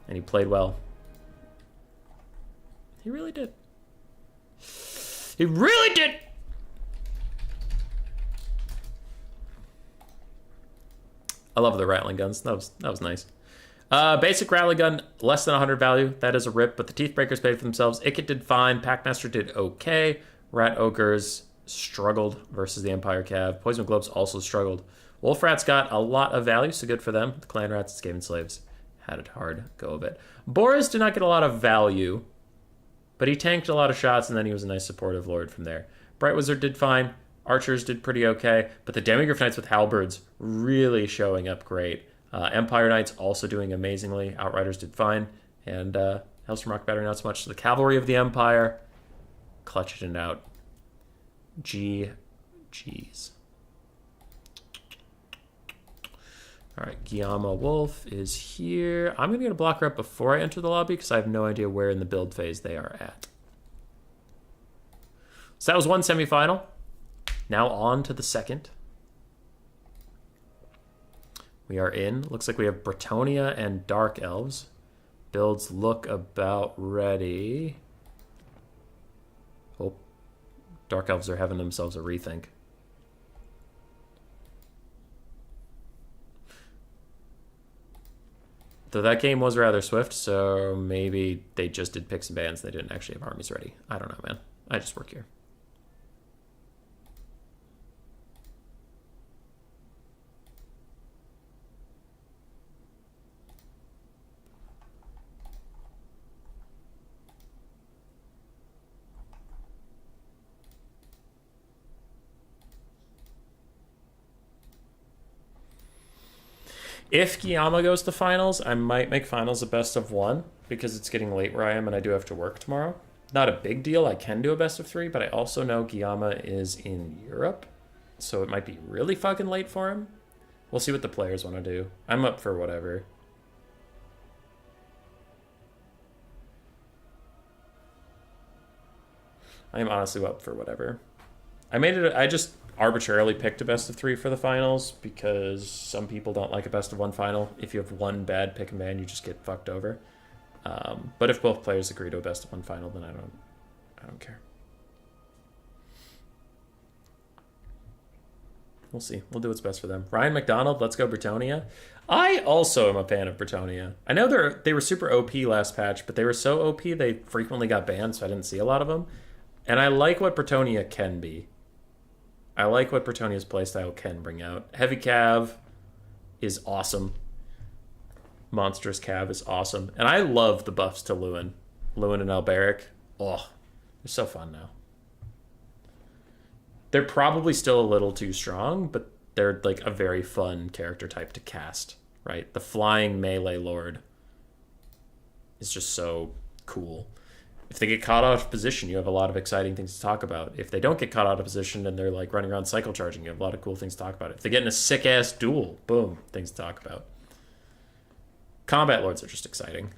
Speaker 1: And he played well. He really did. He really did! I love the rattling guns. That was nice. Basic rattling gun, less than 100 value. That is a rip, but the Teeth Breakers paid for themselves. Icket did fine. Packmaster did okay. Rat Ogres struggled versus the Empire Cav. Poison Globes also struggled. Wolf Rats got a lot of value, so good for them. The Clan Rats and Skaven Slaves had a hard go of it. Boris did not get a lot of value, but he tanked a lot of shots, and then he was a nice supportive lord from there. Bright Wizard did fine. Archers did pretty okay, but the Demigryph Knights with Halberds really showing up great. Empire Knights also doing amazingly. Outriders did fine, and Hellstrom Rock Battery not so much. So the Cavalry of the Empire clutched it out. GG's. All right, Guillermo Wolf is here. I'm going to get a blocker up before I enter the lobby because I have no idea where in the build phase they are at. So that was one semifinal. Now on to the second. We are in. Looks like we have Bretonnia and Dark Elves. Builds look about ready. Oh, Dark Elves are having themselves a rethink. Though that game was rather swift, so maybe they just did picks and bans. They didn't actually have armies ready. I don't know, man. I just work here. If Guillermo goes to finals, I might make finals a best of one because it's getting late where I am and I do have to work tomorrow. Not a big deal. I can do a best of three, but I also know Guillermo is in Europe, so it might be really fucking late for him. We'll see what the players want to do. I'm up for whatever. I am honestly up for whatever. I just arbitrarily picked a best of three for the finals because some people don't like a best of one final. If you have one bad pick and ban, you just get fucked over. But if both players agree to a best of one final, then I don't care. We'll see. We'll do what's best for them. Ryan McDonald, let's go Bretonnia. I also am a fan of Bretonnia. I know they were super OP last patch, but they were so OP they frequently got banned, so I didn't see a lot of them. And I like what Bretonnia can be. I like what Bretonnia's playstyle can bring out. Heavy Cav is awesome. Monstrous Cav is awesome. And I love the buffs to Lewin. Lewin and Alberic. Oh, they're so fun now. They're probably still a little too strong, but they're like a very fun character type to cast, right? The flying melee lord is just so cool. If they get caught out of position, you have a lot of exciting things to talk about. If they don't get caught out of position and they're like running around cycle charging, you have a lot of cool things to talk about. If they get in a sick ass duel, boom, things to talk about. Combat lords are just exciting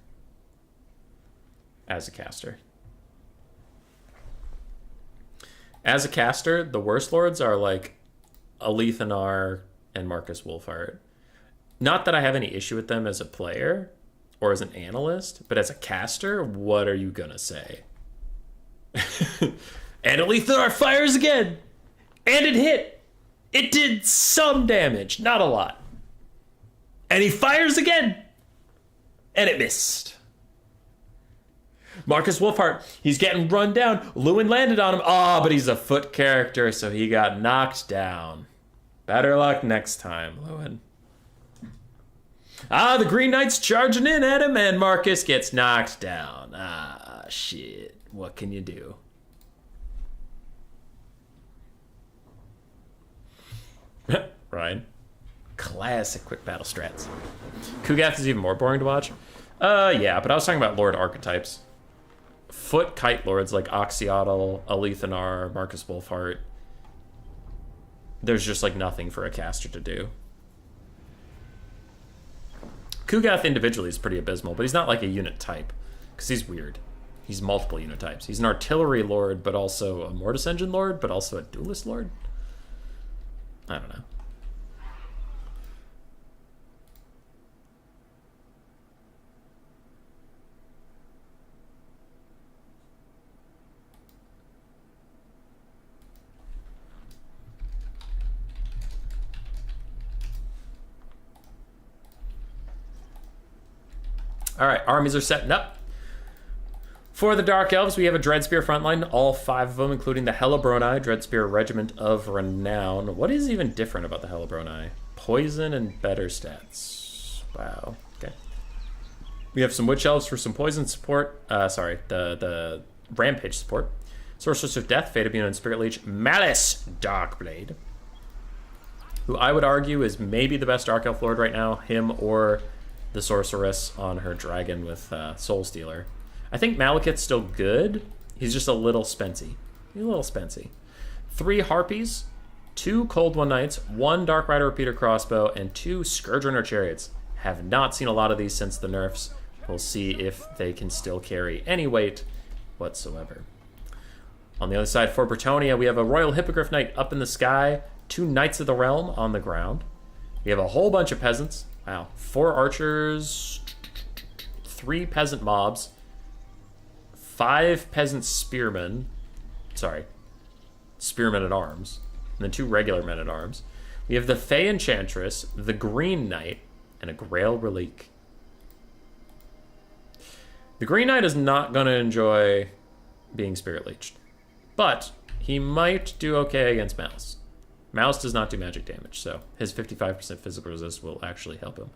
Speaker 1: as a caster. As a caster, the worst lords are like Alethanar and Marcus Wolfheart. Not that I have any issue with them as a player or as an analyst, but as a caster, what are you gonna say? And Alethanar fires again! And it hit! It did some damage, not a lot. And he fires again! And it missed. Marcus Wolfheart, he's getting run down. Lewin landed on him. Ah, but he's a foot character, so he got knocked down. Better luck next time, Lewin. Ah, the Green Knight's charging in at him, and Marcus gets knocked down. Ah, shit. What can you do? Ryan. Classic quick battle strats. Kugath is even more boring to watch. Yeah, but I was talking about Lord archetypes. Foot Kite Lords like Oxyotl, Alethanar, Marcus Wolfheart. There's just like nothing for a caster to do. Kugath individually is pretty abysmal, but he's not like a unit type, because he's weird. He's multiple unit types. He's an artillery lord, but also a mortis engine lord, but also a duelist lord. I don't know. All right, armies are setting up. For the Dark Elves, we have a Dreadspear frontline, all 5 of them, including the Hellebroni Dreadspear Regiment of Renown. What is even different about the Hellebroni? Poison and better stats. Wow, okay. We have some Witch Elves for some poison support. The Rampage support. Sorceress of Death, Fate of Bune and Spirit Leech. Malice Darkblade, who I would argue is maybe the best Dark Elf Lord right now. Him or the Sorceress on her dragon with Soul Stealer. I think Malekith's still good. He's just a little spency. He's a little spency. 3 Harpies, 2 Cold One Knights, 1 Dark Rider Repeater Crossbow, and 2 Scourge Runner Chariots. Have not seen a lot of these since the nerfs. We'll see if they can still carry any weight whatsoever. On the other side, for Bretonnia, we have a Royal Hippogriff Knight up in the sky, 2 Knights of the Realm on the ground. We have a whole bunch of peasants. Wow. 4 archers, 3 peasant mobs, 5 peasant spearmen. Sorry. Spearmen at arms. And then 2 regular men at arms. We have the Fey Enchantress, the Green Knight, and a Grail Relique. The Green Knight is not going to enjoy being Spirit Leeched. But he might do okay against Mouse. Mouse does not do magic damage, so his 55% physical resist will actually help him.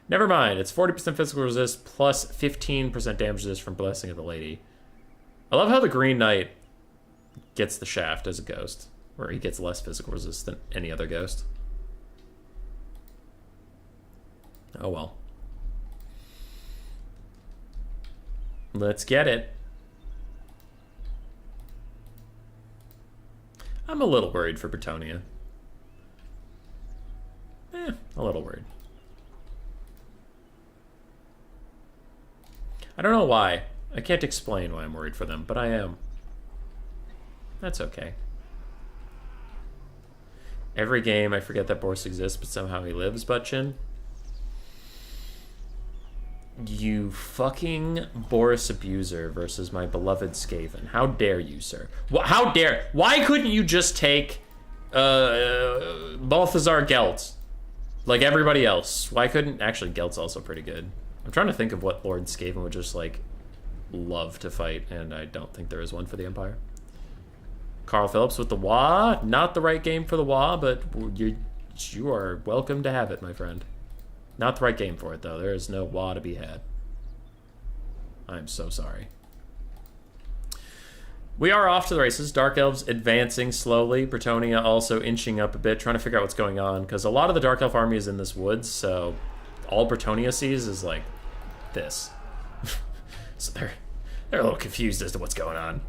Speaker 1: Never mind, it's 40% physical resist plus 15% damage resist from Blessing of the Lady. I love how the Green Knight gets the shaft as a ghost, where he gets less physical resist than any other ghost. Oh well. Let's get it. I'm a little worried for Bretonnia. A little worried. I don't know why. I can't explain why I'm worried for them, but I am. That's okay. Every game I forget that Boris exists, but somehow he lives, Butchin. You fucking Boris abuser versus my beloved Skaven. How dare you, sir? How dare? Why couldn't you just take Balthazar Gelt? Like everybody else. Why couldn't... Actually, Gelt's also pretty good. I'm trying to think of what Lord Skaven would just, like, love to fight, and I don't think there is one for the Empire. Carl Phillips with the Wah. Not the right game for the Wah, but you are welcome to have it, my friend. Not the right game for it, though. There is no Wah to be had. I'm so sorry. We are off to the races. Dark Elves advancing slowly. Bretonnia also inching up a bit, trying to figure out what's going on, because a lot of the Dark Elf army is in this woods, so all Bretonnia sees is, like, this. So they're a little confused as to what's going on.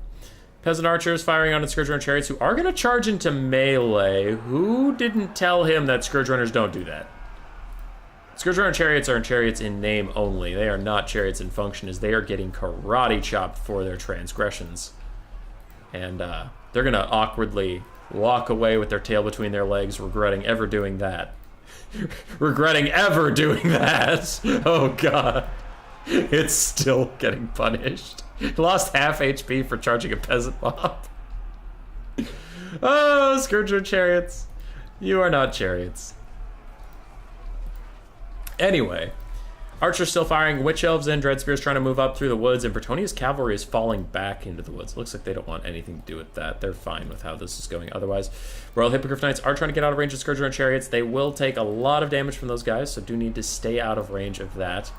Speaker 1: Peasant archers firing on the Scourge Runner chariots, who are going to charge into melee. Who didn't tell him that Scourge Runners don't do that? Scourge Runner chariots are chariots in name only. They are not chariots in function, as they are getting karate chopped for their transgressions. And they're going to awkwardly walk away with their tail between their legs, regretting ever doing that. Regretting ever doing that. Oh, God. It's still getting punished. Lost half HP for charging a peasant mob. Oh, Scourger chariots. You are not chariots. Anyway, archers still firing, witch elves and dreadspears trying to move up through the woods, and Bretonnia's cavalry is falling back into the woods. Looks like they don't want anything to do with that. They're fine with how this is going otherwise. Royal Hippogriff Knights are trying to get out of range of Scourger and chariots. They will take a lot of damage from those guys, so do need to stay out of range of that.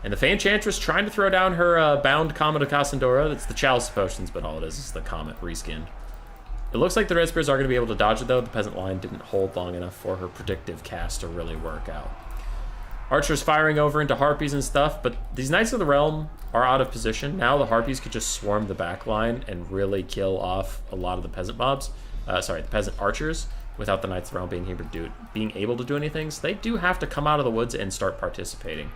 Speaker 1: And the Fey Enchantress trying to throw down her bound Comet of Cassandora. That's the Chalice Potions, but all it is the Comet reskinned. It looks like the Red Spears are going to be able to dodge it, though. The Peasant line didn't hold long enough for her predictive cast to really work out. Archers firing over into Harpies and stuff, but these Knights of the Realm are out of position. Now the Harpies could just swarm the back line and really kill off a lot of the Peasant mobs. The Peasant Archers, without the Knights of the Realm being able to do anything. So they do have to come out of the woods and start participating.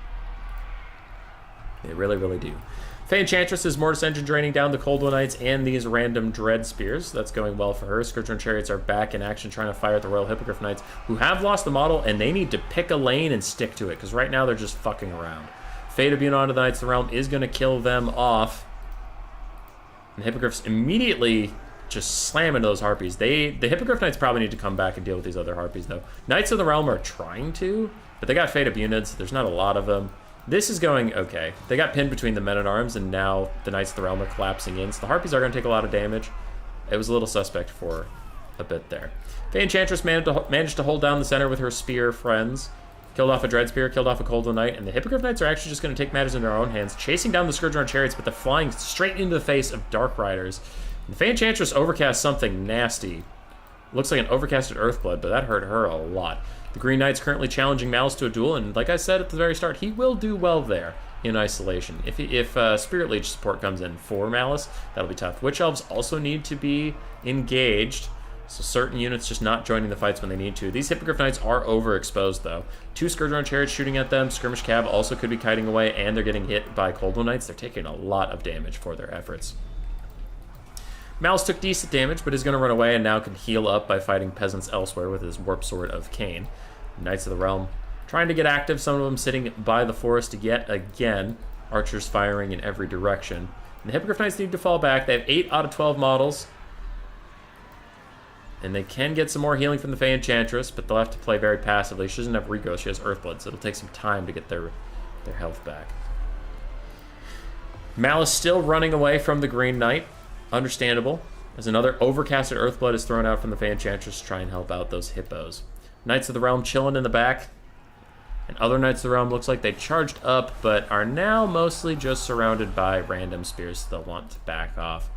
Speaker 1: They really, really do. Fey Enchantress is Mortis Engine draining down the Cold One Knights and these random Dread Spears. That's going well for her. Scourge Chariots are back in action trying to fire at the Royal Hippogriff Knights, who have lost the model, and they need to pick a lane and stick to it, because right now they're just fucking around. Fate of Bune onto the Knights of the Realm is going to kill them off. And the Hippogriffs immediately just slam into those Harpies. The Hippogriff Knights probably need to come back and deal with these other Harpies, though. Knights of the Realm are trying to, but they got Fate of Bunids. There's not a lot of them. This is going okay. They got pinned between the Men-at-Arms, and now the Knights of the Realm are collapsing in. So the Harpies are going to take a lot of damage. It was a little suspect for a bit there. Fey Enchantress managed to hold down the center with her spear friends. Killed off a Dread Spear, killed off a Cold One Knight, and the Hippogriff Knights are actually just going to take matters into their own hands, chasing down the Scourge Chariots, but they're flying straight into the face of Dark Riders. And Fey Enchantress overcast something nasty. Looks like an overcasted Earthblood, but that hurt her a lot. The Green Knight's currently challenging Malice to a duel, and like I said at the very start, he will do well there in isolation. If Spirit Leech support comes in for Malice, that'll be tough. Witch Elves also need to be engaged, so certain units just not joining the fights when they need to. These Hippogriff Knights are overexposed, though. 2 Scourge Chariots shooting at them. Skirmish Cab also could be kiting away, and they're getting hit by Cold One Knights. They're taking a lot of damage for their efforts. Malice took decent damage, but is going to run away and now can heal up by fighting peasants elsewhere with his Warp Sword of Cain. Knights of the Realm trying to get active, some of them sitting by the forest yet again. Archers firing in every direction. And the Hippogriff Knights need to fall back. They have 8 out of 12 models. And they can get some more healing from the Fey Enchantress, but they'll have to play very passively. She doesn't have Regrowth, she has Earthblood, so it'll take some time to get their health back. Malice still running away from the Green Knight. Understandable, as another overcasted Earthblood is thrown out from the Fey Enchantress to try and help out those hippos. Knights of the Realm chilling in the back. And other Knights of the Realm looks like they charged up, but are now mostly just surrounded by random spears, so they'll want to back off.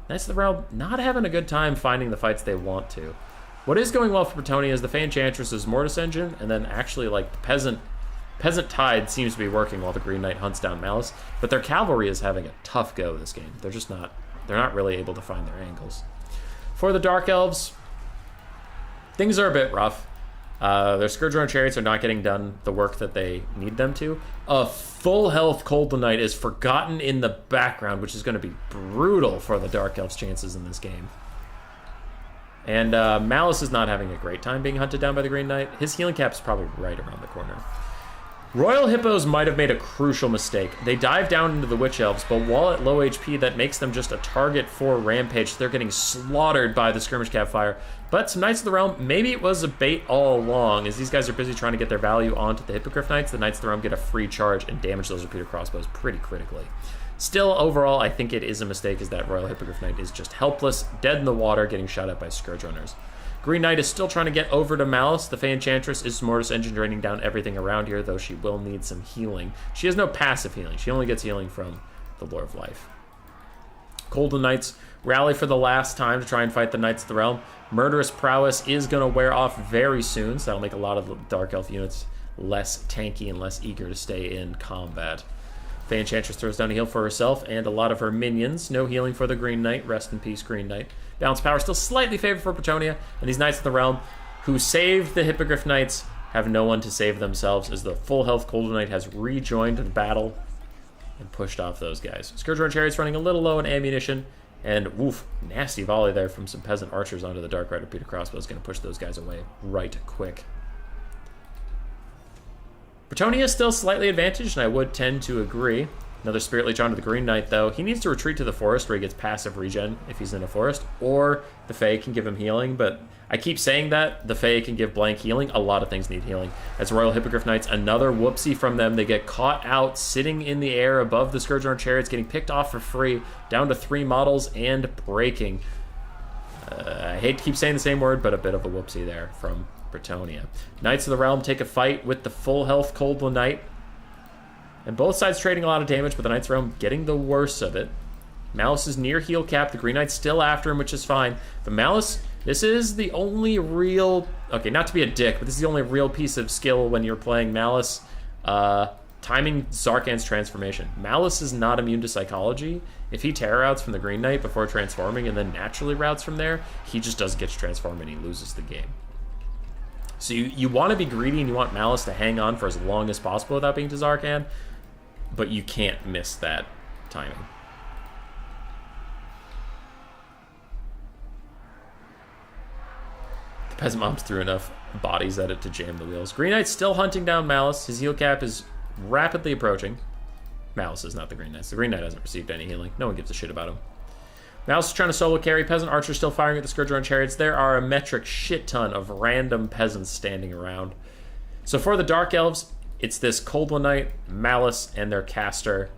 Speaker 1: Knights of the Realm not having a good time finding the fights they want to. What is going well for Bretonnia is the Fey Enchantress's Mortis Engine, and then actually like the Peasant Tide seems to be working while the Green Knight hunts down Malice, but their cavalry is having a tough go this game. They're not really able to find their angles. For the Dark Elves, things are a bit rough. Their Scourge Chariots are not getting done the work that they need them to. A full health Cold One Knight is forgotten in the background, which is going to be brutal for the Dark Elves' chances in this game. And Malice is not having a great time being hunted down by the Green Knight. His healing cap is probably right around the corner. Royal Hippos might have made a crucial mistake. They dive down into the Witch Elves, but while at low HP, that makes them just a target for Rampage. They're getting slaughtered by the Skirmish Cab fire. But some Knights of the Realm, maybe it was a bait all along, as these guys are busy trying to get their value onto the Hippogriff Knights. The Knights of the Realm get a free charge and damage those repeater crossbows pretty critically. Still, overall, I think it is a mistake, as that Royal Hippogriff Knight is just helpless, dead in the water, getting shot at by Scourge Runners. Green Knight is still trying to get over to Malice. The Fey Enchantress is Mortis Engine draining down everything around here, though she will need some healing. She has no passive healing. She only gets healing from the Lore of Life. Cold One Knights rally for the last time to try and fight the Knights of the Realm. Murderous Prowess is going to wear off very soon, so that'll make a lot of the Dark Elf units less tanky and less eager to stay in combat. Fey Enchantress throws down a heal for herself and a lot of her minions. No healing for the Green Knight. Rest in peace, Green Knight. Balance power still slightly favored for Bretonnia, and these Knights of the Realm, who saved the Hippogriff Knights, have no one to save themselves, as the full health Cold One Knight has rejoined the battle and pushed off those guys. Scourge Chariots running a little low on ammunition, and woof, nasty volley there from some peasant archers onto the Dark Rider Peter Crossbow is going to push those guys away right quick. Bretonnia is still slightly advantaged, and I would tend to agree. Another Spirit Leech onto the Green Knight, though. He needs to retreat to the forest where he gets passive regen if he's in a forest, or the Fae can give him healing, but I keep saying that. The Fae can give blank healing. A lot of things need healing. As Royal Hippogriff Knights, another whoopsie from them. They get caught out, sitting in the air above the Scourge Chariots, getting picked off for free, down to 3 models, and breaking. I hate to keep saying the same word, but a bit of a whoopsie there from Bretonnia. Knights of the Realm take a fight with the full health Cold One Knight. And both sides trading a lot of damage, but the Knights Realm getting the worst of it. Malice is near heal cap. The Green Knight's still after him, which is fine. The Malice, this is the only real... Okay, not to be a dick, but this is the only real piece of skill when you're playing Malice. Timing Zarkan's transformation. Malice is not immune to psychology. If he terror outs from the Green Knight before transforming and then naturally routes from there, he just doesn't get to transform and he loses the game. So you want to be greedy and you want Malice to hang on for as long as possible without being to Zarkan, but you can't miss that timing. The Peasant Moms threw enough bodies at it to jam the wheels. Green Knight's still hunting down Malice. His heal cap is rapidly approaching. Malice is not the Green Knight. The Green Knight hasn't received any healing. No one gives a shit about him. Malice is trying to solo carry. Peasant Archer still firing at the Scourger on chariots. There are a metric shit ton of random peasants standing around. So for the Dark Elves, it's this Cold One Knight, Malice, and their caster.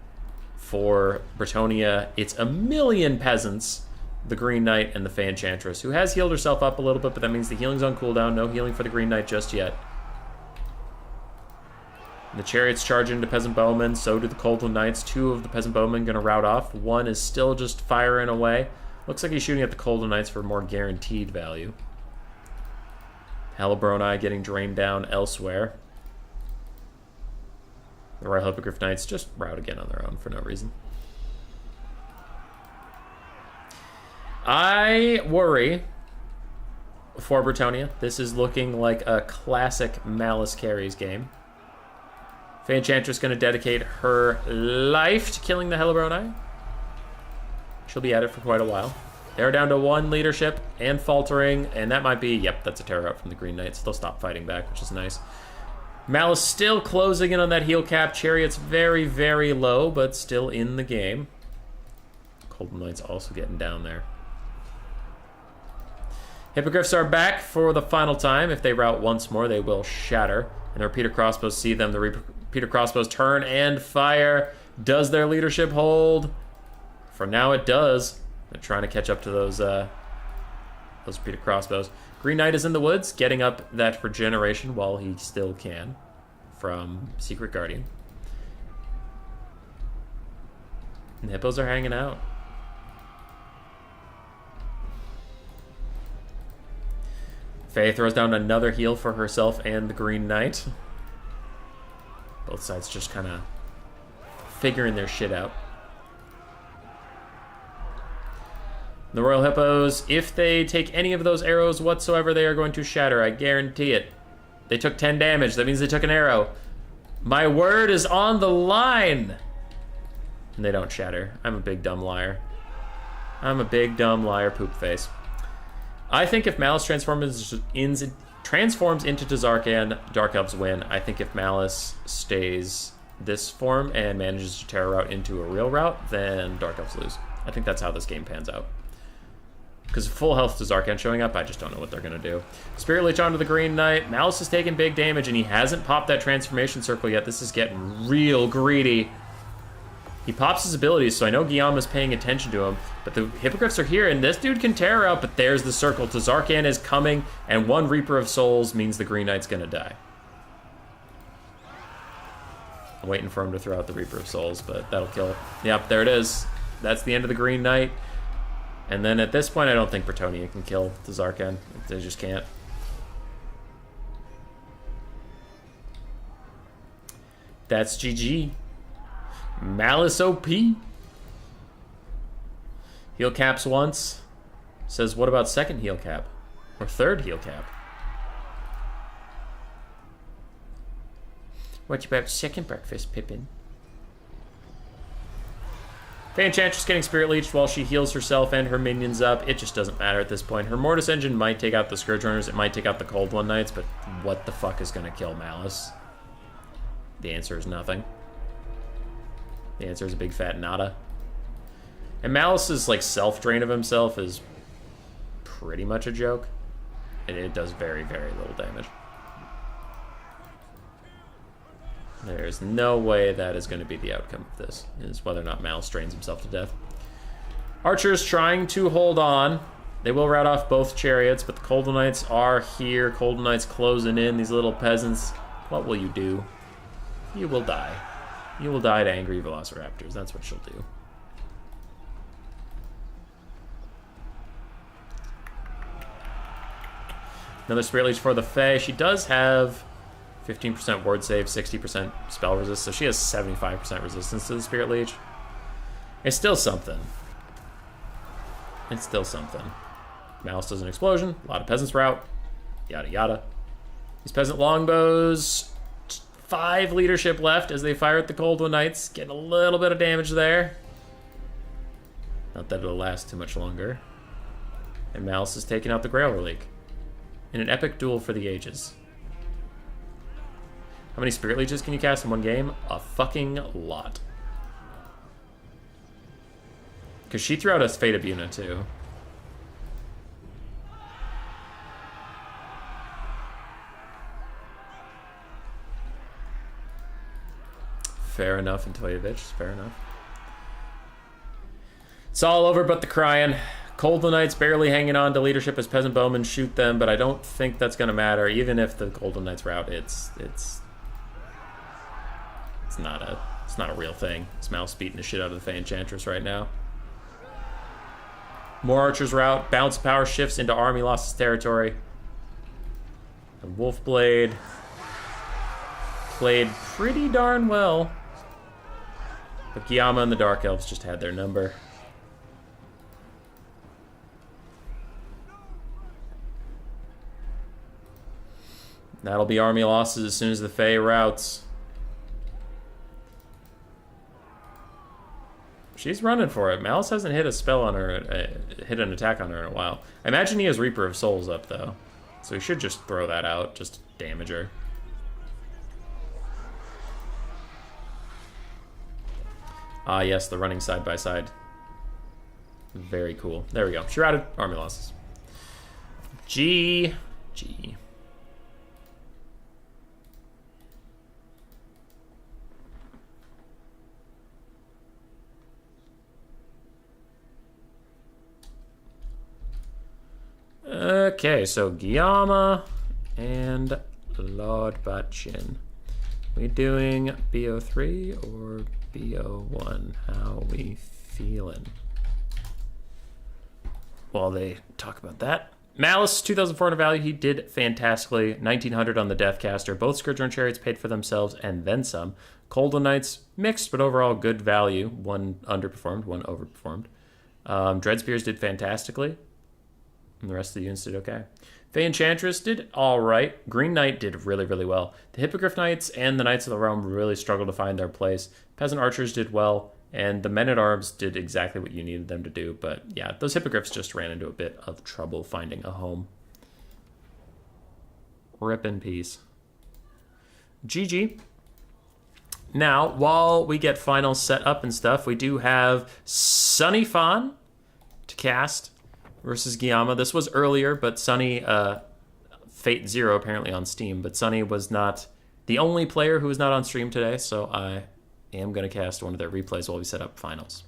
Speaker 1: For Bretonnia, it's a million peasants, the Green Knight, and the Fey Enchantress, who has healed herself up a little bit, but that means the healing's on cooldown. No healing for the Green Knight just yet. The Chariots charge into Peasant Bowmen, so do the Coldland Knights. Two of the Peasant Bowmen going to rout off. One is still just firing away. Looks like he's shooting at the Coldland Knights for more guaranteed value. Bretonnia getting drained down elsewhere. The Royal Hippogriff Knights just rout again on their own for no reason. I worry for Bretonnia. This is looking like a classic Malice carries game. Fey Enchantress going to dedicate her life to killing the Bretonnia. She'll be at it for quite a while. They're down to one leadership and faltering, and that might be, yep, that's a terror out from the Green Knights. They'll stop fighting back, which is nice. Malice still closing in on that heal cap. Chariot's very, very low, but still in the game. Golden Knights also getting down there. Hippogriffs are back for the final time. If they rout once more, they will shatter. And the repeater crossbows see them. The repeater crossbows turn and fire. Does their leadership hold? For now, it does. They're trying to catch up to those repeater crossbows. Green Knight is in the woods, getting up that regeneration while he still can from Secret Guardian. And the hippos are hanging out. Faye throws down another heal for herself and the Green Knight. Both sides just kind of figuring their shit out. The Royal Hippos, if they take any of those arrows whatsoever, they are going to shatter. I guarantee it. They took 10 damage. That means they took an arrow. My word is on the line. And they don't shatter. I'm a big dumb liar. I'm a big dumb liar poop face. I think if Malice transforms into Tzarkan, Dark Elves win. I think if Malice stays this form and manages to terror route into a real route, then Dark Elves lose. I think that's how this game pans out. Because full health to Tzarkan showing up, I just don't know what they're going to do. Spirit Leech onto the Green Knight. Malice is taking big damage, and he hasn't popped that transformation circle yet. This is getting real greedy. He pops his abilities, so I know Guillaume is paying attention to him. But the Hippogriffs are here, and this dude can terror out, but there's the circle. Tzarkan is coming, and one Reaper of Souls means the Green Knight's going to die. I'm waiting for him to throw out the Reaper of Souls, but that'll kill. Yep, there it is. That's the end of the Green Knight. And then at this point, I don't think Bretonnia can kill Tzarkan. They just can't. That's GG. Malice OP. Heal caps once. Says, what about second heal cap? Or third heal cap? What about second breakfast, Pippin? Fey Enchantress getting Spirit Leeched while she heals herself and her minions up. It just doesn't matter at this point. Her Mortis Engine might take out the Scourge Runners. It might take out the Cold One Knights, but what the fuck is going to kill Malice? The answer is nothing. The answer is a big fat nada. And Malice's like self-drain of himself is pretty much a joke. And it does very, very little damage. There's no way that is going to be the outcome of this, is whether or not Malice drains himself to death. Archers trying to hold on. They will rout off both chariots, but the Cold Knights are here. Cold Knights closing in, these little peasants. What will you do? You will die. You will die to angry velociraptors. That's what she'll do. Another Spirit Leech for the Fae. She does have 15% ward save, 60% spell resist, so she has 75% resistance to the Spirit Leech. It's still something. It's still something. Malice does an explosion. A lot of peasants rout. Yada yada. These peasant longbows, 5 leadership left as they fire at the Cold One Knights. Getting a little bit of damage there. Not that it'll last too much longer. And Malice is taking out the Grail Relic in an epic duel for the ages. How many Spirit Leeches can you cast in one game? A fucking lot. Because she threw out a Fate of Una too. Fair enough, Antoyevich. Fair enough. It's all over but the crying. Cold Knights barely hanging on to leadership as peasant bowmen shoot them, but I don't think that's going to matter. Even if the Cold Knights rout, it's not a real thing. It's Mouse beating the shit out of the Fey Enchantress right now. More archers rout. Balance of power shifts into army losses territory. And Wolfblade played pretty darn well. But Guillaume and the Dark Elves just had their number. That'll be army losses as soon as the Fae routs. She's running for it. Malice hasn't hit a spell on her, hit an attack on her in a while. I imagine he has Reaper of Souls up, though. So he should just throw that out, just damage her. Ah, yes, the running side by side. Very cool. There we go. She routed army losses. G. Okay, so Guillaume and Lord Bachin. We doing BO3 or BO1? How we feeling? While they talk about that. Malice, 2,400 value. He did fantastically. 1,900 on the Deathcaster. Both Scourge and Chariots paid for themselves and then some. Cold Knights, mixed, but overall good value. One underperformed, one overperformed. Dreadspears did fantastically. And the rest of the units did okay. Fey Enchantress did alright. Green Knight did really, really well. The Hippogriff Knights and the Knights of the Realm really struggled to find their place. Peasant Archers did well, and the Men-at-Arms did exactly what you needed them to do. But yeah, those Hippogriffs just ran into a bit of trouble finding a home. Rip in peace. GG. Now, while we get finals set up and stuff, we do have Sunny Fawn to cast versus Guillaume. This was earlier, but Sunny, Fate 0 apparently on Steam, but Sunny was not the only player who was not on stream today, so I am going to cast one of their replays while we set up finals.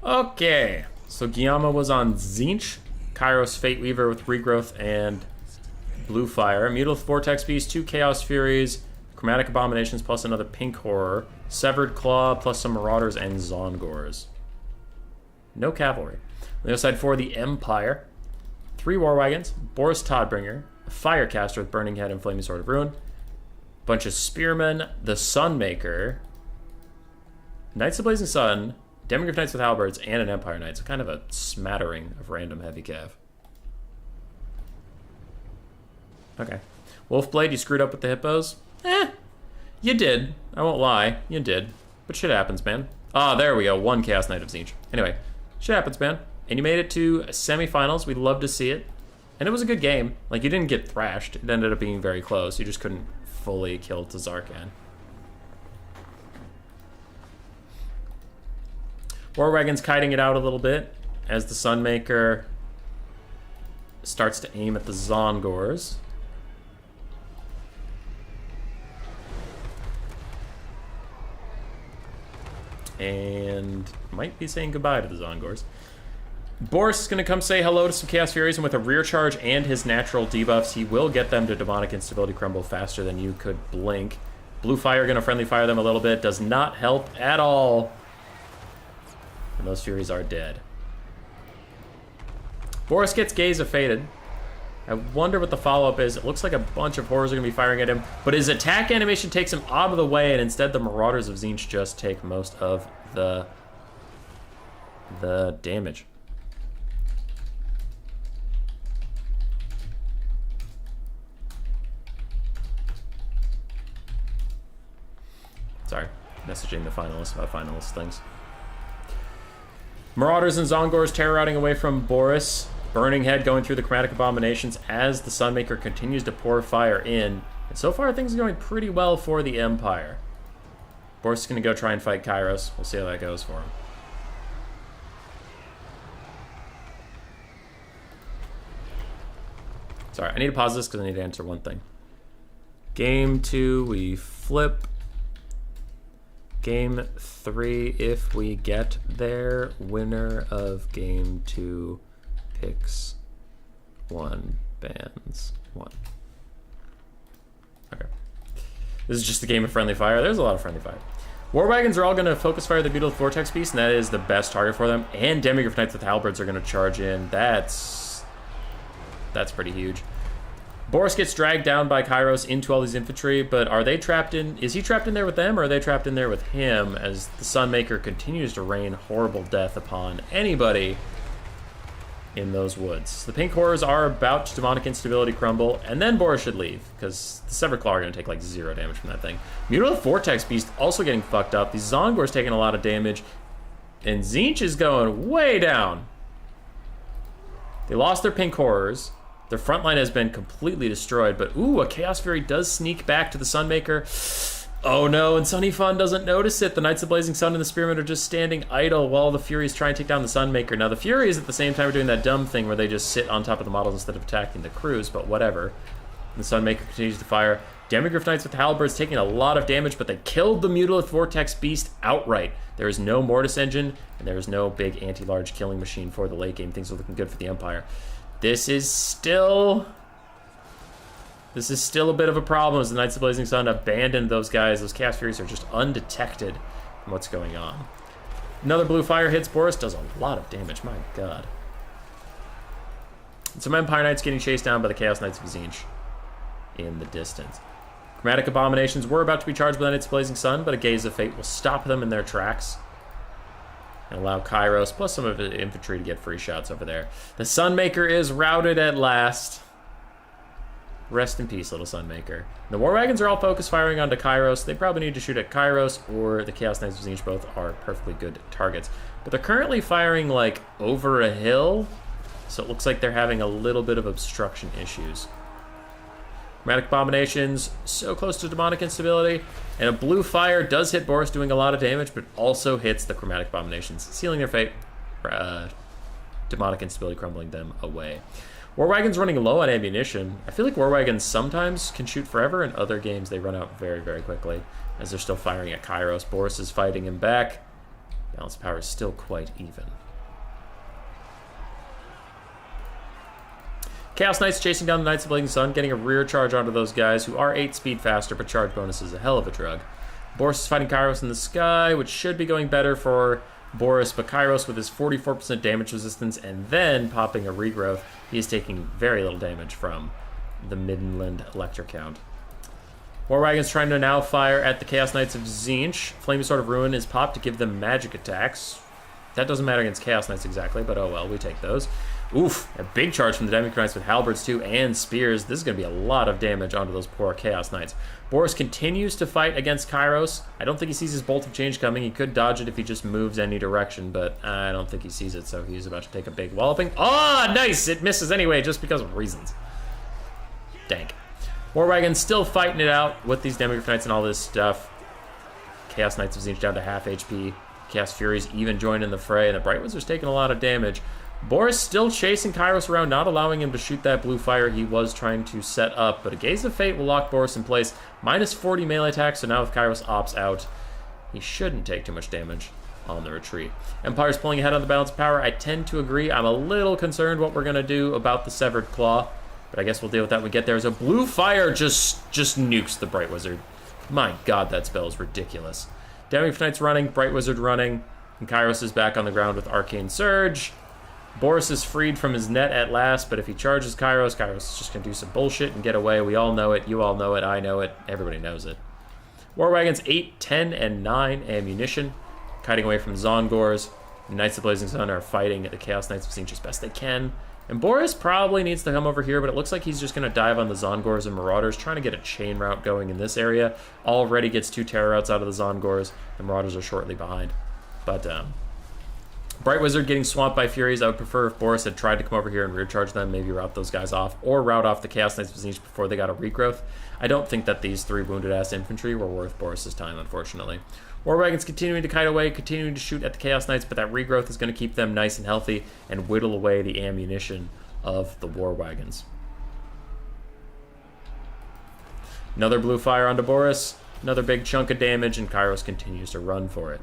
Speaker 1: Okay, so Guillaume was on Tzeentch, Kairos Fate Weaver with Regrowth and Blue Fire, Mutilith Vortex Beast, 2 Chaos Furies, Chromatic Abominations plus another Pink Horror, Severed Claw plus some Marauders and Zongors. No Cavalry. On the other side for the Empire, 3 War Wagons, Boris Todbringer, a Firecaster with Burning Head and Flaming Sword of Ruin, bunch of Spearmen, the Sunmaker, Knights of Blazing Sun, Demigryph Knights with Halberds, and an Empire Knight. So kind of a smattering of random heavy cav. Okay. Wolfblade, you screwed up with the hippos? You did. I won't lie. You did. But shit happens, man. Ah, there we go. 1 Chaos Knight of Tzeentch. Anyway, shit happens, man. And you made it to semifinals. We'd love to see it. And it was a good game. Like, you didn't get thrashed. It ended up being very close. You just couldn't fully kill Tzarkan. War Wagon's kiting it out a little bit as the Sunmaker starts to aim at the Zongors. and might be saying goodbye to the Zongors. Boris is going to come say hello to some Chaos Furies, and with a rear charge and his natural debuffs, he will get them to Demonic Instability Crumble faster than you could blink. Blue Fire going to friendly fire them a little bit. Does not help at all. And those Furies are dead. Boris gets Gaze of Fated. I wonder what the follow-up is. It looks like a bunch of horrors are going to be firing at him, but his attack animation takes him out of the way, and instead the Marauders of Tzeentch just take most of the damage. Sorry, messaging the finalists about finalist things. Marauders and Zongors terror-routing away from Boris. Burning Head going through the Chromatic Abominations as the Sunmaker continues to pour fire in. And so far, things are going pretty well for the Empire. Boris is going to go try and fight Kairos. We'll see how that goes for him. Sorry, I need to pause this because I need to answer one thing. Game 2, we flip. Game 3, if we get there, winner of Game 2 picks 1, bans 1. Okay. This is just a game of friendly fire. There's a lot of friendly fire. War Wagons are all going to focus fire the Beetle Vortex Beast, and that is the best target for them. And Demigryph Knights with Halberds are going to charge in. That's pretty huge. Boris gets dragged down by Kairos into all these infantry, but are they trapped in... Is he trapped in there with them, or are they trapped in there with him as the Sunmaker continues to rain horrible death upon anybody in those woods? The Pink Horrors are about to Demonic Instability Crumble, and then Boris should leave, because the Severed Claw are going to take like 0 damage from that thing. Mutilate Vortex Beast also getting fucked up. The Zongor's taking a lot of damage, and Tzeentch is going way down. They lost their Pink Horrors. Their front line has been completely destroyed, but ooh, a Chaos Fury does sneak back to the Sunmaker. Oh no, and Sunny Fun doesn't notice it. The Knights of Blazing Sun and the Spearmen are just standing idle while the Furies try and take down the Sunmaker. Now the Furies at the same time are doing that dumb thing where they just sit on top of the models instead of attacking the crews, but whatever. The Sunmaker continues to fire. Demigryph Knights with Halberds taking a lot of damage, but they killed the Mutilith Vortex Beast outright. There is no Mortis Engine, and there is no big anti-large killing machine for the late game. Things are looking good for the Empire. This is still a bit of a problem as the Knights of Blazing Sun abandoned those guys. Those Chaos Furies are just undetected from what's going on. Another blue fire hits Boris, does a lot of damage, my god. And some Empire Knights getting chased down by the Chaos Knights of Tzeentch in the distance. Chromatic Abominations were about to be charged by the Knights of Blazing Sun, but a Gaze of Fate will stop them in their tracks and allow Kairos plus some of the infantry to get free shots over there. The Sunmaker is routed at last. Rest in peace, little Sunmaker. The War Wagons are all focused firing onto Kairos. They probably need to shoot at Kairos, or the Chaos Knights of Tzeentch. Both are perfectly good targets. But they're currently firing, like, over a hill, so it looks like they're having a little bit of obstruction issues. Chromatic Abominations, so close to Demonic Instability. And a blue fire does hit Boris, doing a lot of damage, but also hits the Chromatic Abominations, sealing their fate. Demonic Instability crumbling them away. War Wagons running low on ammunition. I feel like War Wagons sometimes can shoot forever, and other games they run out very, very quickly, as they're still firing at Kairos. Boris is fighting him back. Balance power is still quite even. Chaos Knights chasing down the Knights of Blazing Sun, getting a rear charge onto those guys who are 8 speed faster, but charge bonus is a hell of a drug. Boris is fighting Kairos in the sky, which should be going better for Boris, but Kairos with his 44% damage resistance and then popping a regrowth, he is taking very little damage from the Midland Electric Count. War Wagons trying to now fire at the Chaos Knights of Tzeentch. Flaming Sword of Ruin is popped to give them magic attacks. That doesn't matter against Chaos Knights exactly, but oh well, we take those. Oof, a big charge from the Demigryph Knights with Halberds too, and Spears. This is going to be a lot of damage onto those poor Chaos Knights. Boris continues to fight against Kairos. I don't think he sees his Bolt of Change coming. He could dodge it if he just moves any direction, but I don't think he sees it, so he's about to take a big walloping. Oh, nice! It misses anyway, just because of reasons. Dank. War Wagons still fighting it out with these Demigryph Knights and all this stuff. Chaos Knights of Tzeentch down to half HP. Chaos Furies even joined in the fray, and the Bright Wizard's taking a lot of damage. Boris still chasing Kairos around, not allowing him to shoot that blue fire he was trying to set up, but a Gaze of Fate will lock Boris in place. Minus 40 melee attack, so now if Kairos opts out, he shouldn't take too much damage. on the retreat. Empire's pulling ahead on the balance of power. I tend to agree. I'm a little concerned what we're going to do about the Severed Claw, but I guess we'll deal with that when we get there. As a blue fire just nukes the Bright Wizard. My god, that spell is ridiculous. Demi Knight's running, Bright Wizard running, and Kairos is back on the ground with Arcane Surge. Boris is freed from his net at last, but if he charges Kairos, Kairos is just going to do some bullshit and get away. We all know it. You all know it. I know it. Everybody knows it. War Wagons 8, 10, and 9 ammunition. Kiting away from Zongors. The Knights of Blazing Sun are fighting the Chaos Knights of Tzeentch as best they can. And Boris probably needs to come over here, but it looks like he's just going to dive on the Zongors and Marauders, trying to get a chain route going in this area. Already gets 2 terror routes out of the Zongors. The Marauders are shortly behind. But, Bright Wizard getting swamped by Furies. I would prefer if Boris had tried to come over here and rear charge them, maybe route those guys off, or route off the Chaos Knights of Tzeentch before they got a regrowth. I don't think that these 3 wounded-ass infantry were worth Boris's time, unfortunately. War Wagons continuing to kite away, continuing to shoot at the Chaos Knights, but that regrowth is going to keep them nice and healthy and whittle away the ammunition of the War Wagons. Another blue fire onto Boris, another big chunk of damage, and Kairos continues to run for it.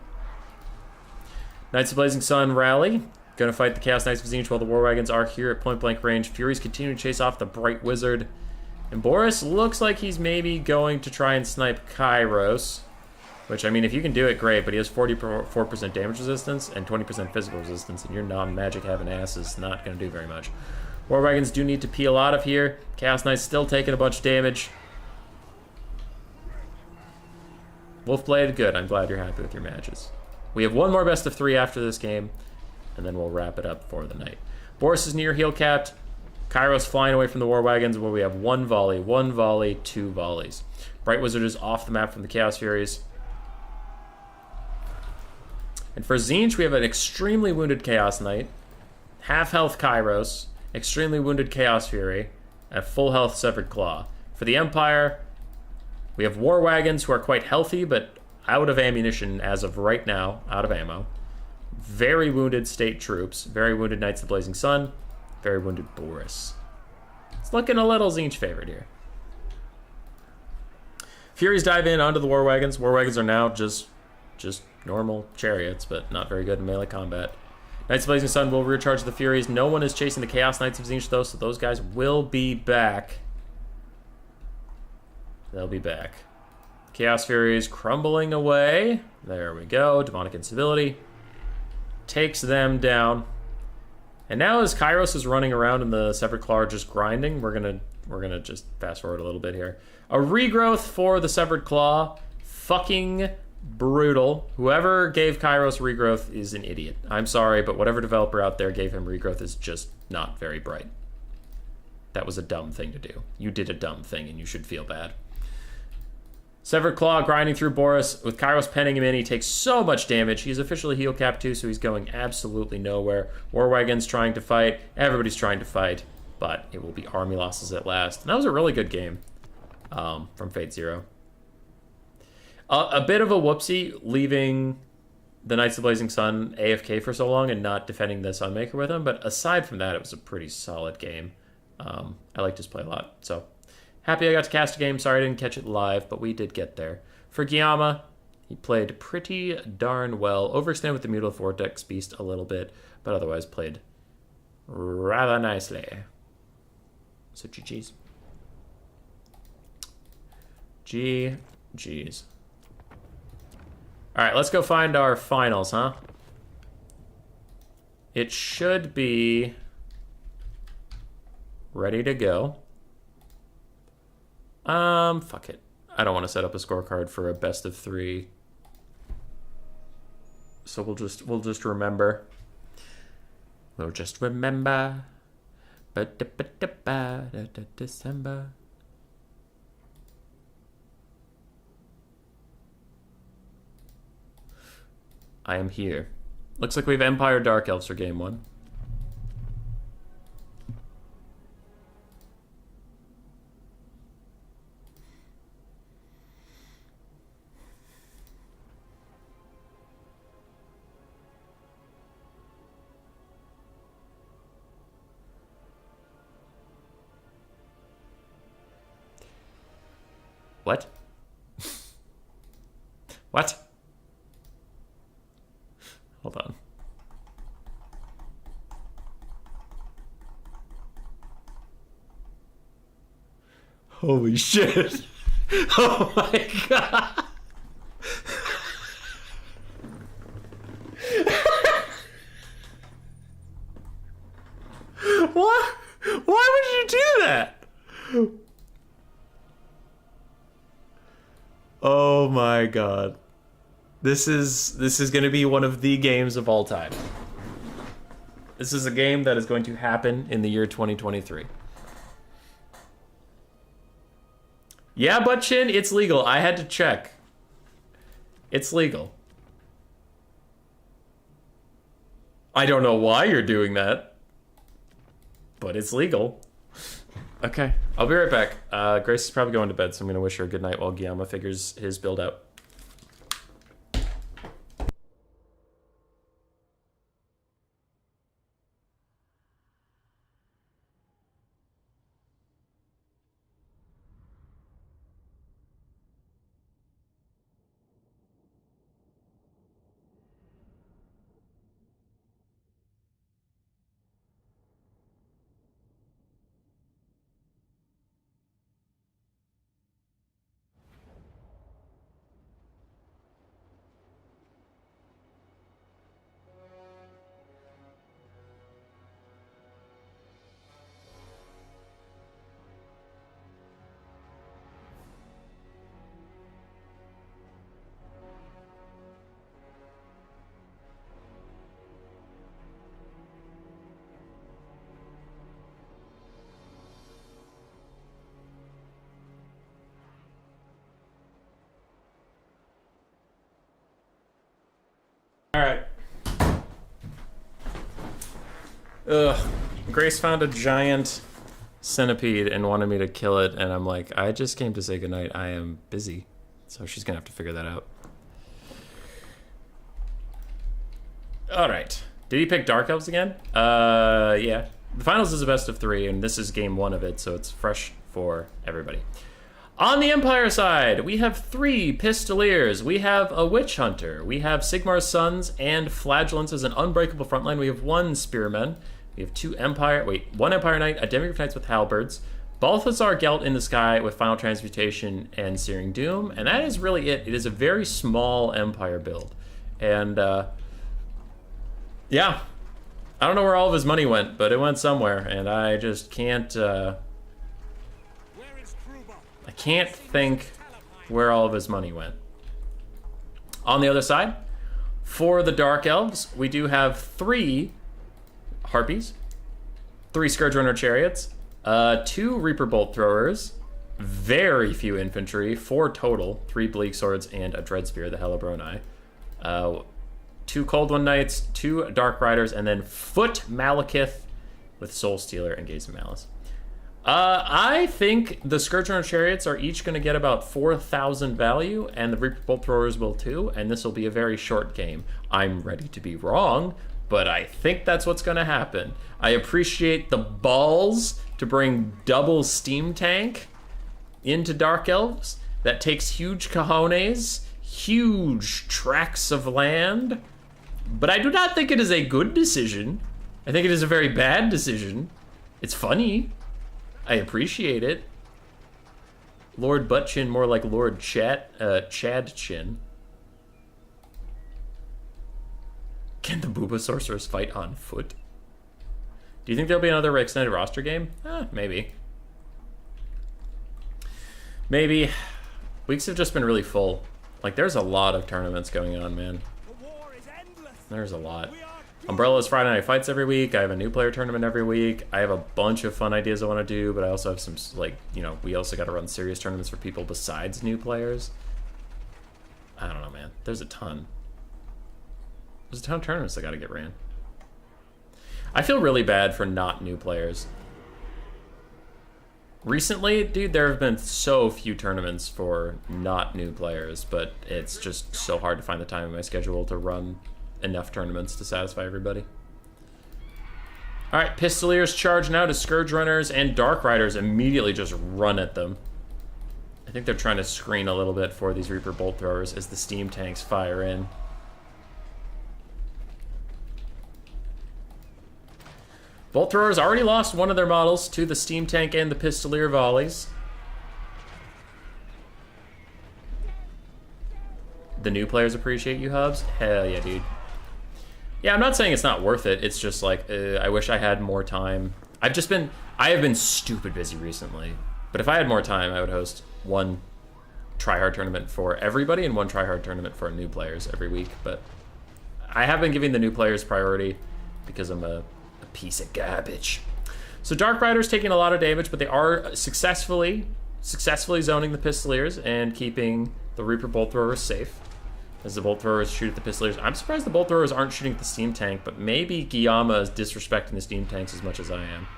Speaker 1: Knights of Blazing Sun rally. Gonna fight the Chaos Knights of Tzeentch while the War Wagons are here at point-blank range. Furies continue to chase off the Bright Wizard. And Boris looks like he's maybe going to try and snipe Kairos. Which, I mean, if you can do it, great, but he has 44% damage resistance and 20% physical resistance, and your non-magic having ass is not going to do very much. War Wagons do need to peel out of here. Chaos Knights still taking a bunch of damage. Wolfblade, good. I'm glad you're happy with your matches. We have one more best of 3 after this game, and then we'll wrap it up for the night. Boris is near heal capped. Kairos flying away from the War Wagons, where we have 1 volley, 2 volleys. Bright Wizard is off the map from the Chaos Furies. And for Tzeentch, we have an extremely wounded Chaos Knight, half health Kairos, extremely wounded Chaos Fury, and full health Severed Claw. For the Empire, we have War Wagons who are quite healthy, but out of ammunition as of right now, out of ammo. Very wounded State Troops, very wounded Knights of the Blazing Sun, very wounded Boris. It's looking a little Tzeentch favored here. Furies dive in onto the War Wagons. War Wagons are now just normal chariots, but not very good in melee combat. Knights of the Blazing Sun will recharge the Furies. No one is chasing the Chaos Knights of Tzeentch, though, so those guys will be back. They'll be back. Chaos Furies crumbling away. There we go. Demonic Incivility takes them down. And now as Kairos is running around and the Severed Claw are just grinding, we're gonna just fast forward a little bit here. A regrowth for the Severed Claw. Fucking brutal. Whoever gave Kairos regrowth is an idiot. I'm sorry, but whatever developer out there gave him regrowth is just not very bright. That was a dumb thing to do. You did a dumb thing and you should feel bad. Severed Claw grinding through Boris. With Kairos penning him in, he takes so much damage. He's officially heal capped too, so he's going absolutely nowhere. War Wagons trying to fight. Everybody's trying to fight, but it will be army losses at last. And that was a really good game from Fate Zero. A bit of a whoopsie leaving the Knights of Blazing Sun AFK for so long and not defending the Sunmaker with him, but aside from that, it was a pretty solid game. I liked his play a lot, so happy I got to cast a game. Sorry I didn't catch it live, but we did get there. For Guillaume, he played pretty darn well. Overextended with the Mutal Vortex Beast a little bit, but otherwise played rather nicely. So GG's. GG's. All right, let's go find our finals, huh? It should be ready to go. Fuck it. I don't want to set up a scorecard for a best of 3. So we'll just remember. We'll just remember. December. I am here. Looks like we have Empire Dark Elves for game 1. What? What? Holy shit. Oh my god. What? Why would you do that? Oh my god. This is going to be one of the games of all time. This is a game that is going to happen in the year 2023. Yeah, Butt Chin, it's legal. I had to check. It's legal. I don't know why you're doing that, but it's legal. Okay, I'll be right back. Grace is probably going to bed, so I'm going to wish her a good night while Guillaume figures his build out. Alright. Ugh. Grace found a giant centipede and wanted me to kill it, and I'm like, I just came to say goodnight. I am busy. So she's gonna have to figure that out. Alright. Did he pick Dark Elves again? Yeah. The finals is a best of 3, and this is game 1 of it, so it's fresh for everybody. On the Empire side, we have 3 Pistoliers, we have a Witch Hunter, we have Sigmar's Sons and Flagellants as an unbreakable frontline, we have 1 Spearman, we have 1 Empire Knight, a Demigryph Knights with Halberds, Balthazar Gelt in the Sky with Final Transmutation and Searing Doom, and that is really it. It is a very small Empire build. And, yeah. I don't know where all of his money went, but it went somewhere, and I just can't, I can't think where all of his money went. On the other side, for the Dark Elves, we do have 3 Harpies, 3 Scourge Runner Chariots, 2 Reaper Bolt Throwers, very few infantry, 4 total, 3 Bleak Swords, and a Dreadspear, the Hellebronai. 2 Cold One Knights, 2 Dark Riders, and then Foot Malekith with Soul Stealer and Gaze of Malice. I think the Scourge Runner Chariots are each going to get about 4,000 value, and the Reaper Bolt Throwers will too, and this will be a very short game. I'm ready to be wrong, but I think that's what's going to happen. I appreciate the balls to bring double Steam Tank into Dark Elves. That takes huge cojones, huge tracts of land, but I do not think it is a good decision. I think it is a very bad decision. It's funny. I appreciate it. Lord Buttchin, more like Lord Chad Chin. Can the Booba Sorcerers fight on foot? Do you think there'll be another extended roster game? Maybe. Maybe. Weeks have just been really full. Like, there's a lot of tournaments going on, man. There's a lot. Umbrella's Friday Night Fights every week. I have a new player tournament every week. I have a bunch of fun ideas I want to do, but I also have some, like, you know, we also got to run serious tournaments for people besides new players. I don't know, man. There's a ton. There's a ton of tournaments that got to get ran. I feel really bad for not new players. Recently, dude, there have been so few tournaments for not new players, but it's just so hard to find the time in my schedule to run enough tournaments to satisfy everybody. Alright, Pistoliers charge now to Scourge Runners, and Dark Riders immediately just run at them. I think they're trying to screen a little bit for these Reaper Bolt Throwers as the Steam Tanks fire in. Bolt Throwers already lost one of their models to the Steam Tank and the Pistolier Volleys. the new players appreciate you, Hubs. Hell yeah, dude. Yeah, I'm not saying it's not worth it. It's just like, I wish I had more time. I have been stupid busy recently. But if I had more time, I would host one tryhard tournament for everybody and one tryhard tournament for new players every week. But I have been giving the new players priority because I'm a piece of garbage. So Dark Rider's taking a lot of damage, but they are successfully zoning the Pistoliers and keeping the Reaper Bolt Throwers safe. As the Bolt Throwers shoot at the Pistoliers. I'm surprised the Bolt Throwers aren't shooting at the Steam Tank, but maybe Guillaume is disrespecting the Steam Tanks as much as I am.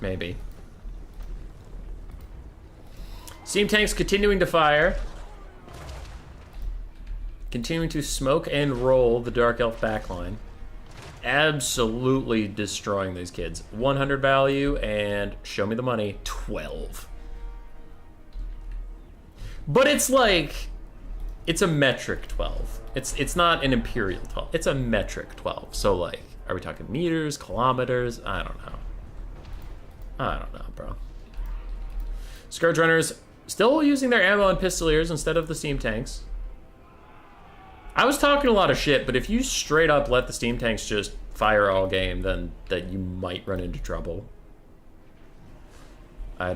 Speaker 1: Maybe. Steam Tanks continuing to fire. Continuing to smoke and roll the Dark Elf backline. Absolutely destroying these kids. 100 value and show me the money, 12. But it's like, it's a metric 12. It's not an imperial 12. It's a metric 12. So like, are we talking meters, kilometers? I don't know, bro. Scourge Runners still using their ammo and Pistoliers instead of the Steam Tanks. I was talking a lot of shit, but if you straight up let the Steam Tanks just fire all game, then that you might run into trouble. I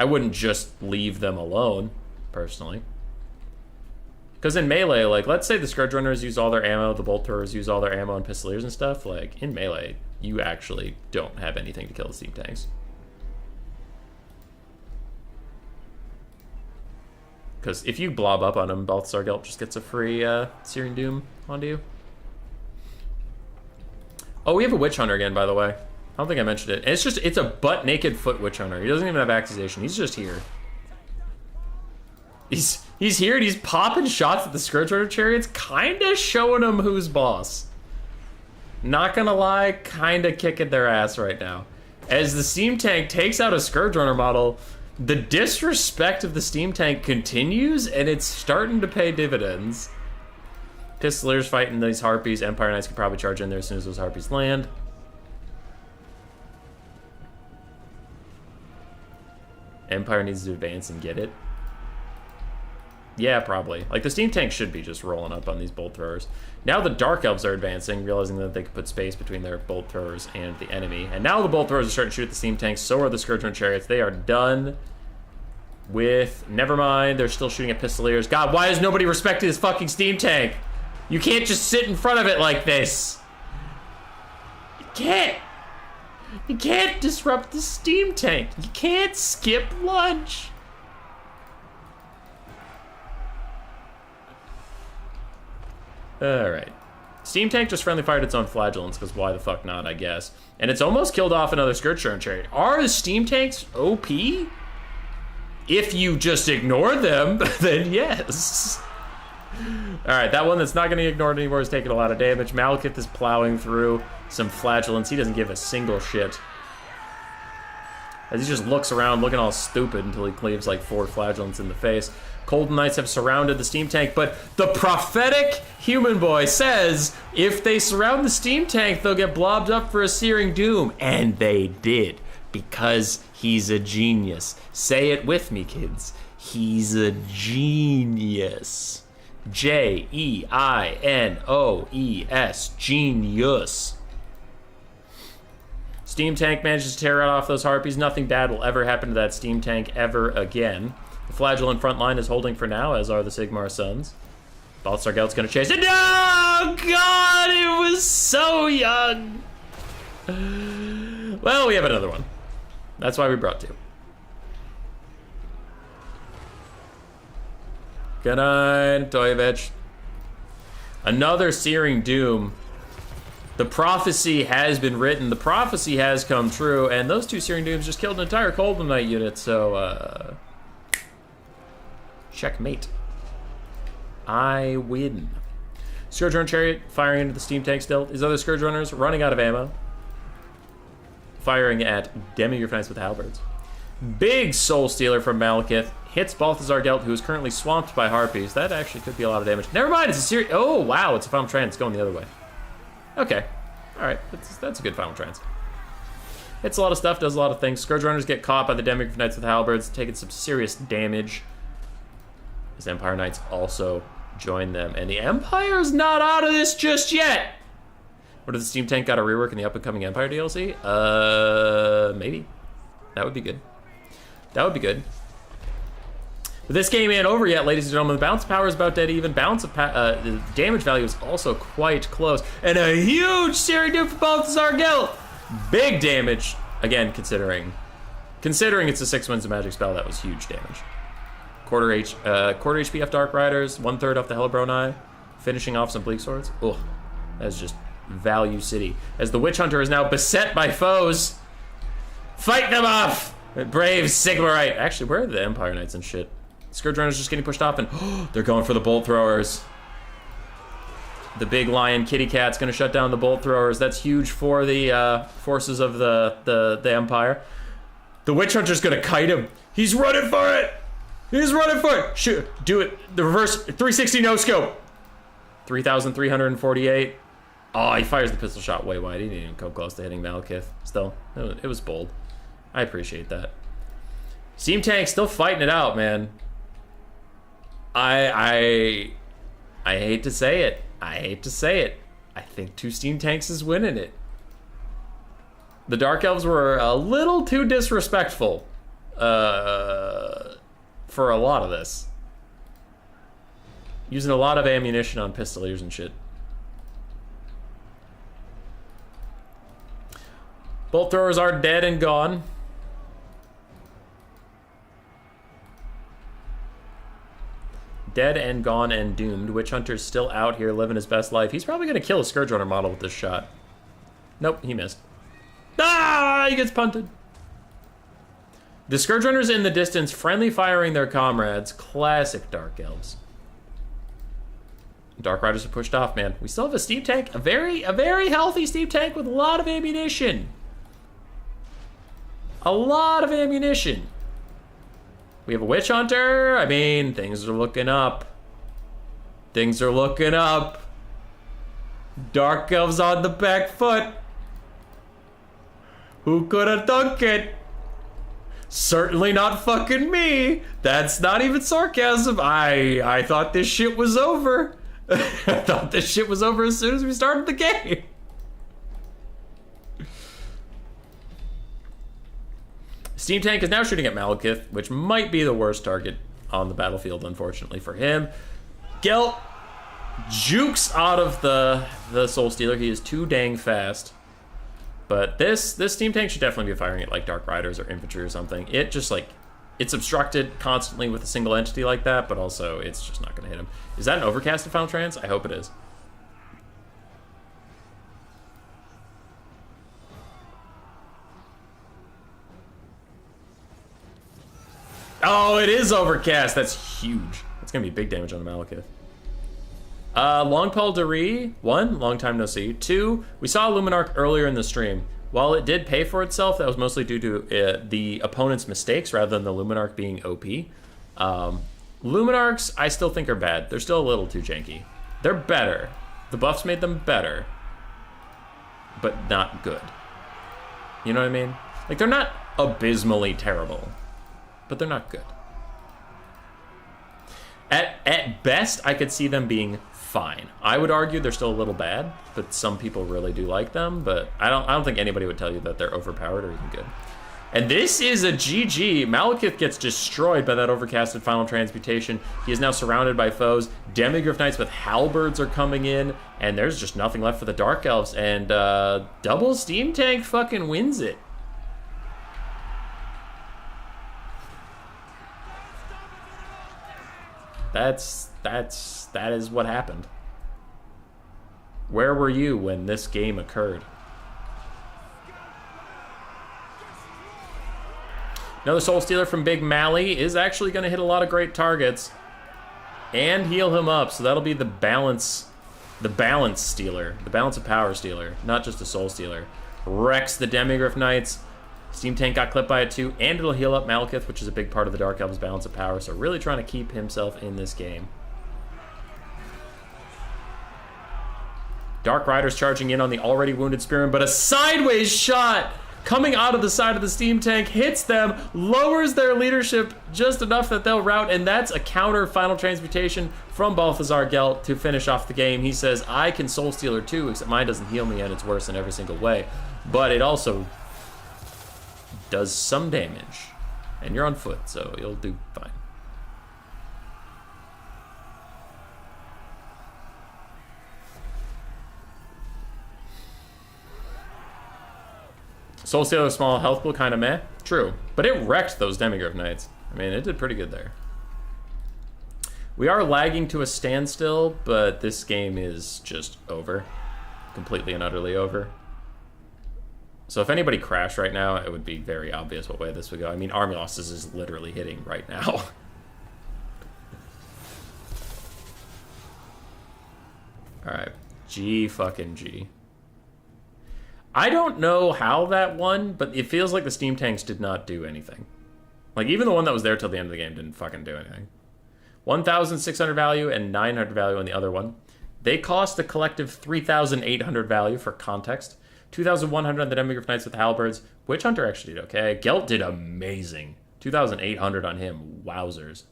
Speaker 1: wouldn't just leave them alone, personally. Because in melee, like, let's say the Scourge Runners use all their ammo, the Bolt Throwers use all their ammo and Pistoliers and stuff, like, in melee, you actually don't have anything to kill the Steam Tanks. Because if you blob up on them, Balthazar Gelt just gets a free Searing Doom onto you. Oh, we have a Witch Hunter again, by the way. I don't think I mentioned it. And it's a butt-naked foot Witch Hunter. He doesn't even have accusation. He's just here. He's here and he's popping shots at the Scourge Runner chariots, kinda showing them who's boss. Not gonna lie, kinda kicking their ass right now. As the Steam Tank takes out a Scourge Runner model, the disrespect of the Steam Tank continues, and it's starting to pay dividends. Pistoliers fighting these Harpies. Empire Knights could probably charge in there as soon as those Harpies land. Empire needs to advance and get it. Yeah, probably. Like, the Steam Tank should be just rolling up on these Bolt Throwers. Now the Dark Elves are advancing, realizing that they could put space between their Bolt Throwers and the enemy. And now the Bolt Throwers are starting to shoot at the Steam Tanks. So are the Scourge Runner Chariots. They are done with... Never mind, they're still shooting at Pistoliers. God, why has nobody respected his fucking Steam Tank? You can't just sit in front of it like this. You can't. You can't disrupt the Steam Tank. You can't skip lunch. Alright. Steam Tank just friendly fired its own flagellants, because why the fuck not, I guess. And it's almost killed off another Scourge Runner Chariot. Are the Steam Tanks OP? If you just ignore them, then yes. Alright, that one that's not getting ignored anymore is taking a lot of damage. Malekith is plowing through some flagellants. He doesn't give a single shit. As he just looks around, looking all stupid until he cleaves like 4 flagellants in the face. Colden Knights have surrounded the Steam Tank, but the prophetic human boy says if they surround the Steam Tank, they'll get blobbed up for a Searing Doom. And they did, because he's a genius. Say it with me, kids. He's a genius. J-E-I-N-O-E-S. Genius. Steam Tank manages to tear right off those Harpies. Nothing bad will ever happen to that Steam Tank ever again. The Flagellant front line is holding for now, as are the Sigmar Sons. Balthazar Gelt's gonna chase it. No! God, it was so young! Well, we have another one. That's why we brought 2. Good night, Toyevich. Another Searing Doom. The prophecy has been written. The prophecy has come true. And those 2 Searing Dooms just killed an entire Colden Knight unit, so, checkmate. I win. Scourge Runner Chariot firing into the Steam Tank still. These other Scourge Runners running out of ammo. Firing at Demigryph Knights with halberds. Big Soul Stealer from Malekith. Hits Balthazar Gelt, who is currently swamped by Harpies. That actually could be a lot of damage. Never mind, it's a series. Oh, wow, it's a Final Trance going the other way. Okay. Alright, that's a good Final Trance. Hits a lot of stuff, does a lot of things. Scourge Runners get caught by the Demigryph Knights with halberds, taking some serious damage. As Empire Knights also join them. And the Empire's not out of this just yet. What if the Steam Tank got a rework in the up-and-coming Empire DLC? Maybe. That would be good. That would be good. But this game ain't over yet, ladies and gentlemen. The balance of power is about dead even. The damage value is also quite close. And a huge Siri dupe for Balthazar Gelt. Big damage. Again, considering it's a 6 wins of magic spell, that was huge damage. Quarter HP off Dark Riders, 1/3 off the Hellbroni, finishing off some Bleak Swords. Ugh, that's just value city. As the Witch Hunter is now beset by foes. Fight them off! Brave Sigmarite. Actually, where are the Empire Knights and shit? Scourge Runner's just getting pushed off, and they're going for the Bolt Throwers. The big lion kitty cat's gonna shut down the Bolt Throwers. That's huge for the forces of the Empire. The Witch Hunter's gonna kite him. He's running for it! He's running for it! Shoot, do it. The reverse 360 no scope. 3,348. Oh, he fires the pistol shot way wide. He didn't even come close to hitting Malekith. Still, it was bold. I appreciate that. Steam Tank still fighting it out, man. I hate to say it. I think 2 Steam Tanks is winning it. The Dark Elves were a little too disrespectful for a lot of this. Using a lot of ammunition on pistoliers and shit. Bolt Throwers are dead and gone. Dead and gone and doomed. Witch Hunter's still out here living his best life. He's probably going to kill a Scourge Runner model with this shot. Nope, he missed. Ah, he gets punted. The Scourge Runner's in the distance, friendly firing their comrades. Classic Dark Elves. Dark Riders are pushed off, man. We still have a Steam Tank, a very healthy Steam Tank with a lot of ammunition. A lot of ammunition. We have a Witch Hunter. I mean, things are looking up. Things are looking up. Dark Elves on the back foot. Who could have thunk it? Certainly not fucking me. That's not even sarcasm. I thought this shit was over. I thought this shit was over as soon as we started the game. Steam Tank is now shooting at Malekith, which might be the worst target on the battlefield, unfortunately for him. Gelt jukes out of the Soul Stealer. He is too dang fast. But this Steam Tank should definitely be firing at like Dark Riders or Infantry or something. It just like, it's obstructed constantly with a single entity like that, but also it's just not going to hit him. Is that an overcasted Final Trans? I hope it is. Oh, it is overcast. That's huge. That's going to be big damage on the Malekith. Long Paul Deri, 1, long time no see. 2, we saw Luminarch earlier in the stream. While it did pay for itself, that was mostly due to the opponent's mistakes rather than the Luminarch being OP. Luminarchs, I still think are bad. They're still a little too janky. They're better. The buffs made them better, but not good. You know what I mean? Like, they're not abysmally terrible, but they're not good. At best, I could see them being fine. I would argue they're still a little bad, but some people really do like them. But I don't think anybody would tell you that they're overpowered or even good. And this is a GG. Malekith gets destroyed by that overcasted Final Transmutation. He is now surrounded by foes. Demigryph Knights with halberds are coming in, and there's just nothing left for the Dark Elves. And double Steam Tank fucking wins it. That is what happened. Where were you when this game occurred? Another Soul Stealer from Big Mally is actually going to hit a lot of great targets and heal him up, so that'll be the balance stealer, the balance of power stealer, not just a Soul Stealer. Wrecks the Demigryph Knights. Steam Tank got clipped by it too, and it'll heal up Malekith, which is a big part of the Dark Elves' balance of power, so really trying to keep himself in this game. Dark Riders charging in on the already wounded Spearman, but a sideways shot coming out of the side of the steam tank, hits them, lowers their leadership just enough that they'll rout, and that's a counter final transmutation from Balthazar Gelt to finish off the game. He says, I can Soul Stealer too, except mine doesn't heal me and it's worse in every single way. But it also does some damage. And you're on foot, so you'll do fine. Soul Stealer small health pool, kind of meh. True. But it wrecked those Demigryph Knights. I mean, it did pretty good there. We are lagging to a standstill, but this game is just over. Completely and utterly over. So if anybody crashed right now, it would be very obvious what way this would go. I mean, Army Losses is literally hitting right now. Alright. G fucking G. I don't know how that won, but it feels like the steam tanks did not do anything. Like, even the one that was there till the end of the game didn't fucking do anything. 1,600 value and 900 value on the other one. They cost a collective 3,800 value for context. 2,100 on the Demigryph Knights with the Halberds. Witch Hunter actually did okay. Gelt did amazing. 2,800 on him. Wowzers.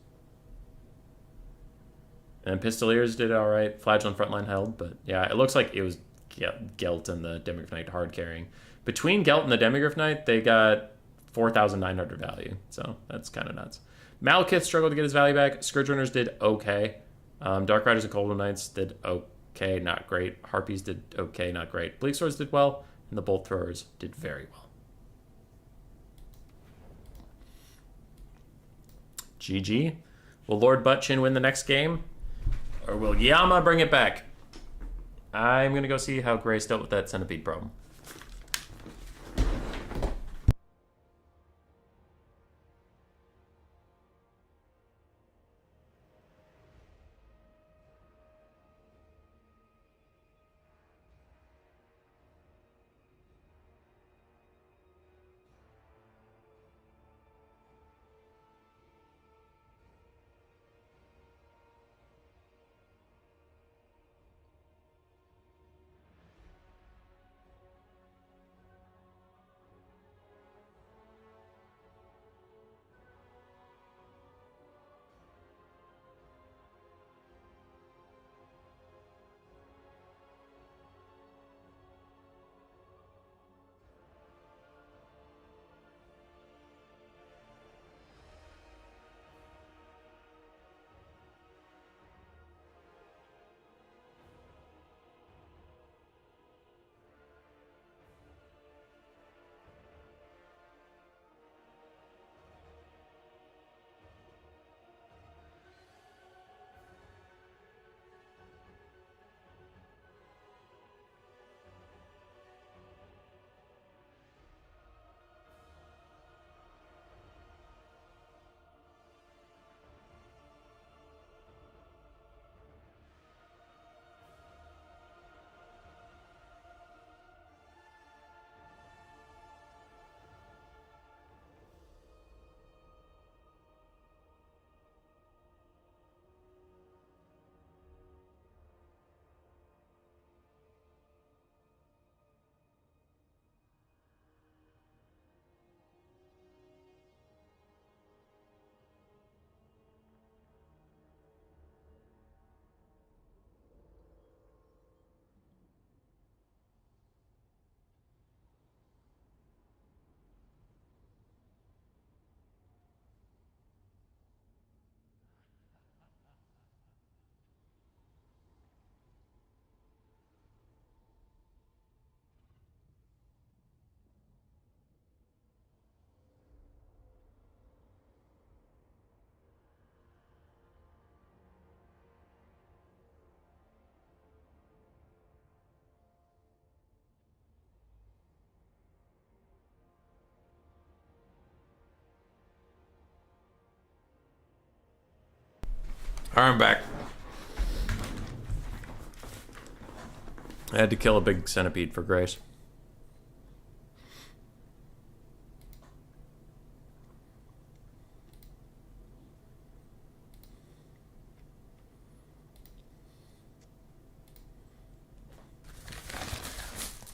Speaker 1: And Pistoliers did alright. Flagellant Frontline held, but yeah, it looks like it was Gelt and the Demigryph Knight hard carrying. Between Gelt and the Demigryph Knight, they got 4,900 value. So that's kind of nuts. Malekith struggled to get his value back. Scourgerunners did okay. Dark Riders and Cold Knights did okay, not great. Harpies did okay, not great. Bleak Swords did well, and the Bolt Throwers did very well. GG. Will Lord Buttchin win the next game? Or will Yama bring it back? I'm going to go see how Grace dealt with that centipede problem. All right, I'm back. I had to kill a big centipede for Grace.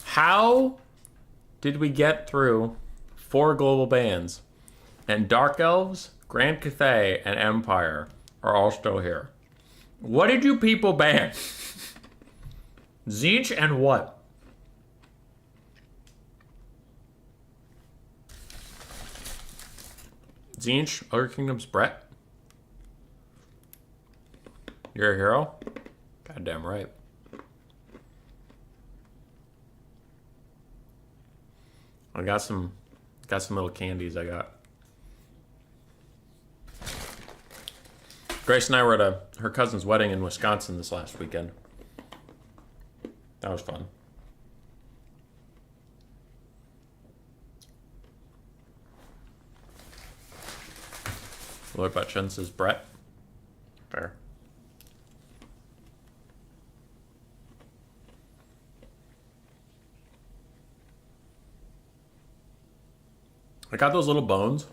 Speaker 1: How did we get through 4 global bans, and Dark Elves, Grand Cathay, and Empire are all still here. What did you people ban? Tzeentch and what? Tzeentch, Other Kingdoms, Brett? You're a hero? Goddamn right. I got some little candies I got. Grace and I were at her cousin's wedding in Wisconsin this last weekend. That was fun. Lord Butchin says Brett. Fair. I got those little bones.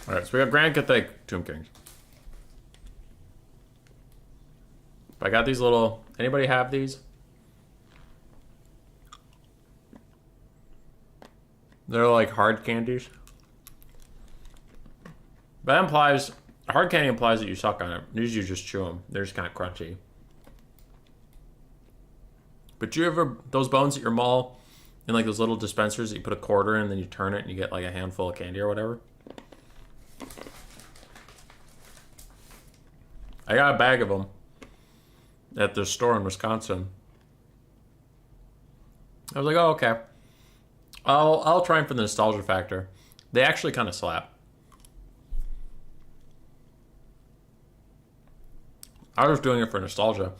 Speaker 1: Alright, so we got Grand Cathay Tomb Kings. I got these little... Anybody have these? They're like hard candies. But that implies... Hard candy implies that you suck on it. Usually you just chew them. They're just kind of crunchy. But do you ever... Those bones at your mall... In like those little dispensers that you put a quarter in, and then you turn it and you get like a handful of candy or whatever. I got a bag of them at the store in Wisconsin. I was like, oh, okay. I'll try them for the nostalgia factor. They actually kind of slap. I was doing it for nostalgia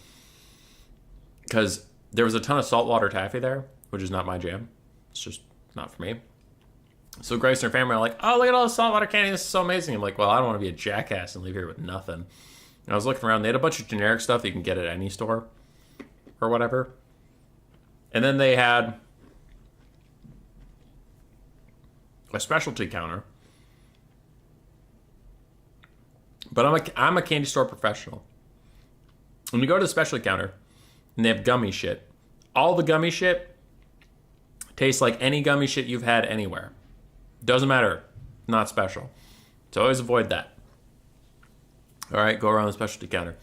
Speaker 1: because there was a ton of saltwater taffy there, which is not my jam. It's just not for me. So Grace and her family are like, oh, look at all the saltwater candy. This is so amazing. I'm like, well, I don't want to be a jackass and leave here with nothing. And I was looking around. They had a bunch of generic stuff that you can get at any store or whatever. And then they had a specialty counter. But I'm a candy store professional. When you go to the specialty counter and they have gummy shit, all the gummy shit tastes like any gummy shit you've had anywhere. Doesn't matter. Not special. So always avoid that. All right, go around the specialty counter.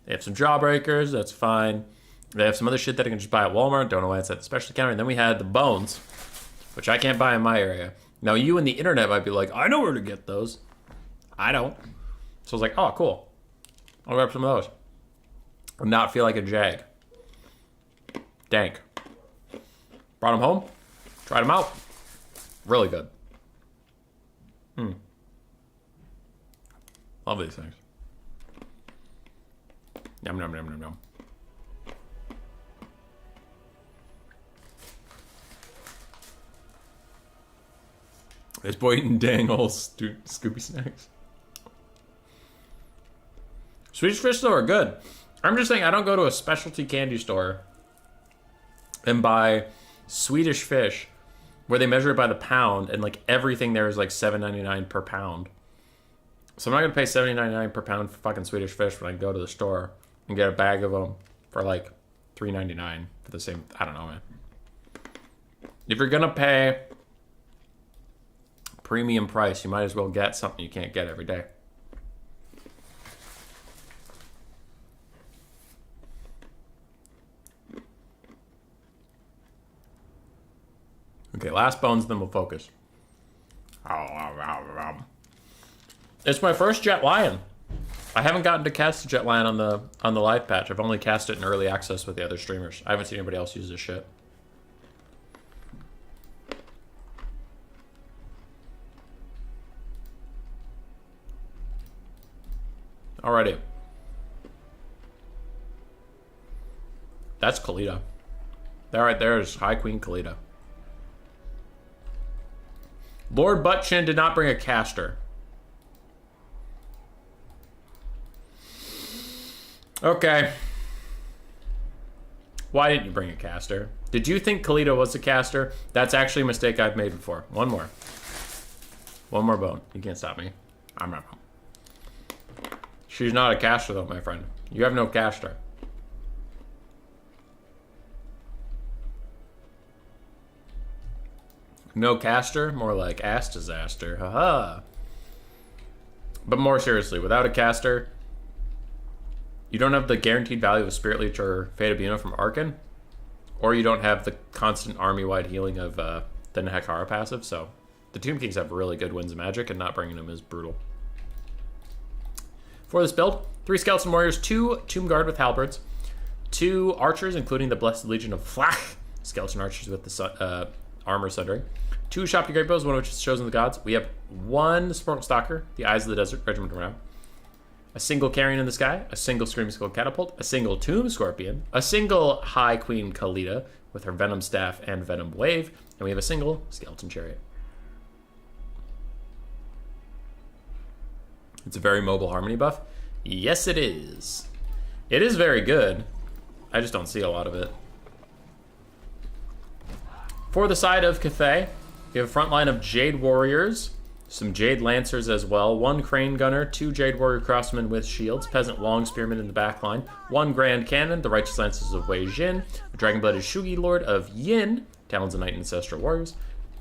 Speaker 1: They have some jawbreakers. That's fine. They have some other shit that I can just buy at Walmart. Don't know why it's at the specialty counter. And then we had the bones, which I can't buy in my area. Now, you and the internet might be like, I know where to get those. I don't. So I was like, oh, cool. I'll grab some of those. And not feel like a jag. Dank. Brought them home. Tried them out. Really good. Love these things. Yum, yum, yum, yum, yum. This boy eating dang old Scooby snacks. Swedish fish, though, are good. I'm just saying, I don't go to a specialty candy store and buy Swedish fish where they measure it by the pound and like everything there is like $7.99 per pound. So I'm not gonna pay $7.99 per pound for fucking Swedish fish when I go to the store and get a bag of them for like $3.99 for the same. I don't know, man. If you're gonna pay premium price, you might as well get something you can't get every day. Okay, last bones, then we'll focus. It's my first Jet Lion. I haven't gotten to cast the Jet Lion on the live patch. I've only cast it in early access with the other streamers. I haven't seen anybody else use this shit. Alrighty. That's Kalita. That right there is High Queen Kalita. Lord Buttchin did not bring a caster. Okay. Why didn't you bring a caster? Did you think Kalita was a caster? That's actually a mistake I've made before. One more. One more bone. You can't stop me. I'm not. She's not a caster, though, my friend. You have no caster. No caster, more like ass disaster. Haha. But more seriously, without a caster, you don't have the guaranteed value of Spirit Leech or Fate Abuna from Arkan, or you don't have the constant army-wide healing of the Nehekara passive, so the Tomb Kings have really good Winds of Magic, and not bringing them is brutal. For this build, 3 Skeleton Warriors, 2 Tomb Guard with Halberds, 2 Archers, including the Blessed Legion of Flach, Skeleton Archers with the Armor Sundering, 2 Shopty Great Bows, one of which is Chosen of the Gods. We have 1 Spork Stalker, the Eyes of the Desert, Regiment around, a single Carrion in the Sky, a single Screaming Skull Catapult, a single Tomb Scorpion, a single High Queen Khalida with her Venom Staff and Venom Wave, and we have a single Skeleton Chariot. It's a very mobile Harmony buff. Yes, it is. It is very good. I just don't see a lot of it. For the side of Cathay, we have a front line of Jade Warriors, some Jade Lancers as well, 1 Crane Gunner, 2 Jade Warrior Crossmen with shields, Peasant Long Spearmen in the back line, 1 Grand Cannon, the Righteous Lancers of Wei Jin, a Dragon-Blooded Shugi Lord of Yin, Talons of Night and Ancestral Warriors,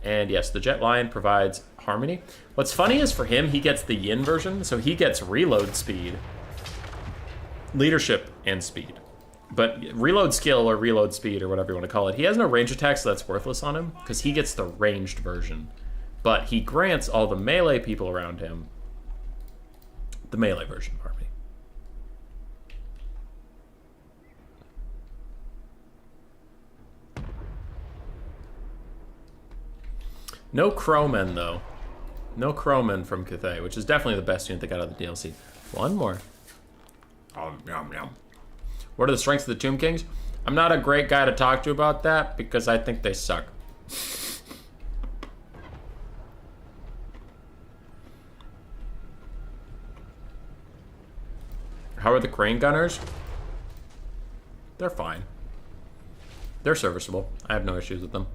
Speaker 1: and yes, the Jet Lion provides Harmony. What's funny is for him, he gets the Yin version, so he gets reload speed, leadership, and speed. But reload skill or reload speed or whatever you want to call it, he has no range attack, so that's worthless on him because he gets the ranged version. But he grants all the melee people around him the melee version of Harmony. No Crowmen, though. No Crowmen from Cathay, which is definitely the best unit they got out of the DLC. 1 more. Oh, yum, yum. What are the strengths of the Tomb Kings? I'm not a great guy to talk to about that because I think they suck. How are the Crane Gunners? They're fine. They're serviceable. I have no issues with them.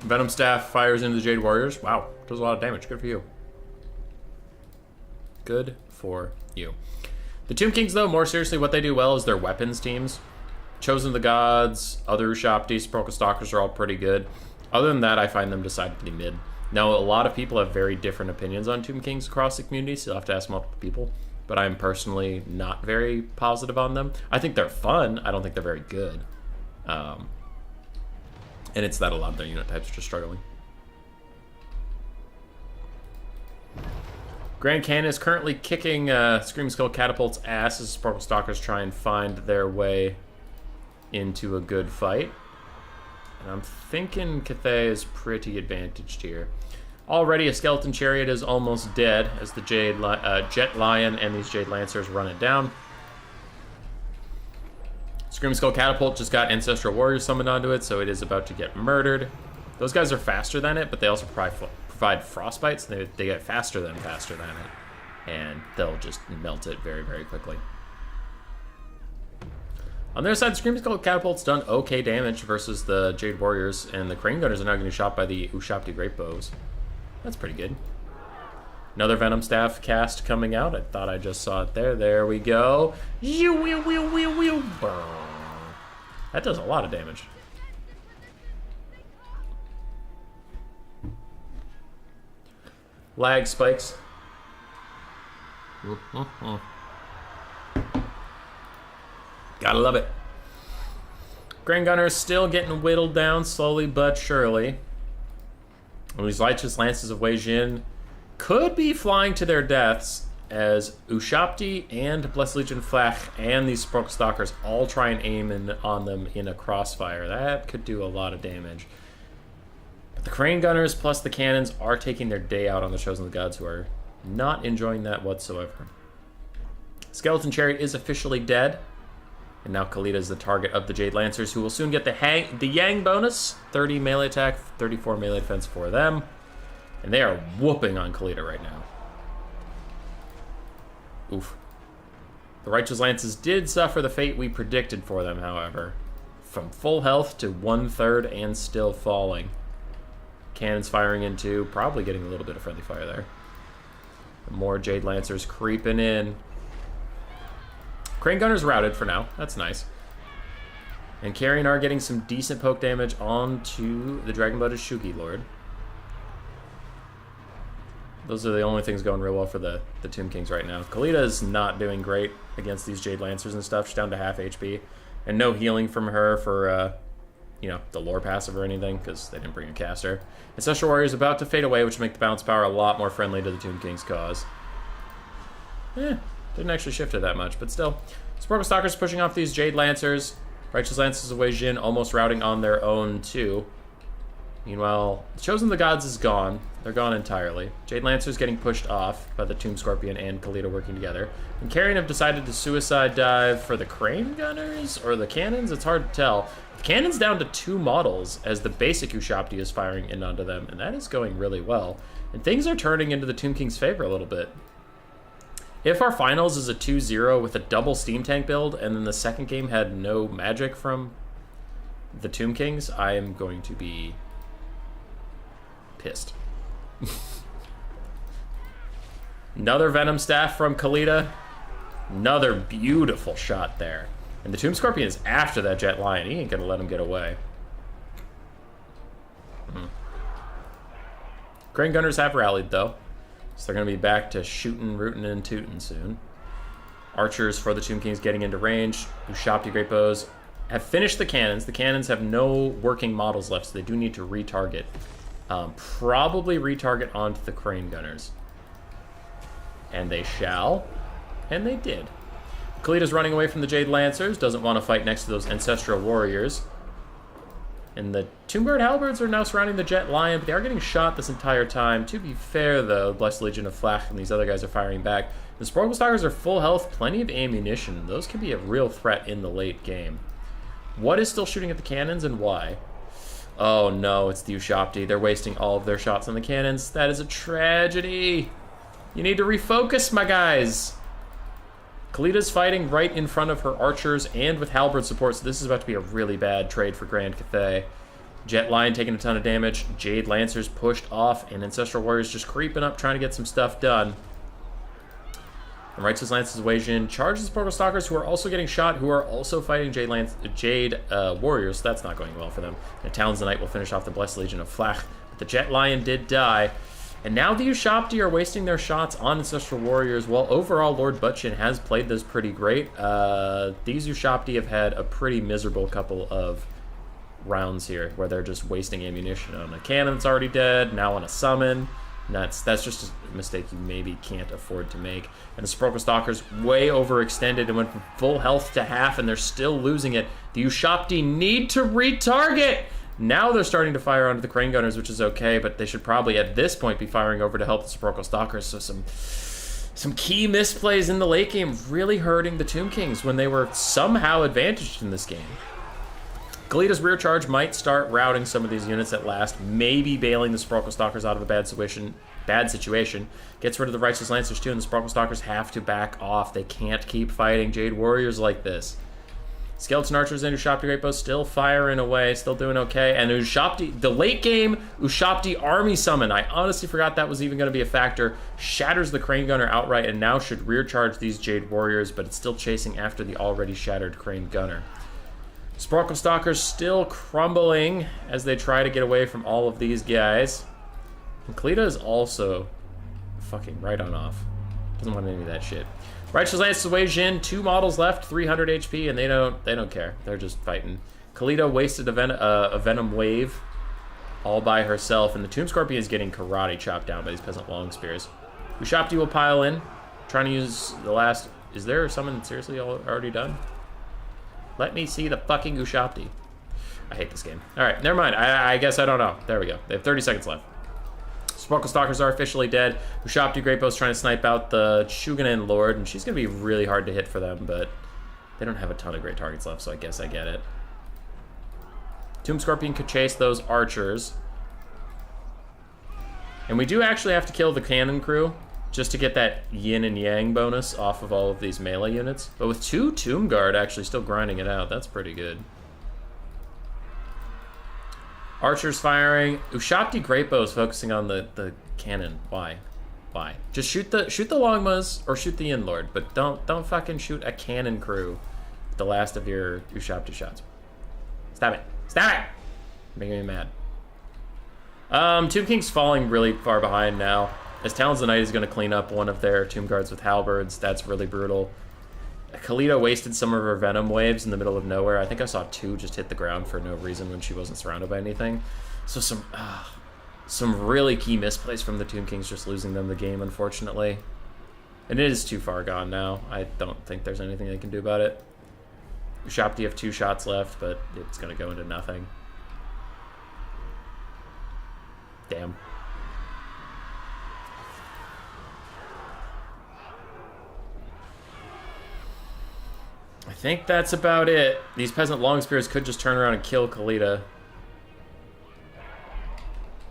Speaker 1: Venom Staff fires into the Jade Warriors. Wow, does a lot of damage. Good for you. Good for you. The Tomb Kings, though, more seriously, what they do well is their weapons teams. Chosen of the Gods, other Ushaptis, Proka Stalkers are all pretty good. Other than that, I find them decidedly mid. Now, a lot of people have very different opinions on Tomb Kings across the community, so you'll have to ask multiple people. But I'm personally not very positive on them. I think they're fun. I don't think they're very good. And it's that a lot of their unit types are just struggling. Grand Cannon is currently kicking Screaming Skull Catapult's ass as Purple Stalkers try and find their way into a good fight. And I'm thinking Cathay is pretty advantaged here. Already a Skeleton Chariot is almost dead as the Jet Lion and these Jade Lancers run it down. Screaming Skull Catapult just got Ancestral Warriors summoned onto it, so it is about to get murdered. Those guys are faster than it, but they also provide Frostbite, so they get faster than it. And they'll just melt it very, very quickly. On their side, Screaming Skull Catapult's done okay damage versus the Jade Warriors, and the Crane Gunners are now getting shot by the Ushapti Great Bows. That's pretty good. Another Venom Staff cast coming out. I thought I just saw it there. There we go. That does a lot of damage. Lag spikes. Gotta love it. Grand Gunner is still getting whittled down slowly but surely. And these Righteous Lances of Wei Jin could be flying to their deaths as Ushapti and Blessed Legion Flach and these Sprunk Stalkers all try and aim on them in a crossfire. That could do a lot of damage. But the Crane Gunners plus the Cannons are taking their day out on the Chosen of the Gods, who are not enjoying that whatsoever. Skeleton Chariot is officially dead. And now Khalida is the target of the Jade Lancers, who will soon get the Yang bonus. 30 melee attack, 34 melee defense for them. And they are whooping on Khalida right now. Oof. The Righteous Lances did suffer the fate we predicted for them, however. From full health to 1/3 and still falling. Cannons firing into, probably getting a little bit of friendly fire there. More Jade Lancers creeping in. Crane Gunner's routed for now. That's nice. And Carrion are getting some decent poke damage onto the Dragon-blooded Shugi Lord. Those are the only things going real well for the Tomb Kings right now. Kalita is not doing great against these Jade Lancers and stuff. She's down to half HP. And no healing from her for, you know, the lore passive or anything, because they didn't bring a caster. Ancestral Warrior is about to fade away, which will make the bounce power a lot more friendly to the Tomb King's cause. Didn't actually shift it that much, but still. Sporkle Stalkers pushing off these Jade Lancers. Righteous Lancers away Jin, almost routing on their own, too. Meanwhile, Chosen of the Gods is gone. They're gone entirely. Jade Lancers getting pushed off by the Tomb Scorpion and Kalita working together. And Carrion have decided to suicide dive for the Crane Gunners or the Cannons. It's hard to tell. The Cannon's down to 2 models as the basic Ushabti is firing in onto them, and that is going really well. And things are turning into the Tomb King's favor a little bit. If our finals is a 2-0 with a double Steam Tank build, and then the second game had no magic from the Tomb Kings, I am going to be pissed. Another Venom Staff from Kalita. Another beautiful shot there. And the Tomb Scorpion is after that Jet Lion. He ain't gonna let him get away. Crane Gunners have rallied, though. So they're going to be back to shooting, rooting, and tooting soon. Archers for the Tomb Kings getting into range. Ushabti Great Bows have finished the cannons. The cannons have no working models left, so they do need to retarget. Probably retarget onto the Crane Gunners. And they shall. And they did. Kalita's running away from the Jade Lancers. Doesn't want to fight next to those Ancestral Warriors. And the Tomb Guard Halberds are now surrounding the Jet Lion, but they are getting shot this entire time. To be fair, though, Blessed Legion of Flach and these other guys are firing back. The Sporkle Stalkers are full health, plenty of ammunition. Those can be a real threat in the late game. What is still shooting at the cannons and why? Oh no, it's the Ushabti. They're wasting all of their shots on the cannons. That is a tragedy. You need to refocus, my guys. Kalita's fighting right in front of her archers and with halberd support, so this is about to be a really bad trade for Grand Cathay. Jet Lion taking a ton of damage, Jade Lancers pushed off, and Ancestral Warriors just creeping up trying to get some stuff done. And Righteous Lance's Wajin charges Sporkle Stalkers, who are also getting shot, who are also fighting Jade Warriors, so that's not going well for them. And Talons Knight will finish off the Blessed Legion of Flach, but the Jet Lion did die. And now the Ushabti are wasting their shots on Ancestral Warriors. While overall Lord Butchin has played this pretty great, these Ushabti have had a pretty miserable couple of rounds here, where they're just wasting ammunition on a cannon that's already dead, now on a summon. And that's just a mistake you maybe can't afford to make. And the Sporkle Stalkers way overextended and went from full health to half, and they're still losing it. The Ushabti need to retarget! Now they're starting to fire onto the Crane Gunners, which is okay, but they should probably at this point be firing over to help the Sporkle Stalkers. So some key misplays in the late game really hurting the Tomb Kings when they were somehow advantaged in this game. Kalita's rear charge might start routing some of these units at last, maybe bailing the Sporkle Stalkers out of a bad situation. Gets rid of the Righteous Lancers too, and the Sporkle Stalkers have to back off. They can't keep fighting Jade Warriors like this. Skeleton Archers and Ushabti Great Bows still firing away, still doing okay. And Ushabti, the late game Ushabti army summon, I honestly forgot that was even going to be a factor, shatters the Crane Gunner outright and now should rear charge these Jade Warriors, but it's still chasing after the already shattered Crane Gunner. Sporkle Stalkers still crumbling as they try to get away from all of these guys. And Kalita is also fucking right on off. Doesn't want any of that shit. Righteous Lance away Jin, 2 models left, 300 HP, and they don't care. They're just fighting. Kalita wasted a Venom Wave all by herself, and the Tomb Scorpion is getting karate chopped down by these Peasant Long Spears. Ushabti will pile in, trying to use the last... Is there someone seriously already done? Let me see the fucking Ushabti. I hate this game. Alright, never mind. I guess I don't know. There we go. They have 30 seconds left. Sporkle Stalkers are officially dead. Ushabti Great Bow's trying to snipe out the Shugenin Lord, and she's going to be really hard to hit for them, but they don't have a ton of great targets left, so I guess I get it. Tomb Scorpion could chase those archers. And we do actually have to kill the cannon crew just to get that yin and yang bonus off of all of these melee units. But with 2 Tomb Guard actually still grinding it out, that's pretty good. Archers firing. Ushabti Great Bow is focusing on the cannon. Why? Just shoot the Longmas or shoot the Yin Lord, but don't fucking shoot a cannon crew with the last of your Ushabti shots. Stop it. Stop it! Making me mad. Tomb King's falling really far behind now. As Talons of the Night is going to clean up one of their Tomb Guards with halberds. That's really brutal. Khalida wasted some of her Venom waves in the middle of nowhere. I think I saw 2 just hit the ground for no reason when she wasn't surrounded by anything. So some really key misplays from the Tomb Kings, just losing them the game, unfortunately. And it is too far gone now. I don't think there's anything they can do about it. Ushapti have 2 shots left, but it's going to go into nothing. Damn. I think that's about it. These Peasant Longspears could just turn around and kill Khalida.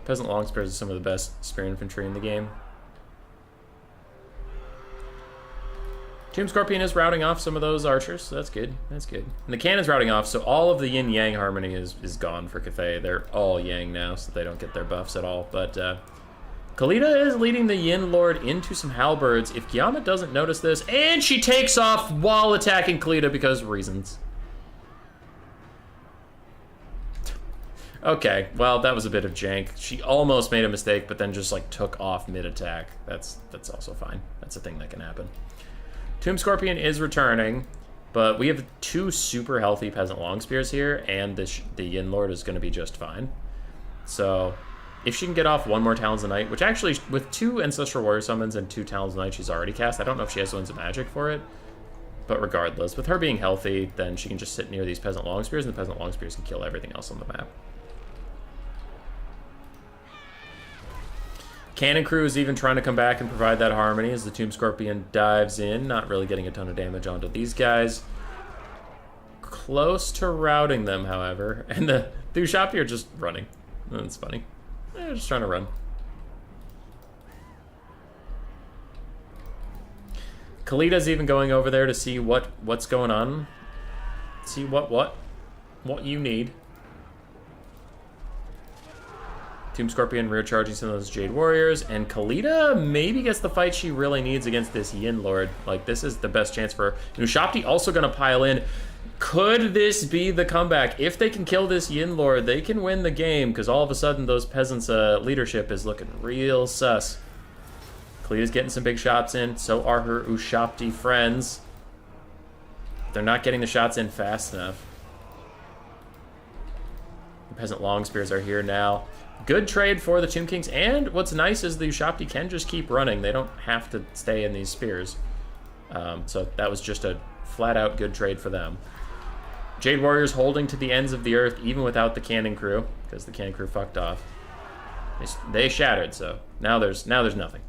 Speaker 1: Peasant Longspears are some of the best spear infantry in the game. Tomb Scorpion is routing off some of those archers, so that's good. That's good. And the cannon's routing off, so all of the yin-yang harmony is gone for Cathay. They're all yang now, so they don't get their buffs at all. But Khalida is leading the Yin Lord into some halberds. If Gyama doesn't notice this, and she takes off while attacking Khalida because reasons. Okay, well, that was a bit of jank. She almost made a mistake, but then just like took off mid-attack. That's also fine. That's a thing that can happen. Tomb Scorpion is returning, but we have 2 super healthy Peasant Longspears here, and the Yin Lord is going to be just fine. So, if she can get off 1 more Talons of Night, which actually, with 2 Ancestral Warrior Summons and 2 Talons of Night, she's already cast. I don't know if she has Winds of Magic for it, but regardless, with her being healthy, then she can just sit near these Peasant Longspears, and the Peasant Longspears can kill everything else on the map. Cannon Crew is even trying to come back and provide that harmony as the Tomb Scorpion dives in, not really getting a ton of damage onto these guys. Close to routing them, however, and the Ushapi are just running. That's funny. They're just trying to run. Khalida's even going over there to see what's going on. See what you need. Tomb Scorpion rear charging some of those Jade Warriors, and Khalida maybe gets the fight she really needs against this Yin Lord. Like, this is the best chance for her. And Ushapti also going to pile in. Could this be the comeback? If they can kill this Yin Lord, they can win the game, because all of a sudden those peasants' leadership is looking real sus. Khalida's getting some big shots in. So are her Ushapti friends. They're not getting the shots in fast enough. The Peasant Longspears are here now. Good trade for the Tomb Kings, and what's nice is the Ushapti can just keep running. They don't have to stay in these spears. So that was just a flat-out good trade for them. Jade Warriors holding to the ends of the earth, even without the Cannon Crew, because the Cannon Crew fucked off. They shattered, so now there's nothing.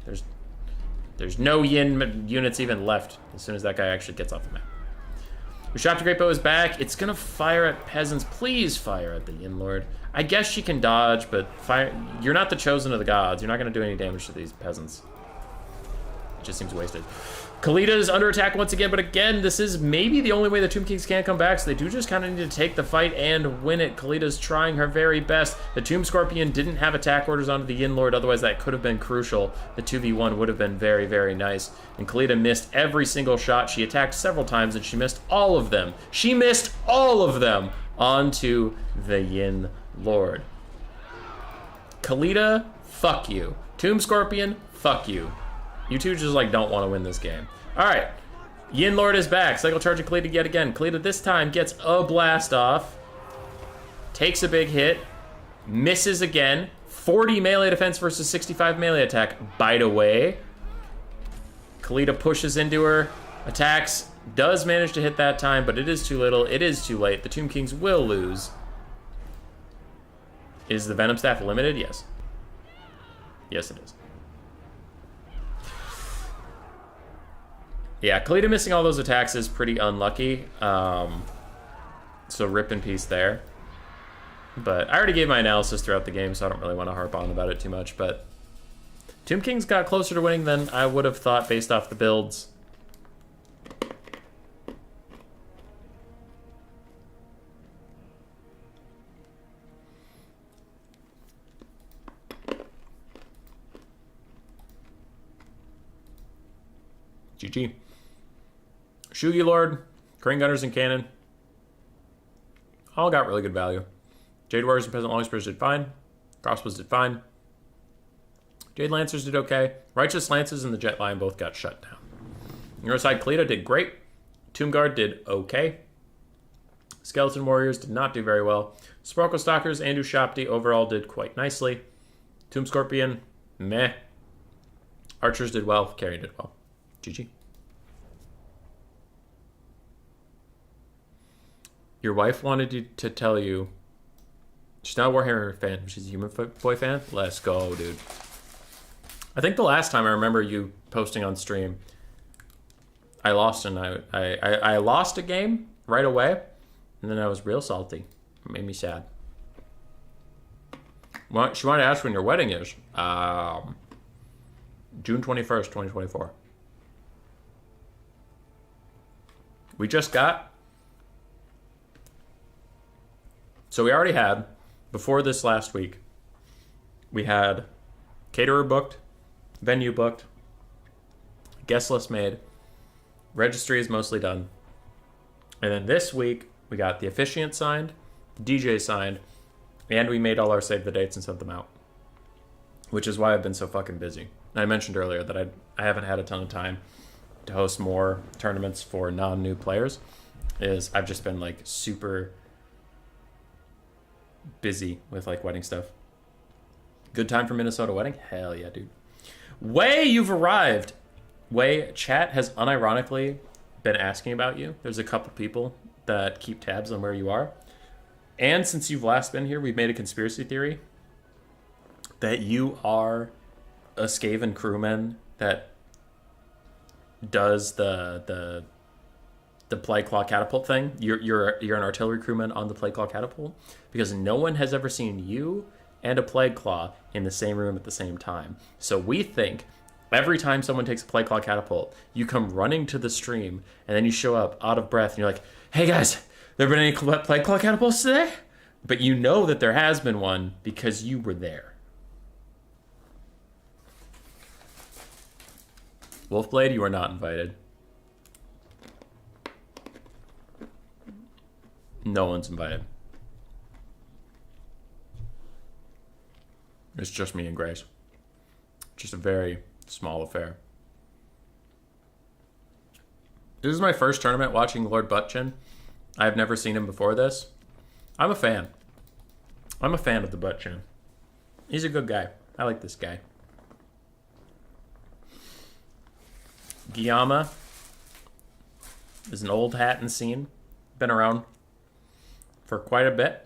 Speaker 1: There's no Yin units even left as soon as that guy actually gets off the map. Ushapti Great Bow is back. It's gonna fire at peasants. Please fire at the Yin Lord. I guess she can dodge, but fire. You're not the chosen of the gods. You're not gonna do any damage to these peasants. It just seems wasted. Khalida is under attack once again, but again, this is maybe the only way the Tomb Kings can come back, so they do just kind of need to take the fight and win it. Khalida's trying her very best. The Tomb Scorpion didn't have attack orders onto the Yin Lord, otherwise that could have been crucial. The 2v1 would have been very, very nice. And Khalida missed every single shot. She attacked several times, and she missed all of them. She missed all of them onto the Yin Lord. Khalida, fuck you. Tomb Scorpion, fuck you. You two just like don't want to win this game. All right, Yin Lord is back. Cycle charging Khalida yet again. Khalida this time gets a blast off. Takes a big hit. Misses again. 40 melee defense versus 65 melee attack. Bite away. Khalida pushes into her. Attacks. Does manage to hit that time, but it is too little. It is too late. The Tomb Kings will lose. Is the Venom Staff limited? Yes. Yes, it is. Yeah, Khalida missing all those attacks is pretty unlucky. So rip in peace there. But I already gave my analysis throughout the game, so I don't really want to harp on about it too much. But Tomb Kings got closer to winning than I would have thought based off the builds. GG. Shugi Lord, Crane Gunners and Cannon. All got really good value. Jade Warriors and Peasant Longspears did fine. Crossbows did fine. Jade Lancers did okay. Righteous Lances and the Jet Lion both got shut down. Neuroside Kalita did great. Tomb Guard did okay. Skeleton Warriors did not do very well. Sparkle Stalkers and Ushapti overall did quite nicely. Tomb Scorpion, meh. Archers did well. Carry did well. GG. Your wife wanted you to tell you she's not a Warhammer fan, she's a Human Boy fan. Let's go, dude. I think the last time I remember you posting on stream, I lost and I lost a game right away, and then I was real salty. It made me sad. Well, she wanted to ask when your wedding is. June 21st, 2024. We just got... So we already had, before this last week, we had caterer booked, venue booked, guest list made, registry is mostly done. And then this week, we got the officiant signed, DJ signed, and we made all our save the dates and sent them out. Which is why I've been so fucking busy. I mentioned earlier that I haven't had a ton of time to host more tournaments for non-new players. I've just been like super busy with like wedding stuff. Good time for Minnesota wedding? Hell yeah, dude. Way, you've arrived. Way, chat has unironically been asking about you. There's a couple people that keep tabs on where you are. And since you've last been here, we've made a conspiracy theory that you are a Skaven crewman that does the Plague Claw catapult thing. You're an artillery crewman on the Plague Claw catapult, because no one has ever seen you and a Plague Claw in the same room at the same time. So we think every time someone takes a Plague Claw catapult, you come running to the stream, and then you show up out of breath, and you're like, "Hey guys, there been any Plague Claw catapults today?" But you know that there has been one because you were there. Wolfblade, you are not invited. No one's invited. It's just me and Grace. Just a very small affair. This is my first tournament watching Lord Buttchin. I have never seen him before this. I'm a fan. I'm a fan of the Buttchin. He's a good guy. I like this guy. Guillama is an old hat in the scene. Been around for quite a bit.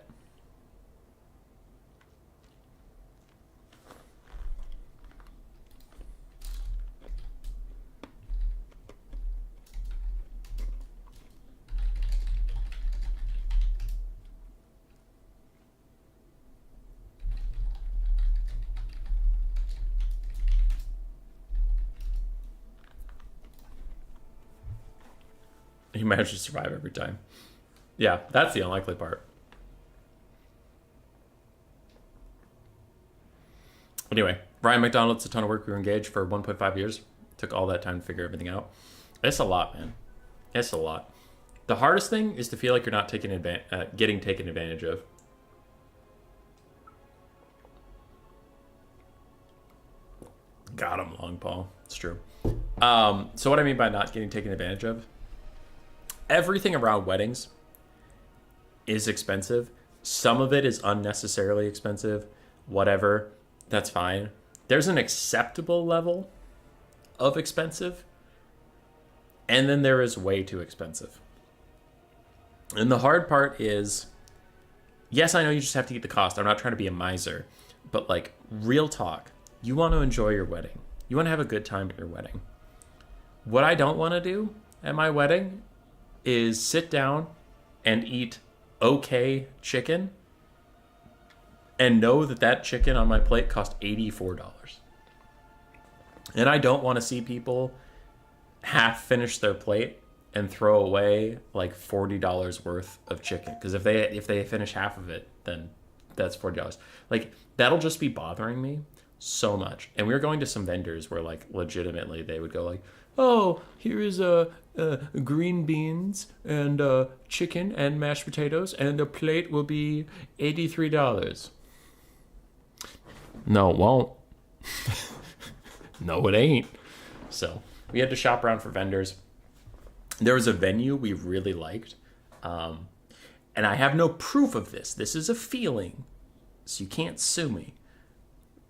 Speaker 1: He managed to survive every time. Yeah, that's the unlikely part. Anyway, Ryan McDonald's a ton of work. We were engaged for 1.5 years. Took all that time to figure everything out. It's a lot, man. It's a lot. The hardest thing is to feel like you're not getting taken advantage of. Got him, Long Paul. It's true. So what I mean by not getting taken advantage of, everything around weddings is expensive. Some of it is unnecessarily expensive. Whatever. That's fine. There's an acceptable level of expensive, and then there is way too expensive. And the hard part is, yes, I know you just have to eat the cost. I'm not trying to be a miser, but like, real talk. You want to enjoy your wedding. You want to have a good time at your wedding. What I don't want to do at my wedding is sit down and eat okay chicken and know that that chicken on my plate cost $84. And I don't want to see people half finish their plate and throw away like $40 worth of chicken. Because if they finish half of it, then that's $40. Like, that'll just be bothering me so much. And we were going to some vendors where like legitimately they would go like, oh, here is green beans and chicken and mashed potatoes, and a plate will be $83. No, it won't. No, it ain't. So we had to shop around for vendors. There was a venue we really liked. And I have no proof of this. This is a feeling, so you can't sue me.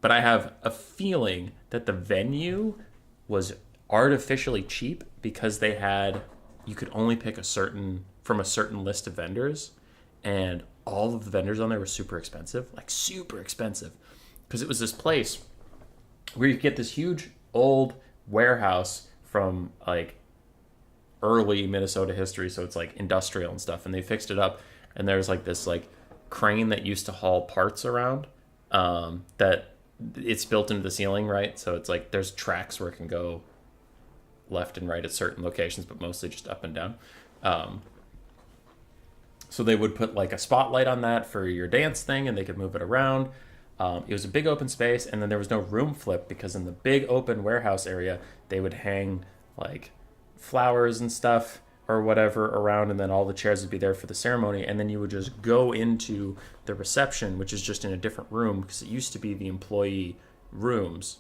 Speaker 1: But I have a feeling that the venue was artificially cheap because you could only pick from a certain list of vendors, and all of the vendors on there were super expensive, like super expensive. Because it was this place where you get this huge old warehouse from like early Minnesota history, so it's like industrial and stuff, and they fixed it up, and there's like this like crane that used to haul parts around, that it's built into the ceiling, right? So it's like there's tracks where it can go left and right at certain locations, but mostly just up and down. So they would put like a spotlight on that for your dance thing, and they could move it around. It was a big open space, and then there was no room flip because in the big open warehouse area, they would hang like flowers and stuff or whatever around, and then all the chairs would be there for the ceremony, and then you would just go into the reception, which is just in a different room because it used to be the employee rooms.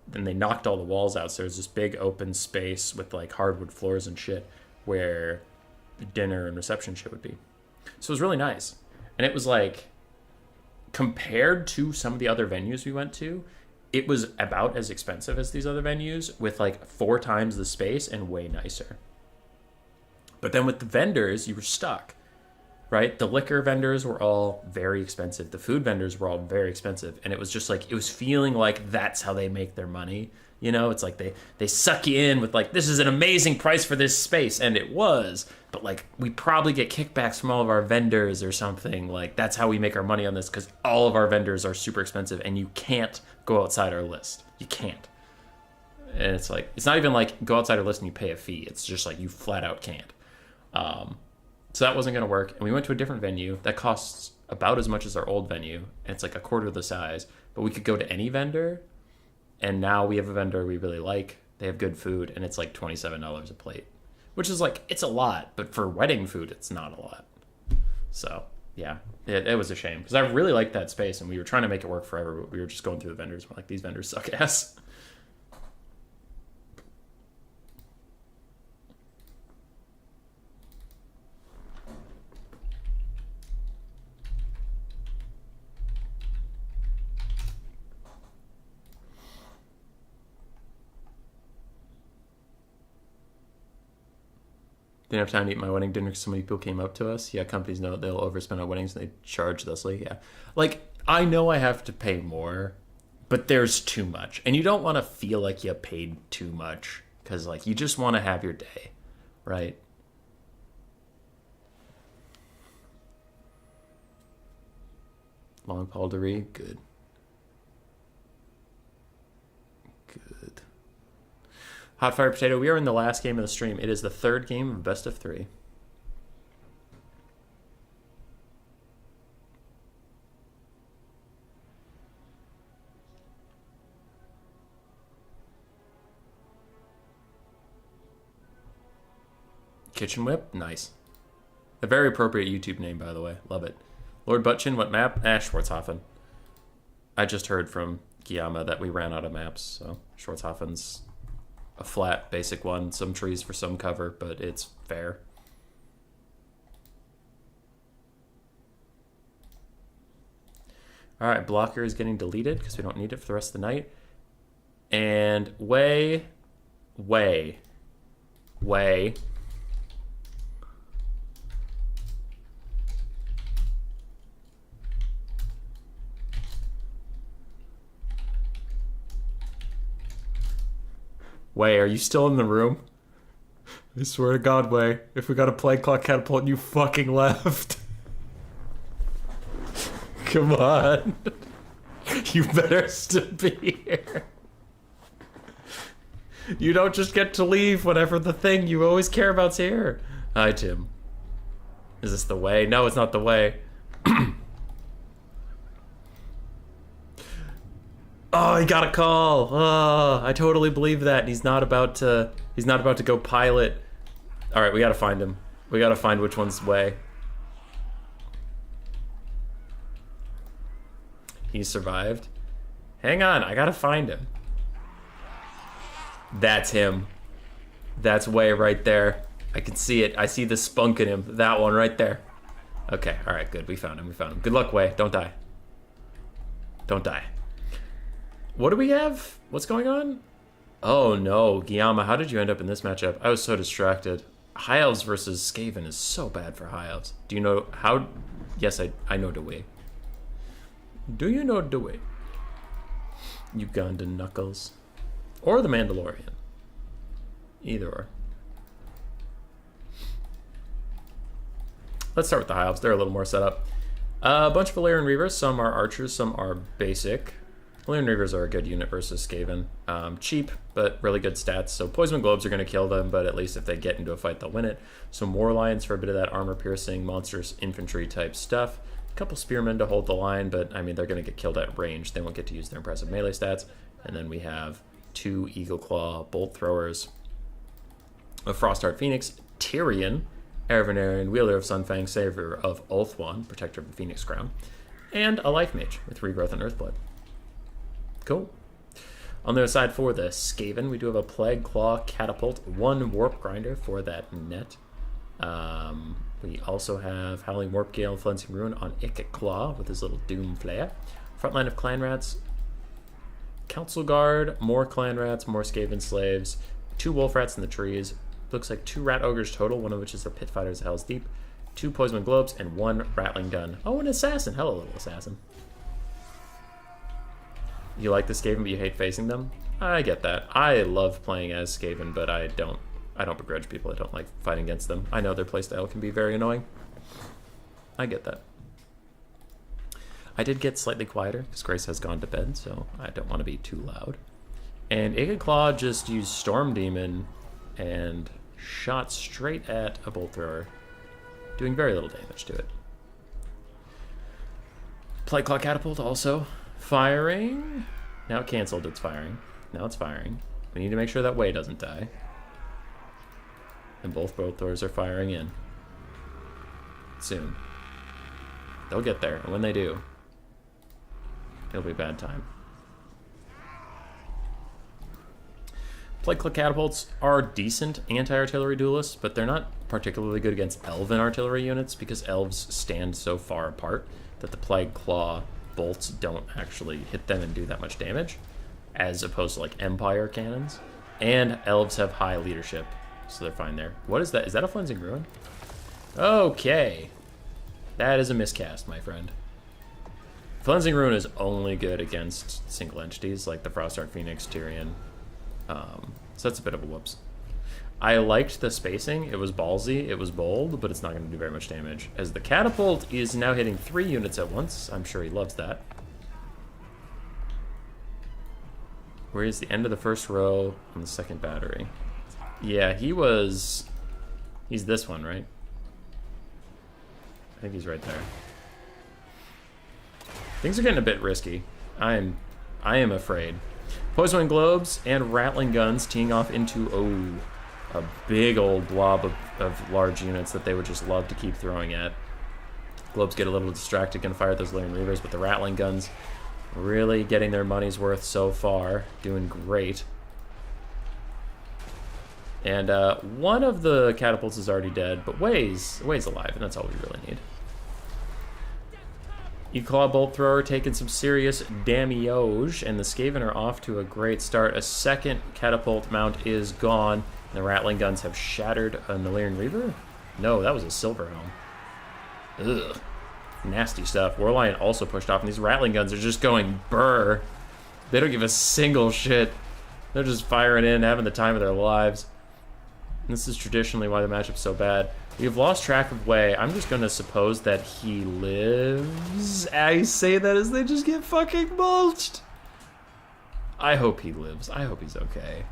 Speaker 1: Then they knocked all the walls out, so there's this big open space with like hardwood floors and shit where the dinner and reception shit would be. So it was really nice, and it was like, compared to some of the other venues we went to, it was about as expensive as these other venues with like 4 times the space and way nicer. But then with the vendors, you were stuck, right? The liquor vendors were all very expensive. The food vendors were all very expensive. And it was just like, it was feeling like that's how they make their money. You know, it's like they suck you in with like, this is an amazing price for this space. And it was, but like, we probably get kickbacks from all of our vendors or something. Like, that's how we make our money on this, because all of our vendors are super expensive and you can't go outside our list. You can't. And it's like, it's not even like go outside our list and you pay a fee. It's just like you flat out can't. So that wasn't going to work. And we went to a different venue that costs about as much as our old venue. And it's like a quarter of the size, but we could go to any vendor. And now we have a vendor we really like. They have good food, and it's like $27 a plate, which is like, it's a lot, but for wedding food, it's not a lot. So yeah, it was a shame because I really liked that space, and we were trying to make it work forever, but we were just going through the vendors. We're like, these vendors suck ass. Didn't have time to eat my wedding dinner because so many people came up to us. Yeah, companies know that they'll overspend on weddings and they charge thusly. Yeah. Like, I know I have to pay more, but there's too much. And you don't want to feel like you paid too much because, like, you just want to have your day, right? Long Paul DeRee, good. Good. Hot Fire Potato, we are in the last game of the stream. It is the 3rd game of best of 3. Kitchen Whip, nice. A very appropriate YouTube name, by the way. Love it. Lord Butchin, what map? Schwarzhofen. I just heard from Guillaume that we ran out of maps, so Schwarzhofen's a flat, basic one. Some trees for some cover, but it's fair. All right, blocker is getting deleted because we don't need it for the rest of the night. And way. Way, are you still in the room? I swear to God, Way, if we got a plague clock catapult and you fucking left. Come on. You better still be here. You don't just get to leave whenever the thing you always care about's here. Hi, Tim. Is this the way? No, it's not the way. Oh, he got a call. Oh, I totally believe that. And he's not about to go pilot. All right, we got to find him. We got to find which one's way. He survived. Hang on, I got to find him. That's him. That's way right there. I can see it. I see the spunk in him. That one right there. Okay, all right, good. We found him. We found him. Good luck, Way. Don't die. Don't die. What do we have? What's going on? Oh no, Guillaume, how did you end up in this matchup? I was so distracted. High Elves versus Skaven is so bad for High Elves. Do you know how? Yes, I know the way. Do you know the way? Ugandan Knuckles. Or the Mandalorian. Either or. Let's start with the High Elves. They're a little more set up. A bunch of Valyrian Reavers. Some are archers, some are basic. Valyrian Reavers are a good unit versus Skaven. Cheap, but really good stats. So Poison Globes are going to kill them, but at least if they get into a fight, they'll win it. Some War Lions for a bit of that armor-piercing, monstrous infantry type stuff. A couple Spearmen to hold the line, but I mean, they're going to get killed at range. They won't get to use their impressive melee stats. And then we have 2 Eagle Claw Bolt Throwers. A Frostheart Phoenix, Tyrion, Aravenarian, wielder of Sunfang, savior of Ulthuan, protector of the Phoenix Crown, and a Life Mage with Regrowth and Earthblood. Cool. On the other side for the Skaven, we do have a Plague Claw Catapult, 1 Warp Grinder for that net. We also have Howling Warp Gale and Flensing Ruin on Ikit Claw with his little Doom Flare. Frontline of Clan Rats, Council Guard, more Clan Rats, more Skaven Slaves, 2 Wolf Rats in the trees. Looks like 2 Rat Ogres total, one of which is the Pit Fighters of Hell's Deep, 2 Poison Globes, and 1 Rattling Gun. Oh, an Assassin. Hello, little Assassin. You like the Skaven, but you hate facing them? I get that. I love playing as Skaven, but I don't begrudge people that don't like fighting against them. I know their playstyle can be very annoying. I get that. I did get slightly quieter, because Grace has gone to bed, so I don't want to be too loud. And Ikit Claw just used Storm Demon and shot straight at a Bolt Thrower, doing very little damage to it. Plague Claw Catapult also firing. Now it canceled its firing. Now it's firing. We need to make sure that Way doesn't die. And both Bolt Throwers are firing in. Soon. They'll get there, and when they do, it'll be a bad time. Plague Claw Catapults are decent anti-artillery duelists, but they're not particularly good against Elven artillery units because Elves stand so far apart that the Plague Claw bolts don't actually hit them and do that much damage, as opposed to like Empire cannons. And Elves have high leadership, so they're fine there. What is that? Is that a Flensing Ruin? Okay. That is a miscast, my friend. Flensing Ruin is only good against single entities like the Frostheart Phoenix, Tyrion. So that's a bit of a whoops. I liked the spacing. It was ballsy, it was bold, but it's not going to do very much damage. As the Catapult is now hitting 3 units at once. I'm sure he loves that. Where is the end of the first row on the second battery? Yeah, he's this one, right? I think he's right there. Things are getting a bit risky. I am afraid. Poison Globes and Rattling Guns teeing off into, a big old blob of large units that they would just love to keep throwing at. Globes get a little distracted, gonna fire at those Valyrian Reavers, but the Rattling Guns really getting their money's worth so far, doing great. And one of the catapults is already dead, but Way's alive, and that's all we really need. Claw Bolt Thrower taking some serious damage, and the Skaven are off to a great start. A second catapult mount is gone. And the Rattling Guns have shattered a Valyrian Reaver? No, that was a Silver Helm. Ugh. Nasty stuff. Warlion also pushed off, and these Rattling Guns are just going burr. They don't give a single shit. They're just firing in, having the time of their lives. And this is traditionally why the matchup's so bad. We've lost track of Way. I'm just gonna suppose that he lives. I say that as they just get fucking mulched. I hope he lives. I hope he's okay.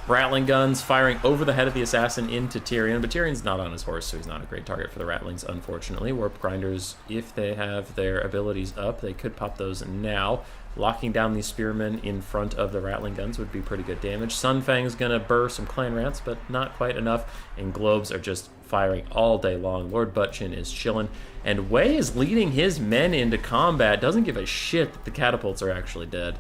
Speaker 1: Rattling guns firing over the head of the assassin into Tyrion, but Tyrion's not on his horse, so he's not a great target for the rattlings, unfortunately. Warp grinders, if they have their abilities up, they could pop those now. Locking down these spearmen in front of the rattling guns would be pretty good damage. Sunfang's gonna burr some clan rants, but not quite enough, and globes are just firing all day long. Lord Buttchin is chilling, and Wei is leading his men into combat, doesn't give a shit that the catapults are actually dead.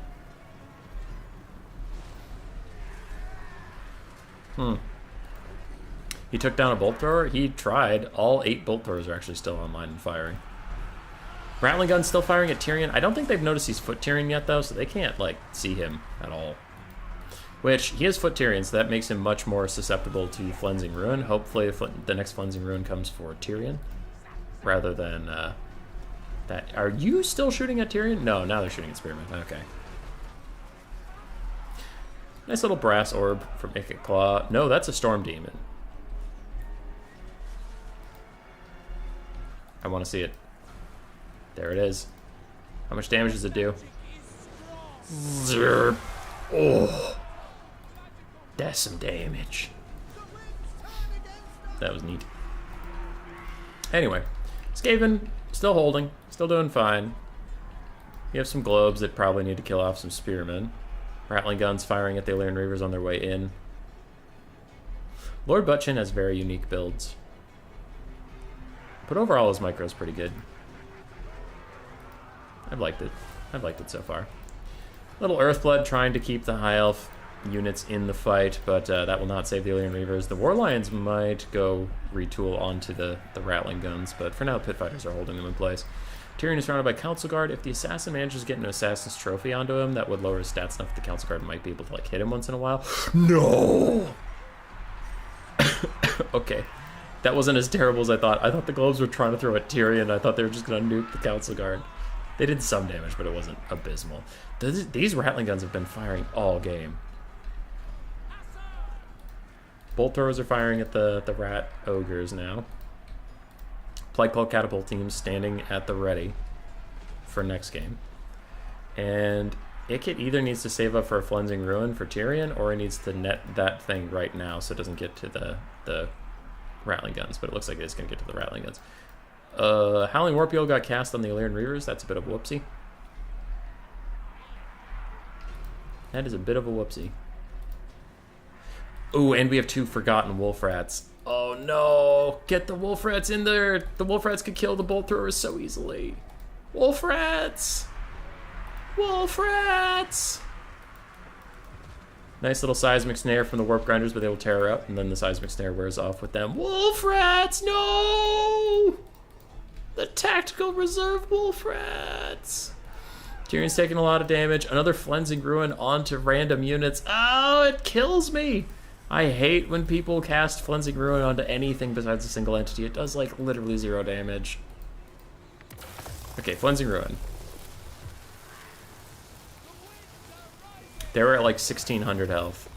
Speaker 1: He took down a bolt thrower. He tried. All 8 bolt throwers are actually still online and firing. Rattling gun's still firing at Tyrion. I don't think they've noticed he's foot Tyrion yet, though, so they can't, like, see him at all. Which, he is foot Tyrion, so that makes him much more susceptible to Flensing Ruin. Hopefully the next Flensing Ruin comes for Tyrion, rather than that. Are you still shooting at Tyrion? No, now they're shooting at Spearman. Okay. Nice little brass orb from Ikit Claw. No, that's a Storm Demon. I want to see it. There it is. How much damage does it do? Zerp. Oh. That's some damage. That was neat. Anyway, Skaven, still holding. Still doing fine. You have some globes that probably need to kill off some spearmen. Rattling guns firing at the Illyrian Reavers on their way in. Lord Buttchin has very unique builds. But overall, his micro is pretty good. I've liked it. I've liked it so far. Little Earthblood trying to keep the High Elf units in the fight, but that will not save the Illyrian Reavers. The War Lions might go retool onto the Rattling guns, but for now, Pit Fighters are holding them in place. Tyrion is surrounded by Council Guard. If the Assassin manages to get an Assassin's Trophy onto him, that would lower his stats enough that the Council Guard might be able to, like, hit him once in a while. No! Okay. That wasn't as terrible as I thought. I thought the globes were trying to throw at Tyrion. I thought they were just going to nuke the Council Guard. They did some damage, but it wasn't abysmal. These Rattling guns have been firing all game. Bolt throwers are firing at the Rat Ogres now. Plague Pole Catapult teams standing at the ready for next game. And Ikit either needs to save up for a Flensing Ruin for Tyrion, or he needs to net that thing right now so it doesn't get to the Rattling guns. But it looks like it's going to get to the Rattling guns. Howling Warpeel got cast on the Illyrian Reavers. That's a bit of a whoopsie. That is a bit of a whoopsie. Ooh, and we have 2 Forgotten Wolf Rats. Oh no! Get the Wolf Rats in there! The Wolf Rats could kill the Bolt Throwers so easily. Wolf Rats! Wolf Rats! Nice little Seismic Snare from the Warp Grinders, but they will tear her up, and then the Seismic Snare wears off with them. Wolf Rats! No! The Tactical Reserve Wolf Rats! Tyrion's taking a lot of damage. Another Flensing Ruin onto random units. Oh, it kills me! I hate when people cast Flensing Ruin onto anything besides a single entity. It does, like, literally 0 damage. Okay, Flensing Ruin. They were at, like, 1600 health.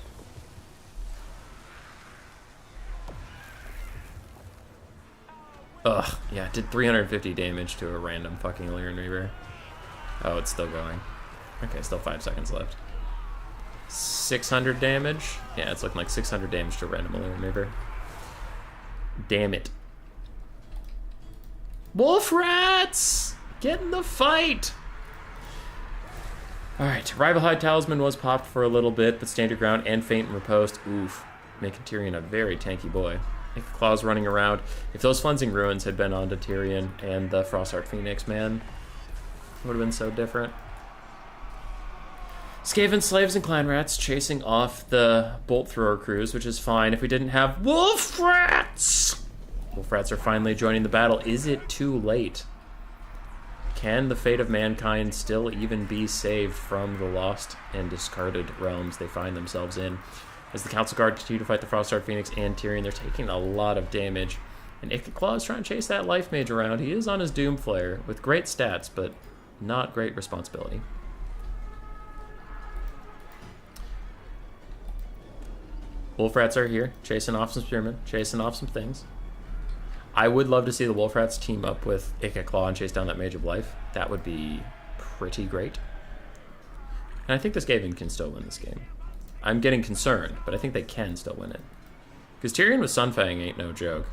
Speaker 1: Ugh, yeah, it did 350 damage to a random fucking Illyrian Reaver. Oh, it's still going. Okay, still 5 seconds left. 600 damage? Yeah, it's looking like 600 damage to a random Illyrian Reaver. Damn it. Wolf Rats! Get in the fight! Alright, Rival High Talisman was popped for a little bit, but stand your ground and feint and riposte. Oof. Making Tyrion a very tanky boy. Claw's running around. If those Flensing Ruins had been onto Tyrion and the Frostheart Phoenix, man, it would have been so different. Skaven slaves and clan rats chasing off the bolt thrower crews, which is fine if we didn't have wolf rats. Wolf rats are finally joining the battle. Is it too late? Can the fate of mankind still even be saved from the lost and discarded realms they find themselves in? As the Council Guard continue to fight the Frostheart Phoenix and Tyrion, they're taking a lot of damage. And Ikit Claw is trying to chase that Life Mage around. He is on his Doom Flare with great stats, but not great responsibility. Wolf Rats are here, chasing off some Spearmen, chasing off some things. I would love to see the Wolf Rats team up with Ikit Claw and chase down that Mage of Life. That would be pretty great. And I think the Skaven can still win this game. I'm getting concerned, but I think they can still win it. Because Tyrion with Sunfang ain't no joke.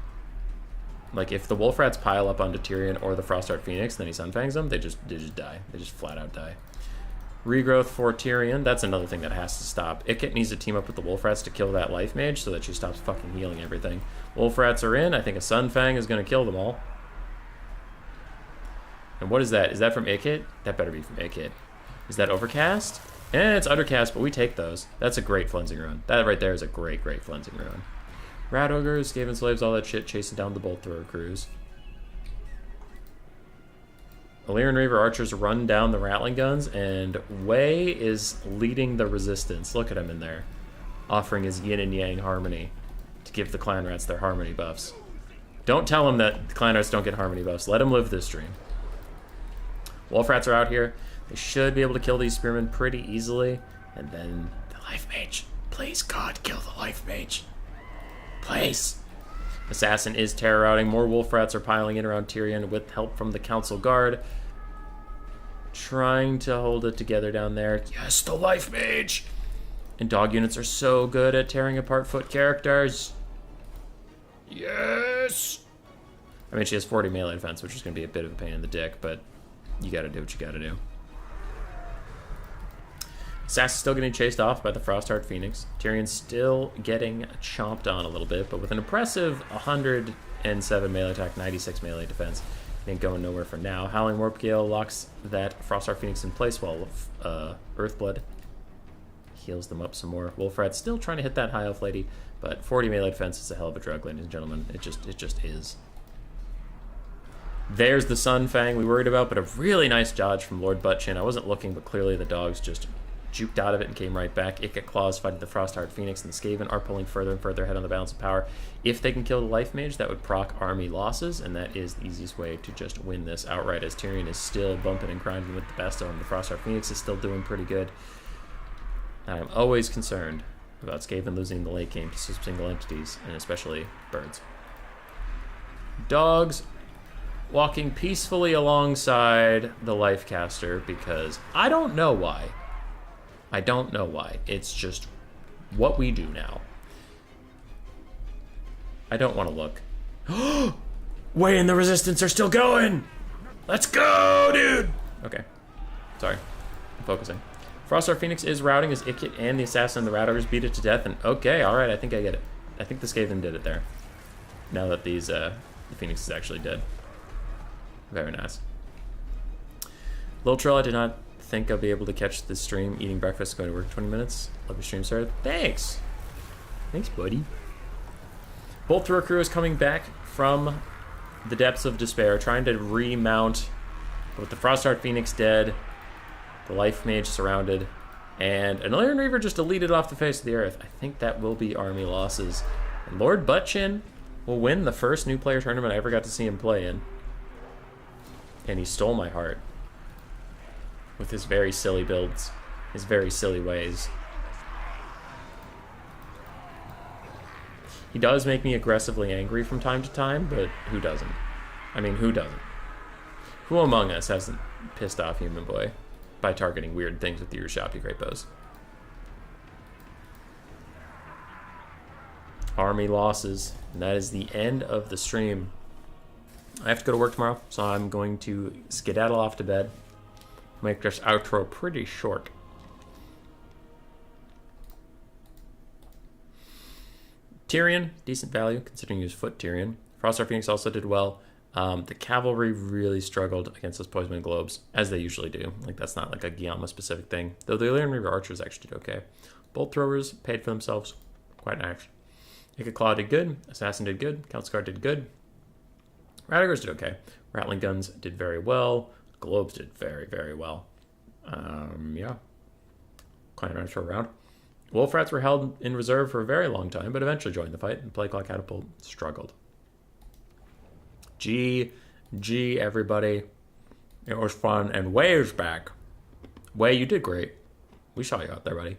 Speaker 1: Like, if the Wolf Rats pile up onto Tyrion or the Frostheart Phoenix, and then he Sunfangs them, they just die. They just flat out die. Regrowth for Tyrion. That's another thing that has to stop. Ikit needs to team up with the Wolf Rats to kill that Life Mage so that she stops fucking healing everything. Wolf Rats are in. I think a Sunfang is going to kill them all. And what is that? Is that from Ikit? That better be from Ikit. Is that Overcast? It's Undercast, but we take those. That's a great Cleansing Rune. That right there is a great Cleansing Rune. Rat Ogres, Skaven Slaves, all that shit, chasing down the Bolt Thrower crews. Illyrian Reaver Archers run down the Rattling Guns, and Wei is leading the resistance. Look at him in there, offering his yin and yang harmony to give the Clan Rats their harmony buffs. Don't tell him that the Clan Rats don't get harmony buffs. Let him live this dream. Wolf Rats are out here. They should be able to kill these Spearmen pretty easily. And then the Life Mage. Please, God, kill the Life Mage. Please. Assassin is terror routing. More Wolf Rats are piling in around Tyrion with help from the Council Guard. Trying to hold it together down there. Yes, the Life Mage! And dog units are so good at tearing apart foot characters. Yes! I mean, she has 40 melee defense, which is going to be a bit of a pain in the dick, but you gotta do what you gotta do. Assassin's still getting chased off by the Frostheart Phoenix. Tyrion's still getting chomped on a little bit, but with an impressive 107 melee attack, 96 melee defense. Ain't going nowhere for now. Howling Warp Gale locks that Frostheart Phoenix in place while Earthblood heals them up some more. Wolfrat's still trying to hit that High Elf Lady, but 40 melee defense is a hell of a drug, ladies and gentlemen. It just is. There's the Sunfang we worried about, but a really nice dodge from Lord Buttchin. I wasn't looking, but clearly the dogs just juked out of it and came right back. Ikit Claws fighting the Frostheart Phoenix, and the Skaven are pulling further and further ahead on the balance of power. If they can kill the Life Mage, that would proc army losses, and that is the easiest way to just win this outright, as Tyrion is still bumping and grinding with the best of them. The Frostheart Phoenix is still doing pretty good. I'm always concerned about Skaven losing the late game to single entities, and especially birds. Dogs walking peacefully alongside the Lifecaster because I don't know why. I don't know why. It's just what we do now. I don't want to look. Wei and the Resistance are still going! Let's go, dude! Okay. Sorry. I'm focusing. Frostheart Phoenix is routing as Ikit and the Assassin and the Rat Ogres beat it to death, and okay, alright, I think I get it. I think the Skaven did it there. Now that these, the Phoenix is actually dead. Very nice. Lil Trill, I did not think I'll be able to catch this stream. Eating breakfast, going to work in 20 minutes. Love your stream, sir. Thanks. Thanks, buddy. Bolt Thrower Crew is coming back from the depths of despair, trying to remount. But with the Frostheart Phoenix dead, the Life Mage surrounded, and an Illyrian Reaver just deleted off the face of the earth. I think that will be army losses. And Lord Buttchin will win the first new player tournament I ever got to see him play in. And he stole my heart with his very silly builds, his very silly ways. He does make me aggressively angry from time to time, but who doesn't? I mean, who doesn't? Who among us hasn't pissed off Human Boy by targeting weird things with your shoppy great bows? Army losses, and that is the end of the stream. I have to go to work tomorrow, so I'm going to skedaddle off to bed. Make this outro pretty short. Tyrion, decent value, considering he was foot Tyrion. Frostheart Phoenix also did well. The cavalry really struggled against those Poisoned Globes, as they usually do. Like, that's not like a Guillermo-specific thing. Though the Illyrian Reaver Archers actually did okay. Bolt Throwers paid for themselves. Quite nice. Ikit Claw did good. Assassin did good. Council Guard did good. Rat Ogres did okay. Rattling Guns did very well. Globes did very, very well. Yeah. Clan Runners for a round. Wolf Rats were held in reserve for a very long time, but eventually joined the fight, and Plague Claw Catapult struggled. GG, everybody. It was fun, and Wei is back. Wei, you did great. We saw you out there, buddy.